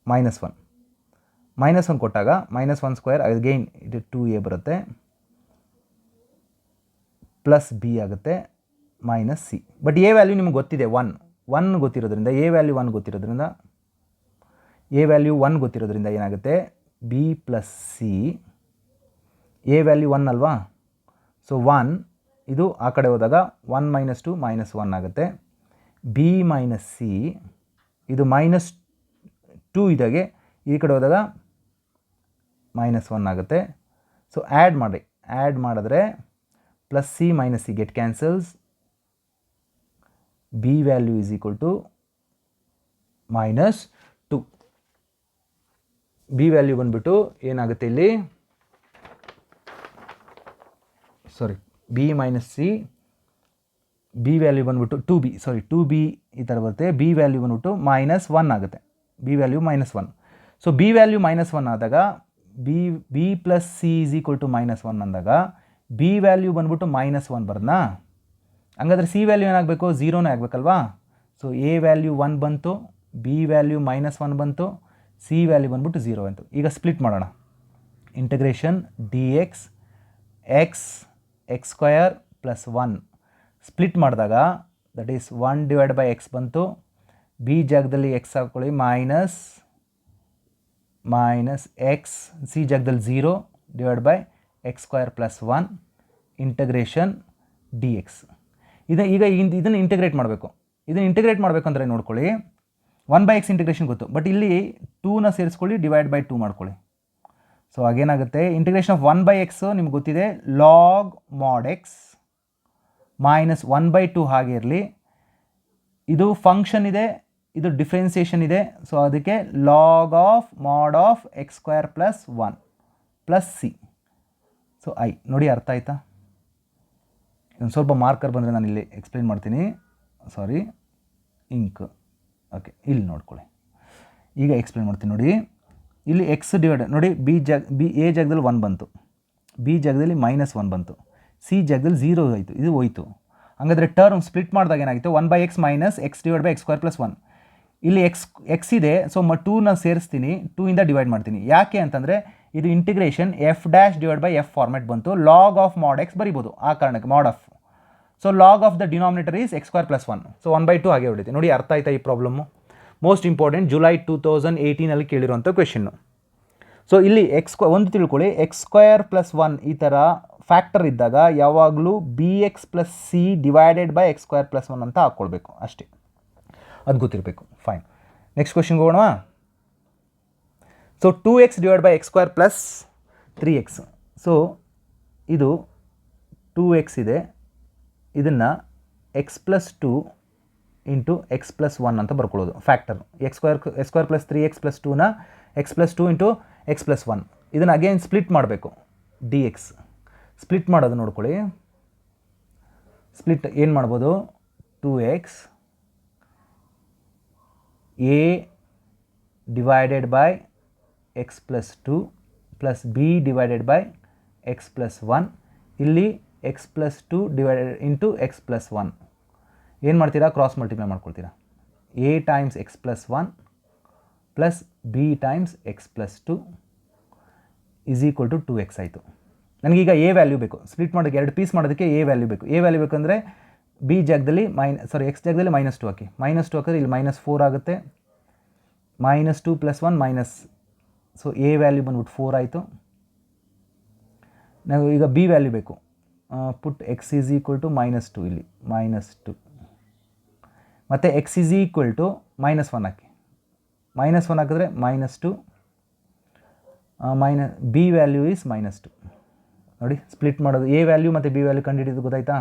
-1 ಕೊಟ್ಟಾಗ -1 ಸ್ಕ್ವೇರ್ ಅಗೈನ್ ಇದು 2a ಬರುತ್ತೆ, ಪ್ಲಸ್ ಬಿ ಆಗುತ್ತೆ, minus C. But A value ನಿಮ್ಗೆ ಗೊತ್ತಿದೆ, 1 ಗೊತ್ತಿರೋದ್ರಿಂದ, ಎ ವ್ಯಾಲ್ಯೂ 1 ಗೊತ್ತಿರೋದ್ರಿಂದ ಏನಾಗುತ್ತೆ, B plus C. A value 1 ಅಲ್ವಾ, ಸೊ 1 ಇದು ಆ ಕಡೆ ಹೋದಾಗ 1 - 2 -1 ಆಗುತ್ತೆ. ಬಿ ಮೈನಸ್ ಸಿ ಇದು -2 ಇದಾಗೆ ಈ ಕಡೆ ಹೋದಾಗ -1 ಆಗುತ್ತೆ. ಸೊ ಆ್ಯಡ್ ಮಾಡಿದ್ರೆ plus C minus C get cancels. B value is equal to -2. B value ಬಂದುಬಿಟ್ಟು ಏನಾಗುತ್ತೆ ಇಲ್ಲಿ, sorry B minus C, B value ಬಂದುಬಿಟ್ಟು ಟು ಬಿ ಈ ಥರ ಬರುತ್ತೆ. ಬಿ ವ್ಯಾಲ್ಯೂ ಬಂದುಬಿಟ್ಟು -1 ಆಗುತ್ತೆ. B value -1. So B value -1 ಆದಾಗ B plus C is equal to -1 ಅಂದಾಗ ಬಿ ವ್ಯಾಲ್ಯೂ ಬಂದುಬಿಟ್ಟು -1 ಬರ್ದನಾ. ಹಂಗಾದ್ರೆ ಸಿ ವ್ಯಾಲ್ಯೂ ಏನಾಗಬೇಕು, 0ನೇ ಆಗಬೇಕಲ್ವಾ. ಸೊ ಎ ವ್ಯಾಲ್ಯೂ 1 ಬಂತು, ಬಿ ವ್ಯಾಲ್ಯೂ -1 ಬಂತು, ಸಿ ವ್ಯಾಲ್ಯೂ ಬಂದುಬಿಟ್ಟು 0 ಬಂತು. ಈಗ ಸ್ಪ್ಲಿಟ್ ಮಾಡೋಣ. Integration D X X square plus 1 split ಮಾಡಿದಾಗ ದಟ್ ಈಸ್ 1/x ಬಂತು. ಬಿ ಜಾಗದಲ್ಲಿ ಎಕ್ಸ್ ಹಾಕ್ಕೊಳ್ಳಿ, ಮೈನಸ್ ಎಕ್ಸ್, ಸಿ ಜಾಗದಲ್ಲಿ 0/x² plus 1 integration D X. ಈಗ ಇದನ್ನು ಇಂಟಿಗ್ರೇಟ್ ಮಾಡಬೇಕು. ಇದನ್ನು ಇಂಟಿಗ್ರೇಟ್ ಮಾಡಬೇಕಂದ್ರೆ ನೋಡ್ಕೊಳ್ಳಿ, 1/x ಇಂಟಿಗ್ರೇಷನ್ ಗೊತ್ತು, ಬಟ್ ಇಲ್ಲಿ 2ನ ಸೇರಿಸ್ಕೊಳ್ಳಿ, /2 ಮಾಡ್ಕೊಳ್ಳಿ. ಸೊ ಆಗೇನಾಗುತ್ತೆ, ಇಂಟಿಗ್ರೇಷನ್ ಆಫ್ 1/x ನಿಮ್ಗೆ ಗೊತ್ತಿದೆ, log mod x ಮೈನಸ್ 1/2 ಹಾಗೆ ಇರಲಿ. ಇದು ಫಂಕ್ಷನ್ ಇದೆ, ಇದು ಡಿಫ್ರೆನ್ಸಿಯೇಷನ್ ಇದೆ. ಸೊ ಅದಕ್ಕೆ log of mod of x² plus 1 plus C. So ನೋಡಿ ಅರ್ಥ ಆಯ್ತಾ. ಒಂದು ಸ್ವಲ್ಪ ಮಾರ್ಕರ್ ಬಂದರೆ ನಾನು ಇಲ್ಲಿ ಎಕ್ಸ್ಪ್ಲೇನ್ ಮಾಡ್ತೀನಿ. ಸಾರಿ, ಇಂಕ್. ಓಕೆ, ಇಲ್ಲಿ ನೋಡ್ಕೊಳ್ಳಿ. ಈಗ ಎಕ್ಸ್ಪ್ಲೇನ್ ಮಾಡ್ತೀನಿ ನೋಡಿ. ಇಲ್ಲಿ ಎಕ್ಸ್ ಡಿವೈಡ್ ನೋಡಿ, ಎ ಜಾಗದಲ್ಲಿ 1 ಬಂತು, ಬಿ ಜಾಗದಲ್ಲಿ -1 ಬಂತು, ಸಿ ಜಾಗದಲ್ಲಿ 0 ಆಯಿತು, ಇದು ಹೋಯ್ತು. ಹಾಗಾದರೆ ಟರ್ಮ್ ಸ್ಪ್ಲಿಟ್ ಮಾಡಿದಾಗ ಏನಾಗಿತ್ತು, 1/x ಮೈನಸ್ x/x² ಪ್ಲಸ್ 1. ಇಲ್ಲಿ ಎಕ್ಸ್ ಇದೆ, ಸೊ 2ನ ಸೇರಿಸ್ತೀನಿ, 2ಇಂದ ಡಿವೈಡ್ ಮಾಡ್ತೀನಿ. ಯಾಕೆ ಅಂತಂದರೆ ಇದು ಇಂಟಿಗ್ರೇಷನ್ f'/f ಫಾರ್ಮೆಟ್ ಬಂತು. ಲಾಗ್ ಆಫ್ ಮಾಡ್ x ಬರಿಬೋದು ಆ ಕಾರಣಕ್ಕೆ, mod of. So log of the denominator is x² plus 1. So 1/2 ಹಾಗೆ ಹೊಡಿತೆ. ನೋಡಿ ಅರ್ಥ ಆಯ್ತಾ ಈ ಪ್ರಾಬ್ಲಮ್ಮು. ಮೋಸ್ಟ್ ಇಂಪಾರ್ಟೆಂಟ್, ಜುಲೈ 2018 ಕೇಳಿರುವಂಥ ಕ್ವೆಶನ್ನು. ಸೊ ಇಲ್ಲಿ ಒಂದು ತಿಳ್ಕೊಳ್ಳಿ, x² ಪ್ಲಸ್ 1 ಈ ಥರ ಫ್ಯಾಕ್ಟರ್ ಇದ್ದಾಗ ಯಾವಾಗಲೂ bx plus C /x² plus 1 ಅಂತ ಹಾಕ್ಕೊಳ್ಬೇಕು ಅಷ್ಟೇ, ಅದು ಗೊತ್ತಿರಬೇಕು. ಫೈನ್, ನೆಕ್ಸ್ಟ್ ಕ್ವೆಶನ್ಗೆ ಹೋಗೋಣ. So 2x/x² plus 3x. So ಇದು 2x ಇದೆ, ಇದನ್ನು x plus 2 into x plus 1 ಅಂತ ಬರ್ಕೊಳ್ಳೋದು factor. x² plus 3x plus 2ನ x plus 2 into x plus 1. ಇದನ್ನು ಅಗೇನ್ ಸ್ಪ್ಲಿಟ್ ಮಾಡಬೇಕು, dx ಸ್ಪ್ಲಿಟ್ ಮಾಡೋದು ನೋಡ್ಕೊಳ್ಳಿ. ಸ್ಪ್ಲಿಟ್ ಏನು ಮಾಡ್ಬೋದು, 2x a divided by x plus 2 plus b divided by x plus 1. ಇಲ್ಲಿ x plus 2 divided into x plus 1 ಏನು ಮಾಡ್ತೀರಾ, ಕ್ರಾಸ್ ಮಲ್ಟಿಪ್ಲೈ ಮಾಡ್ಕೊಳ್ತೀರಾ. a times x plus 1 plus b times x plus 2 is equal to 2x ಆಯಿತು. ನನಗೀಗ a ವ್ಯಾಲ್ಯೂ ಬೇಕು, ಸ್ಪ್ಲಿಟ್ ಮಾಡೋಕ್ಕೆ 2 ಪೀಸ್ ಮಾಡೋದಕ್ಕೆ a ವ್ಯಾಲ್ಯೂ ಬೇಕು. a ವ್ಯಾಲ್ಯೂ ಬೇಕಂದರೆ b ಜಾಗದಲ್ಲಿ x ಜಾಗದಲ್ಲಿ -2 ಹಾಕಿ. -2 ಹಾಕಿದ್ರೆ ಇಲ್ಲಿ -4 ಆಗುತ್ತೆ. -2 plus 1 minus, so a value ಬಂದ್ಬಿಟ್ಟು 4 ಆಯಿತು. ನಾವು ಈಗ b ವ್ಯಾಲ್ಯೂ ಬೇಕು, ಪುಟ್ x ಈಸ್ ಈಕ್ವಲ್ ಟು -2, ಇಲ್ಲಿ -2 ಮತ್ತು x ಈಸ್ ಈಕ್ವಲ್ ಟು -1 ಹಾಕಿ. -1 ಹಾಕಿದ್ರೆ -2 b ವ್ಯಾಲ್ಯೂ ಈಸ್ -2. ನೋಡಿ ಸ್ಪ್ಲಿಟ್ ಮಾಡೋದು, a ವ್ಯಾಲ್ಯೂ ಮತ್ತು b ವ್ಯಾಲ್ಯೂ ಕಂಡುಹಿಡಿದು ಗೊತ್ತಾಯ್ತಾ.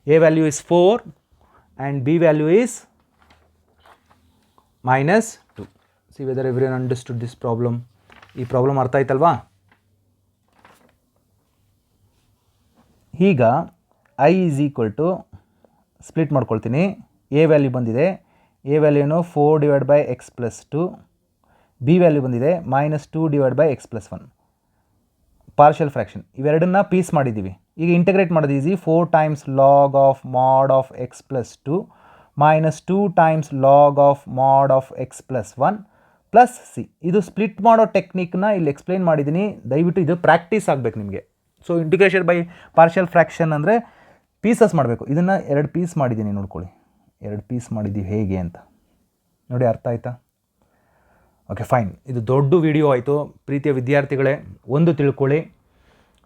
a value is 4 and b value is -2. See whether everyone understood this problem. ಈ ಪ್ರಾಬ್ಲಮ್ ಅರ್ಥ ಆಯ್ತಲ್ವಾ. ಈಗ i is equal to split ಮಾಡ್ಕೊಳ್ತೀನಿ. a ವ್ಯಾಲ್ಯೂ ಬಂದಿದೆ, a ವ್ಯಾಲ್ಯೂನು 4/x ಪ್ಲಸ್ 2, b ವ್ಯಾಲ್ಯೂ ಬಂದಿದೆ -2/x ಪ್ಲಸ್ 1. ಪಾರ್ಷಿಯಲ್ ಫ್ರ್ಯಾಕ್ಷನ್ ಇವೆರಡನ್ನ ಪೀಸ್ ಮಾಡಿದ್ದೀವಿ. ಈಗ ಇಂಟಗ್ರೇಟ್ ಮಾಡೋದು easy. 4 times log of mod of x plus 2 -2 times log of mod of x plus 1 plus C. ಇದು ಸ್ಪ್ಲಿಟ್ ಮಾಡೋ ಟೆಕ್ನಿಕ್ನ ಇಲ್ಲಿ ಎಕ್ಸ್ಪ್ಲೈನ್ ಮಾಡಿದ್ದೀನಿ, ದಯವಿಟ್ಟು ಇದು ಪ್ರಾಕ್ಟೀಸ್ ಆಗಬೇಕು ನಿಮಗೆ. So integration by partial fraction ಅಂದರೆ ಪೀಸಸ್ ಮಾಡಬೇಕು. ಇದನ್ನು 2 ಪೀಸ್ ಮಾಡಿದ್ದೀನಿ, ನೋಡ್ಕೊಳ್ಳಿ 2 ಪೀಸ್ ಮಾಡಿದ್ದೀವಿ ಹೇಗೆ ಅಂತ ನೋಡಿ, ಅರ್ಥ ಆಯ್ತಾ. ಓಕೆ ಫೈನ್, ಇದು ದೊಡ್ಡ ವಿಡಿಯೋ ಆಯಿತು. ಪ್ರೀತಿಯ ವಿದ್ಯಾರ್ಥಿಗಳೇ, ಒಂದು ತಿಳ್ಕೊಳ್ಳಿ,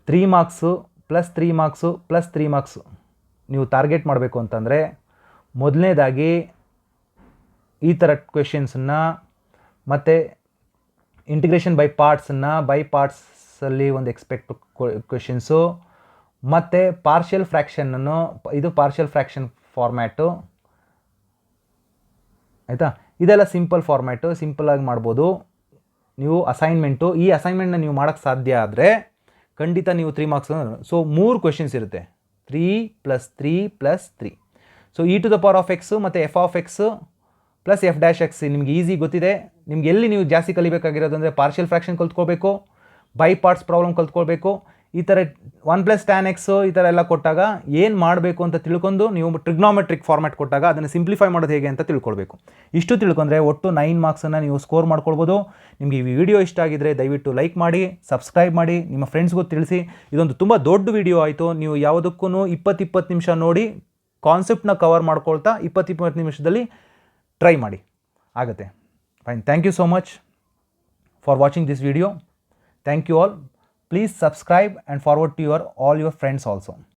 3 marks plus 3 marks plus 3 marks ನೀವು ಟಾರ್ಗೆಟ್ ಮಾಡಬೇಕು ಅಂತಂದರೆ, ಮೊದಲನೇದಾಗಿ ಈ ಥರ ಕ್ವೆಶನ್ಸನ್ನು ಮತ್ತು ಇಂಟಿಗ್ರೇಷನ್ ಬೈ ಪಾರ್ಟ್ಸಲ್ಲಿ ಒಂದು ಎಕ್ಸ್ಪೆಕ್ಟ್ ಕ್ವೆಶನ್ಸು ಮತ್ತು ಪಾರ್ಷಿಯಲ್ ಫ್ರ್ಯಾಕ್ಷನನ್ನು, ಇದು ಪಾರ್ಷಿಯಲ್ ಫ್ರ್ಯಾಕ್ಷನ್ ಫಾರ್ಮ್ಯಾಟು ಆಯಿತಾ. ಇದೆಲ್ಲ ಸಿಂಪಲ್ ಫಾರ್ಮ್ಯಾಟು, ಸಿಂಪಲ್ಲಾಗಿ ಮಾಡ್ಬೋದು. ನೀವು ಅಸೈನ್ಮೆಂಟು, ಈ ಅಸೈನ್ಮೆಂಟ್ನ ನೀವು ಮಾಡೋಕ್ಕೆ ಸಾಧ್ಯ ಆದರೆ ಖಂಡಿತ ನೀವು 3 ಮಾರ್ಕ್ಸ್. ಸೊ 3 ಕ್ವೆಶನ್ಸ್ ಇರುತ್ತೆ, 3 + 3 + 3. ಸೊ e⁴x ಮತ್ತು f(x) + f'(x) ನಿಮ್ಗೆ ಈಸಿ ಗೊತ್ತಿದೆ. ನಿಮ್ಗೆ ಎಲ್ಲಿ ನೀವು ಜಾಸ್ತಿ ಕಲಿಬೇಕಾಗಿರೋದು ಅಂದರೆ ಪಾರ್ಷಿಯಲ್ ಫ್ರ್ಯಾಕ್ಷನ್ ಕಲ್ತ್ಕೋಬೇಕು, ಬೈ ಪಾರ್ಟ್ಸ್ ಪ್ರಾಬ್ಲಮ್ ಕಲ್ತ್ಕೊಳ್ಬೇಕು. ಈ ಥರ 1 + tan x ಈ ಥರ ಎಲ್ಲ ಕೊಟ್ಟಾಗ ಏನು ಮಾಡಬೇಕು ಅಂತ ತಿಳ್ಕೊಂಡು, ನೀವು ಟ್ರಿಗ್ನೋಮೆಟ್ರಿಕ್ ಫಾರ್ಮ್ಯಾಟ್ ಕೊಟ್ಟಾಗ ಅದನ್ನು ಸಿಂಪ್ಲಿಫೈ ಮಾಡೋದು ಹೇಗೆ ಅಂತ ತಿಳ್ಕೊಳ್ಬೇಕು. ಇಷ್ಟು ತಿಳ್ಕೊಂಡ್ರೆ ಒಟ್ಟು 9 ಮಾರ್ಕ್ಸನ್ನು ನೀವು ಸ್ಕೋರ್ ಮಾಡ್ಕೊಳ್ಬೋದು. ನಿಮಗೆ ಈ ವಿಡಿಯೋ ಇಷ್ಟ ಆಗಿದ್ದರೆ ದಯವಿಟ್ಟು ಲೈಕ್ ಮಾಡಿ, ಸಬ್ಸ್ಕ್ರೈಬ್ ಮಾಡಿ, ನಿಮ್ಮ ಫ್ರೆಂಡ್ಸ್ಗೂ ತಿಳಿಸಿ. ಇದೊಂದು ತುಂಬ ದೊಡ್ಡ ವಿಡಿಯೋ ಆಯಿತು. ನೀವು ಯಾವುದಕ್ಕೂ 20 ನಿಮಿಷ ನೋಡಿ ಕಾನ್ಸೆಪ್ಟ್ನ ಕವರ್ ಮಾಡ್ಕೊಳ್ತಾ 20 ನಿಮಿಷದಲ್ಲಿ ಟ್ರೈ ಮಾಡಿ, ಆಗುತ್ತೆ. Fine. Thank you so much for watching this video. Thank you all. Please subscribe and forward to all your friends also.